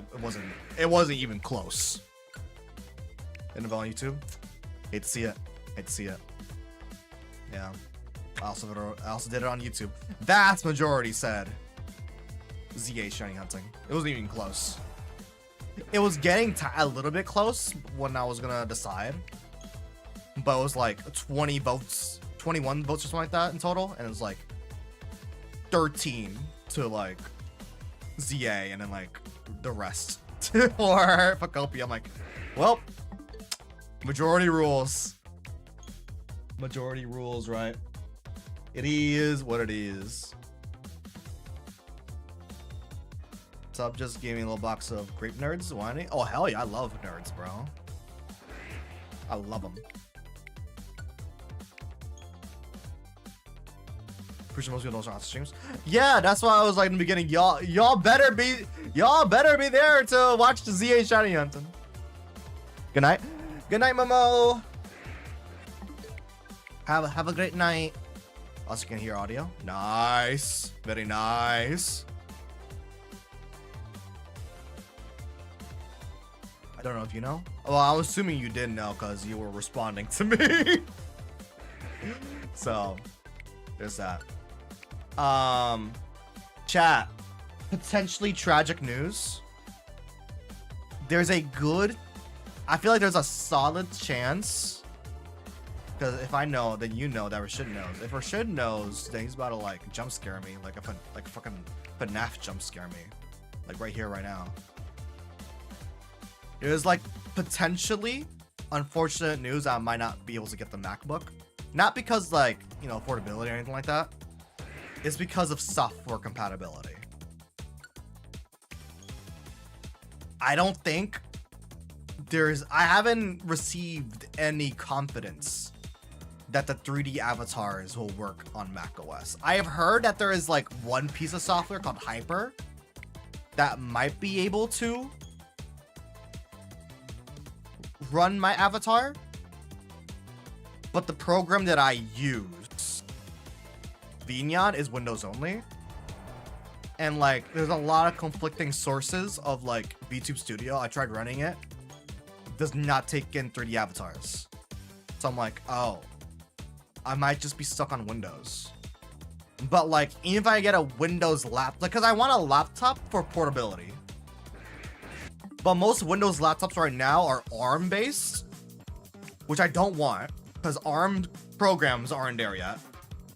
it wasn't even close. Didn't vote on YouTube. Hate to see it. Hate to see it. Yeah. I also did it on YouTube. Vast majority said ZA Shiny Hunting. It wasn't even close. It was getting a little bit close when I was gonna decide, but it was like 20 votes, 21 votes or something like that in total, and it was like 13 to like ZA, and then like the rest for Pokopia. I'm like, well, majority rules. Majority rules, right? It is what it is. Sub just gave me a little box of grape nerds. Why? Oh hell yeah, I love nerds, bro. I love them. Pretty sure most people don't watch streams. Yeah, that's why I was like in the beginning. Y'all better be there to watch the ZA Shiny Hunting. Good night. Good night, Momo. Have a great night. Also can hear audio. Nice. Very nice. I don't know if you know. Well, I'm assuming you did know because you were responding to me. So, there's that. Chat. Potentially tragic news. There's a good... I feel like there's a solid chance. Because if I know, then you know that Rashid knows. If Rashid knows, then he's about to like jump scare me. Like a fucking FNAF jump scare me. Like right here, right now. It was like potentially unfortunate news that I might not be able to get the MacBook. Not because like, you know, affordability or anything like that. It's because of software compatibility. I don't think I haven't received any confidence that the 3D avatars will work on macOS. I have heard that there is like one piece of software called Hyper that might be able to run my avatar, but the program that I use, Vineyard, is Windows only, and like there's a lot of conflicting sources of like VTube Studio. I tried running it does not take in 3D avatars. So I'm like, oh, I might just be stuck on Windows. But like, even if I get a Windows laptop, like, cause I want a laptop for portability. But most Windows laptops right now are ARM based, which I don't want, because ARM programs aren't there yet.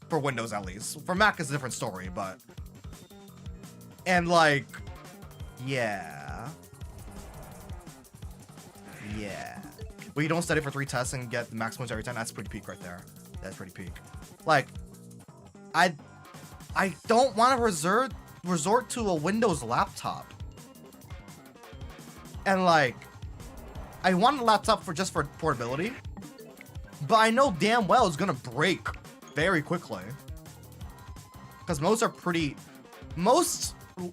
For Windows at least. For Mac is a different story, but. And like, yeah. Yeah. But you don't study for 3 tests and get the max points every time. That's pretty peak right there. That's pretty peak. Like, I don't want to resort to a Windows laptop. And like, I want a laptop for just for portability, but I know damn well it's gonna break very quickly. Because most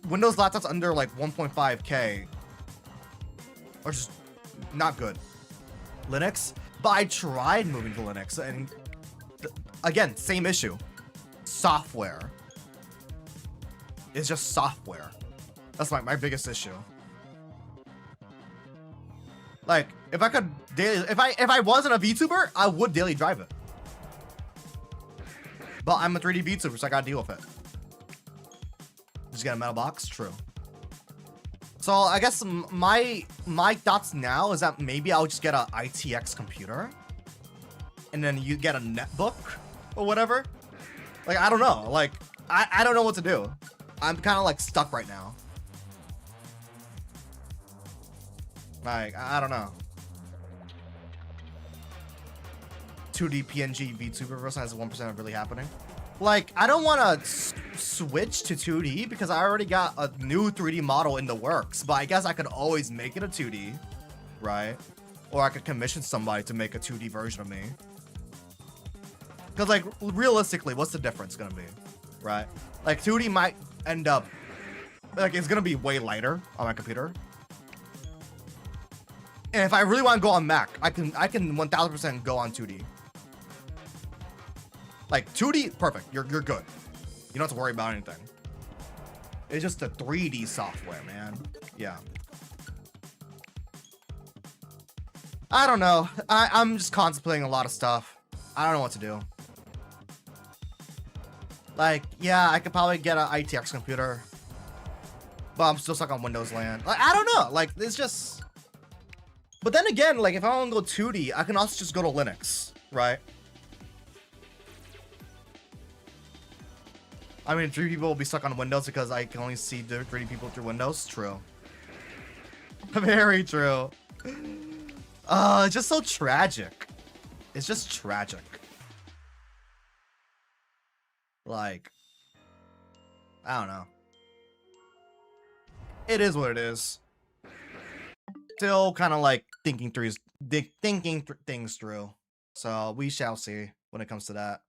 Windows laptops under like 1.5K are just not good. Linux, but I tried moving to Linux and again, same issue. Software. It's just software. That's my biggest issue. Like, if I could daily, if I wasn't a VTuber, I would daily drive it. But I'm a 3D VTuber, so I gotta deal with it. Just get a metal box, true. So I guess my thoughts now is that maybe I'll just get a ITX computer, and then you get a netbook or whatever. Like, I don't know. Like, I don't know what to do. I'm kind of like stuck right now. Like, I don't know. 2D PNG VTuber versus has 1% of really happening. Like, I don't want to switch to 2D because I already got a new 3D model in the works. But I guess I could always make it a 2D, right? Or I could commission somebody to make a 2D version of me. Because, like, realistically, what's the difference gonna be, right? Like, 2D might end up, like, it's gonna be way lighter on my computer. And if I really want to go on Mac, I can 1000% go on 2D. Like 2D, perfect. You're good. You don't have to worry about anything. It's just the 3D software, man. Yeah. I don't know. I'm just contemplating a lot of stuff. I don't know what to do. Like, yeah, I could probably get an ITX computer, but I'm still stuck on Windows land. Like, I don't know. Like, it's just. But then again, like, if I want to go 2D, I can also just go to Linux, right? I mean, 3 people will be stuck on Windows because I can only see the 3 people through Windows. True. Very true. It's just so tragic. It's just tragic. Like, I don't know. It is what it is. Still kind of like thinking things through. So we shall see when it comes to that.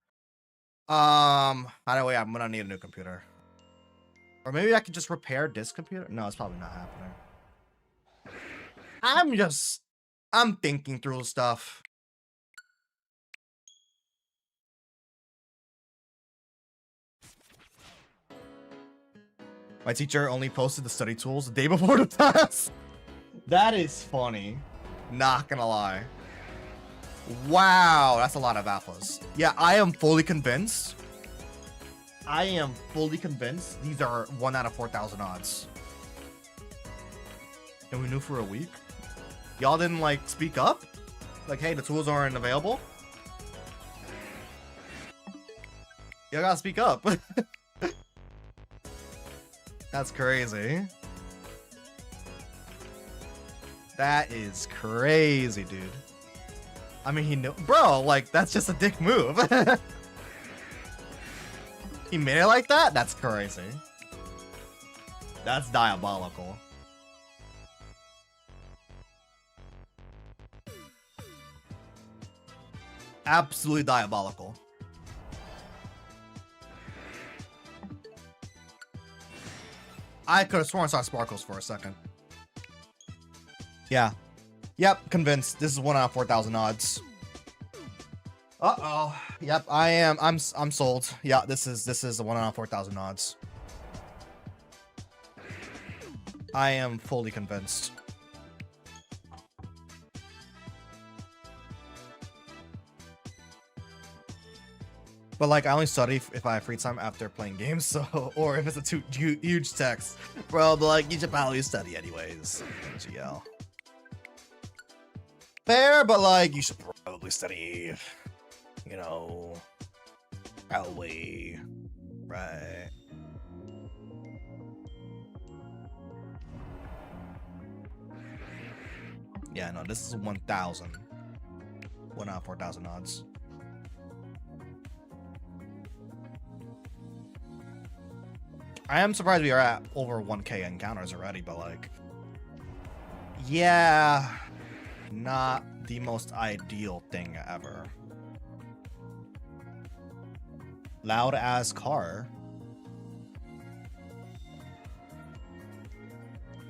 Either way, I'm gonna need a new computer. Or maybe I could just repair this computer. No, it's probably not happening. I'm thinking through stuff. My teacher only posted the study tools the day before the test. That is funny. Not gonna lie. Wow, that's a lot of alphas. Yeah, I am fully convinced. These are 1 out of 4,000 odds. And we knew for a week? Y'all didn't, like, speak up? Like, hey, the tools aren't available? Y'all gotta speak up. That's crazy. That is crazy, dude. I mean, he knew, bro, like, that's just a dick move. He made it like that? That's crazy. That's diabolical. Absolutely diabolical. I could have sworn I saw sparkles for a second. Yeah. Yep, convinced. This is 1 out of 4,000 odds. Uh-oh. Yep, I'm sold. Yeah, this is a 1 out of 4,000 odds. I am fully convinced. But like, I only study if I have free time after playing games, so, or if it's a too huge text. Bro, but like, you should probably study anyways. GL. Fair, but like, you should probably study, you know, probably, right? Yeah, no, this is 1,000. 1 out of 4,000 odds. I am surprised we are at over 1K encounters already, but like, yeah, not the most ideal thing ever. Loud as car.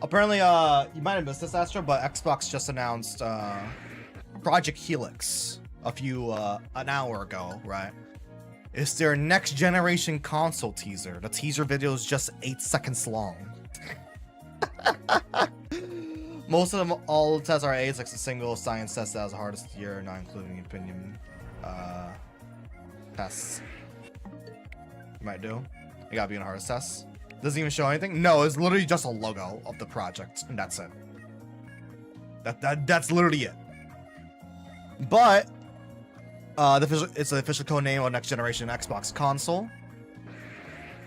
Apparently, you might have missed this, Astro, but Xbox just announced Project Helix an hour ago, right? It's their next generation console teaser. The teaser video is just 8 seconds long. Most of them, all the tests are 8, like a single science test that was the hardest year, not including opinion tests. You might do. You gotta be in the hardest tests. Doesn't even show anything. No, it's literally just a logo of the project, and that's it. That's literally it. But it's the official code name of next generation Xbox console,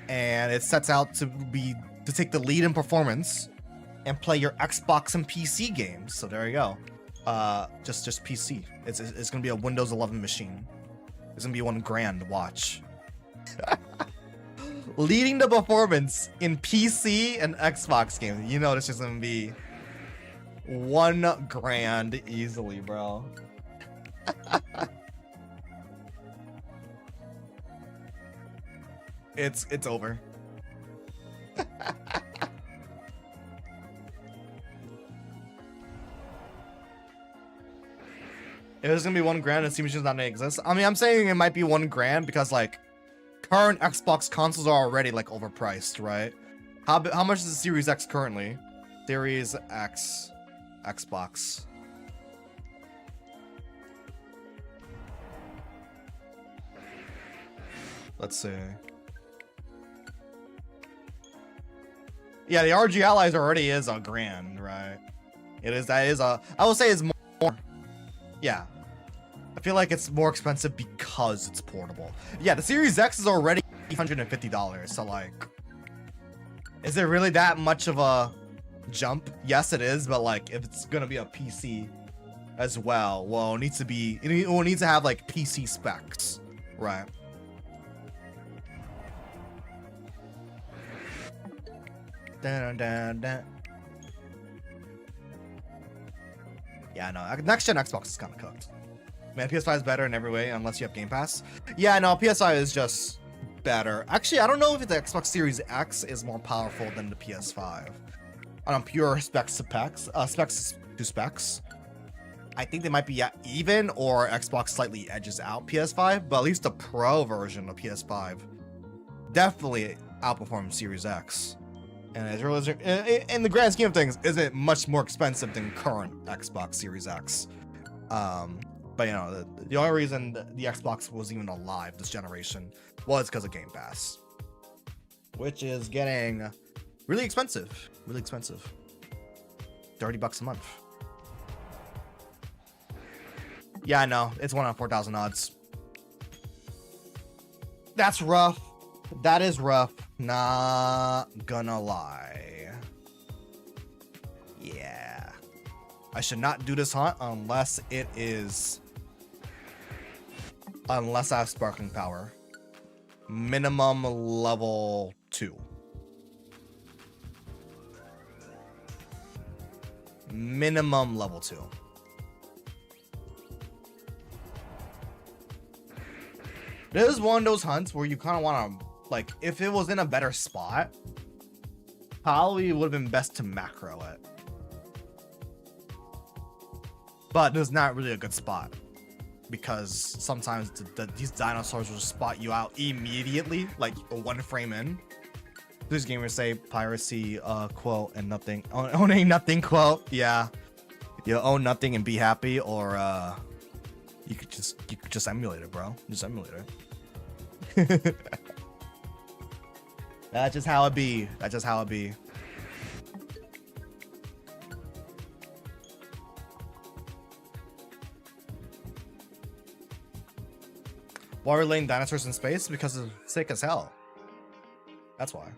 and it sets out to take the lead in performance and play your Xbox and PC games. So there you go. Just PC. It's gonna be a Windows 11 machine. It's gonna be $1,000 to watch. Leading the performance in PC and Xbox games. You know, this is gonna be $1,000 easily, bro. It's over. If it's gonna be $1,000, it seems just not gonna exist. I mean, I'm saying it might be $1,000 because like current Xbox consoles are already like overpriced, right? How much is the Series X currently? Series X Xbox. Let's see. Yeah, the RG Allies already is $1,000, right? I will say it's more. Yeah. I feel like it's more expensive because it's portable. Yeah, the Series X is already $850, so like, is it really that much of a jump? Yes, it is, but like, if it's gonna be a PC as well, well, it will need to have like PC specs, right? Dun, dun, dun. Yeah, no, next gen Xbox is kind of cooked. Man, PS5 is better in every way unless you have Game Pass. Yeah, no, PS5 is just better. Actually, I don't know if the Xbox Series X is more powerful than the PS5. On pure specs to specs. I think they might be even, or Xbox slightly edges out PS5, but at least the Pro version of PS5 definitely outperforms Series X. And as really, in the grand scheme of things, isn't much more expensive than current Xbox Series X. But you know, the only reason the Xbox was even alive this generation was because of Game Pass, which is getting really expensive. Really expensive. $30 a month. Yeah, I know. It's 1 out of 4,000 odds. That's rough. That is rough. Not gonna lie. Yeah. I should not do this hunt unless I have sparkling power. Minimum level 2. Minimum level 2. This is one of those hunts where you kind of want to, like, if it was in a better spot, probably would have been best to macro it. But there's not really a good spot, because sometimes these dinosaurs will spot you out immediately, like 1 frame in. These gamers say piracy, quote, and nothing, owning nothing, quote. Yeah, you own nothing and be happy, or you could just emulate it, bro. Just emulate it. That's just how it be. That's just how it be. Why are we laying dinosaurs in space? Because it's sick as hell. That's why.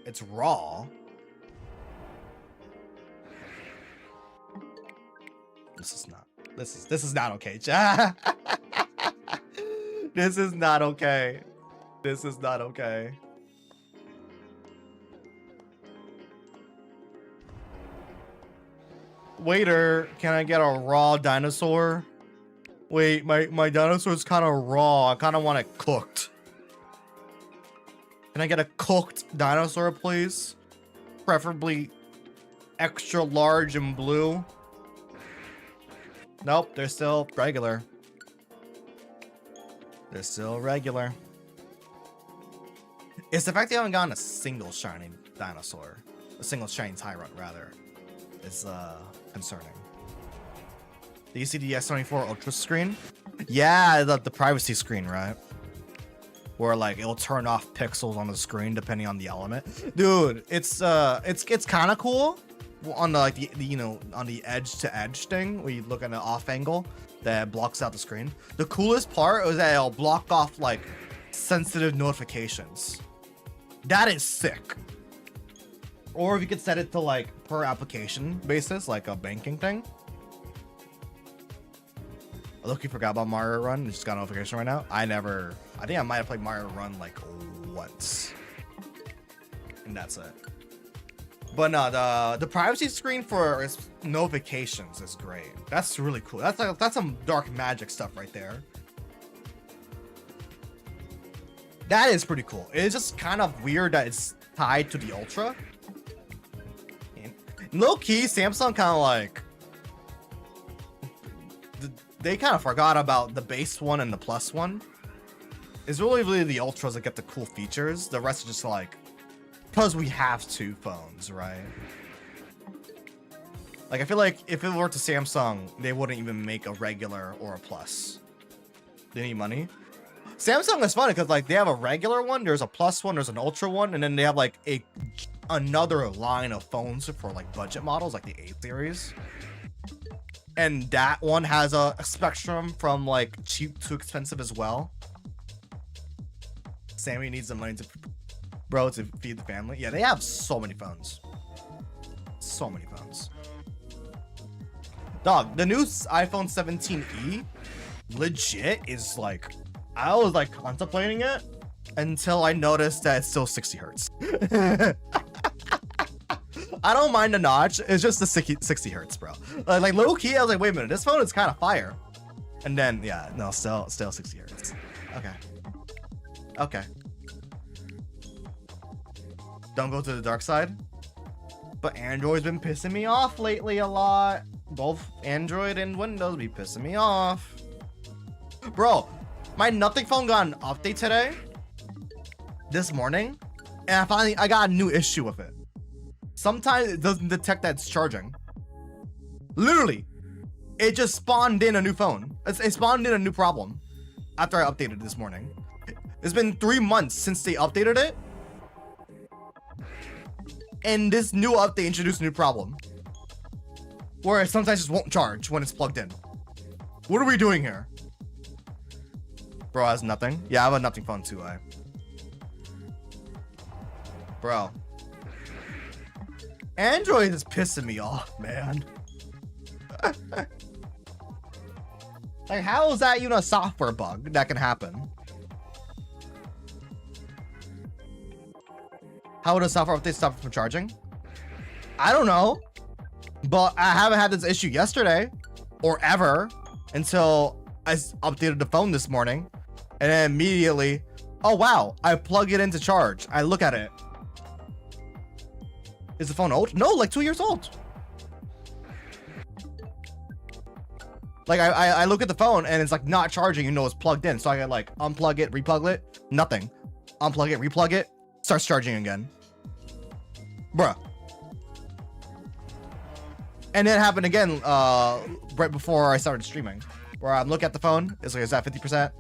It's raw. This is not. This is not okay, chat. This is not okay. This is not okay. Waiter, can I get a raw dinosaur? Wait, my dinosaur's kind of raw. I kind of want it cooked. Can I get a cooked dinosaur, please? Preferably extra large and blue. Nope, they're still regular. They're still regular. It's the fact they haven't gotten a single shiny dinosaur. A single shiny Tyrant, rather. Is concerning. Do you see the S24 Ultra screen? Yeah, the privacy screen, right? Where like it'll turn off pixels on the screen depending on the element. Dude, it's kind of cool on the like the you know, on the edge to edge thing where you look at an off angle that blocks out the screen. The coolest part is that it'll block off like sensitive notifications. That is sick. Or if you could set it to like per application basis, like a banking thing. Look, you forgot about Mario Run. You just got a notification right now. I think I might have played Mario Run like once. And that's it. But no, the privacy screen for notifications is great. That's really cool. That's some dark magic stuff right there. That is pretty cool. It's just kind of weird that it's tied to the Ultra. Low key, Samsung kind of like they kind of forgot about the base one and the plus one. It's really the Ultras that get the cool features. The rest is just like, because we have two phones, right? Like, I feel like if it were to Samsung, they wouldn't even make a regular or a plus. They need money. Samsung is funny because like they have a regular one, there's a plus one, there's an Ultra one, and then they have like another line of phones for like budget models, like the A series. And that one has a spectrum from like cheap to expensive as well. Sammy needs the money to feed the family. Yeah, they have so many phones. So many phones. Dog, the new iPhone 17e legit is like, I was like contemplating it until I noticed that it's still 60 hertz. I don't mind the notch. It's just the 60 hertz, bro. Like low key, I was like, wait a minute, this phone is kind of fire. And then, yeah, no, still 60 hertz. Okay. Okay. Don't go to the dark side. But Android's been pissing me off lately a lot. Both Android and Windows be pissing me off. Bro, my Nothing phone got an update today. This morning. And I got a new issue with it. Sometimes it doesn't detect that it's charging. Literally, it just spawned in a new phone. It spawned in a new problem after I updated it this morning. It's been 3 months since they updated it. And this new update introduced a new problem. Where it sometimes just won't charge when it's plugged in. What are we doing here? Bro has nothing. Yeah, I have a Nothing phone too, Bro. Android is pissing me off, man. Like, how is that even a software bug that can happen? How would a software update stop it from charging? I don't know. But I haven't had this issue yesterday or ever until I updated the phone this morning. And then immediately, oh wow, I plug it into charge. I look at it. Is the phone old? No, like 2 years old. Like I look at the phone and it's like not charging, you know it's plugged in. So I got like unplug it, replug it, nothing. Unplug it, replug it, starts charging again. Bruh. And it happened again right before I started streaming. Where I'm looking at the phone, it's like, is that 50%?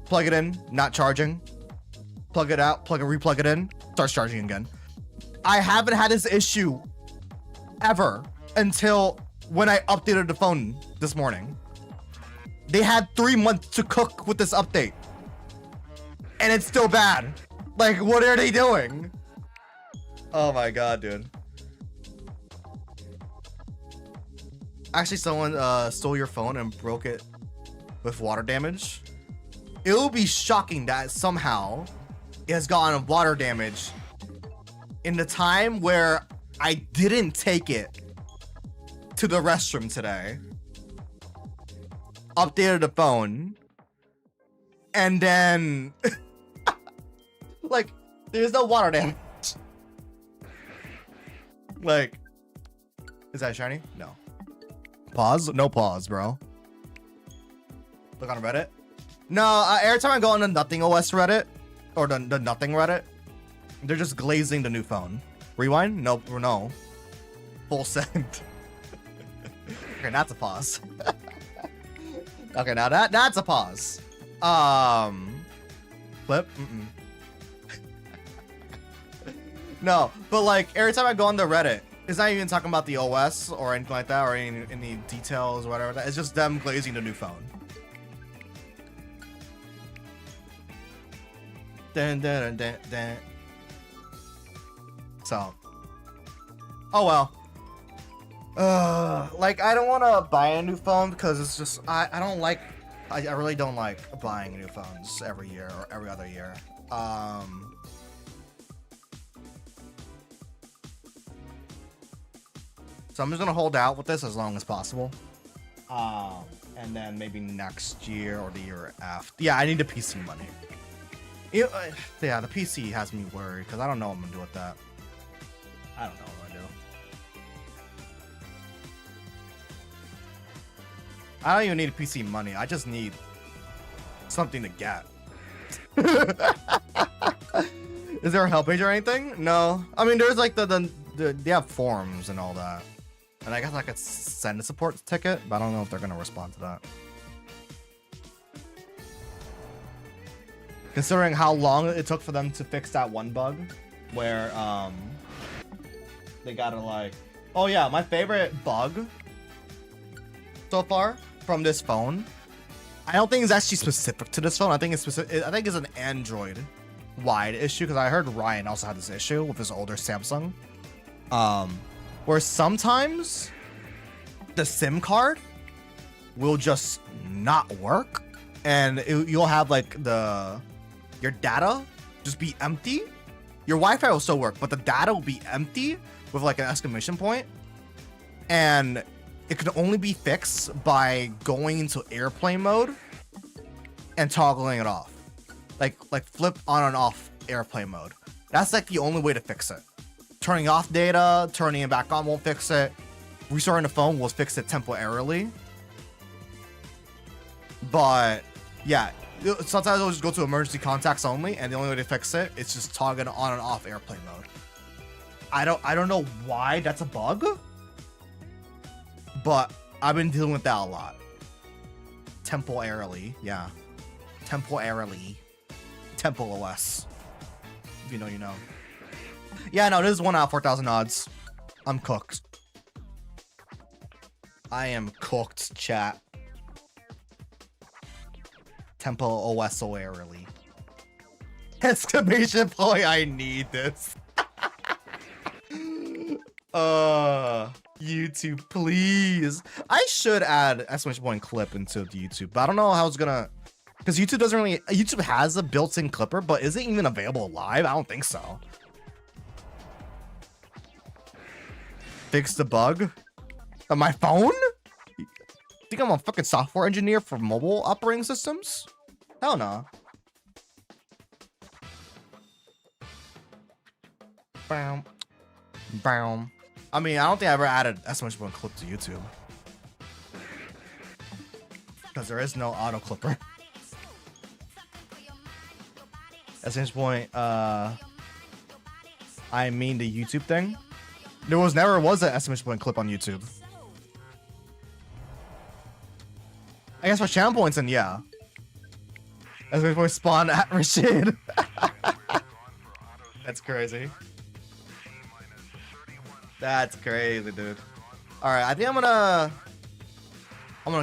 plug it in, not charging. Plug it out, replug it in, starts charging again. I haven't had this issue ever until when I updated the phone this morning. They had 3 months to cook with this update. And it's still bad. Like, what are they doing? Oh my god, dude. Actually, someone stole your phone and broke it with water damage. It will be shocking that somehow it has gotten water damage in the time where I didn't take it to the restroom today. Updated the phone. And then like, there's no water damage. Like, is that shiny? No. Pause? No pause, bro. Look on Reddit. No, every time I go on the Nothing OS Reddit, or the Nothing Reddit, they're just glazing the new phone. Rewind? Nope, no. Full send. Okay, that's a pause. Okay, now that's a pause. Flip? No, but like every time I go on the Reddit, it's not even talking about the OS or anything like that, or any details or whatever. It's just them glazing the new phone. Dun, dun, dun, dun, dun. So, oh well. Like I don't want to buy a new phone because it's just I really don't like buying new phones every year or every other year. So I'm just gonna hold out with this as long as possible. And then maybe next year or the year after. Yeah, I need the PC money. Yeah, the PC has me worried because I don't know what I'm gonna do with that. I don't know what I'm gonna do. I don't even need PC money. I just need something to get. Is there a help page or anything? No. I mean, there's like they have forums and all that. And I guess I could send a support ticket, but I don't know if they're gonna respond to that. Considering how long it took for them to fix that one bug, where they gotta like, oh yeah, my favorite bug so far from this phone, I don't think it's actually specific to this phone. I think it's specific. I think it's an Android wide issue because I heard Ryan also had this issue with his older Samsung, where sometimes the SIM card will just not work, and you'll have like your data just be empty. Your Wi-Fi will still work, but the data will be empty with like an exclamation point. And it can only be fixed by going into airplane mode and toggling it off. Like flip on and off airplane mode. That's like the only way to fix it. Turning off data, turning it back on won't fix it. Restarting the phone will fix it temporarily. But yeah, sometimes I'll just go to emergency contacts only, and the only way to fix it is just toggling on and off airplane mode. I don't know why that's a bug, but I've been dealing with that a lot. Temporarily, yeah. Temporarily. Temple OS. If you know, you know. Yeah, no, this is 1 out of 4,000 odds. I'm cooked. I am cooked, chat. Temple OS early. Exclamation point, I need this. YouTube, please. I should add exclamation point clip into the YouTube, but I don't know how it's gonna, because YouTube doesn't really, YouTube has a built-in clipper, but is it even available live? I don't think so. Fix the bug on my phone? Think I'm a fucking software engineer for mobile operating systems? Hell no. Bam. Bam. I mean, I don't think I ever added exclamation point clip to YouTube. Because there is no auto clipper. Exclamation point, I mean the YouTube thing. There never was an exclamation point clip on YouTube. I guess for channel points, and yeah. As we spawn at Rashid. That's crazy. That's crazy, dude. All right, I think I'm gonna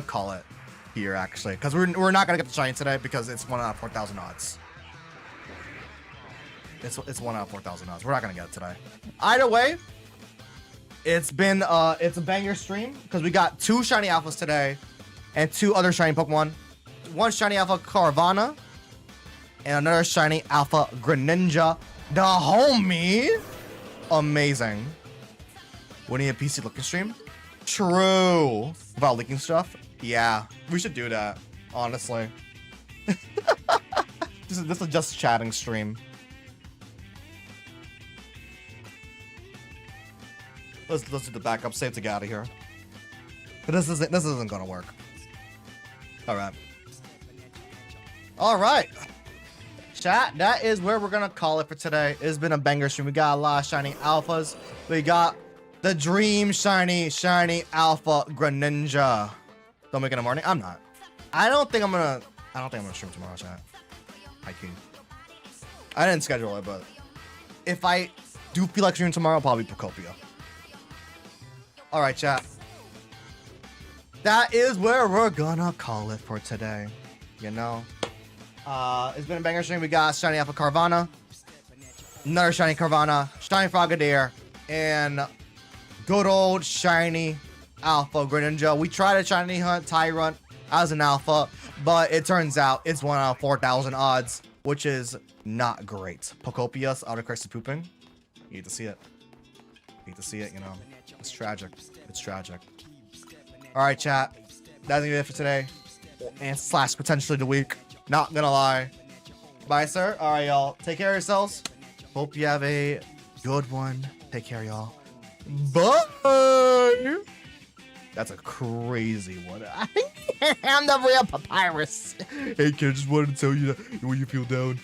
call it here actually, because we're not gonna get the shiny today because it's 1 out of 4,000 odds. It's 1 out of 4,000 odds. We're not gonna get it today. Either way, it's a banger stream because we got 2 shiny alphas today and 2 other shiny Pokemon. 1 shiny alpha Carvanha and another shiny alpha Greninja, the homie. Amazing. We need a PC looking stream. True. About leaking stuff. Yeah, we should do that. Honestly. This is a just chatting stream. Let's do the backup. Save to get out of here. But this isn't gonna work. All right. All right. Chat, that is where we're gonna call it for today. It's been a banger stream. We got a lot of shiny alphas. We got the dream shiny alpha Greninja. Don't make it in the morning. I'm not. I don't think I'm gonna stream tomorrow, chat. I didn't schedule it, but if I do feel like streaming tomorrow, I'll probably Procopio. All right, chat. That is where we're gonna call it for today. You know, it's been a banger stream. We got shiny alpha Carvanha, another shiny Carvanha, shiny Frogadier, and good old shiny alpha Greninja. We tried a shiny hunt Tyrant as an alpha, but it turns out it's 1 out of 4,000 odds, which is not great. Pocopius autocorrects pooping. You hate to see it. You know. It's tragic. It's tragic. All right, chat. That's gonna be it for today, and / potentially the week. Not gonna lie. Bye, sir. All right, y'all. Take care of yourselves. Hope you have a good one. Take care, y'all. Bye. That's a crazy one. I'm the real papyrus. Hey, kid, just wanted to tell you that when you feel down.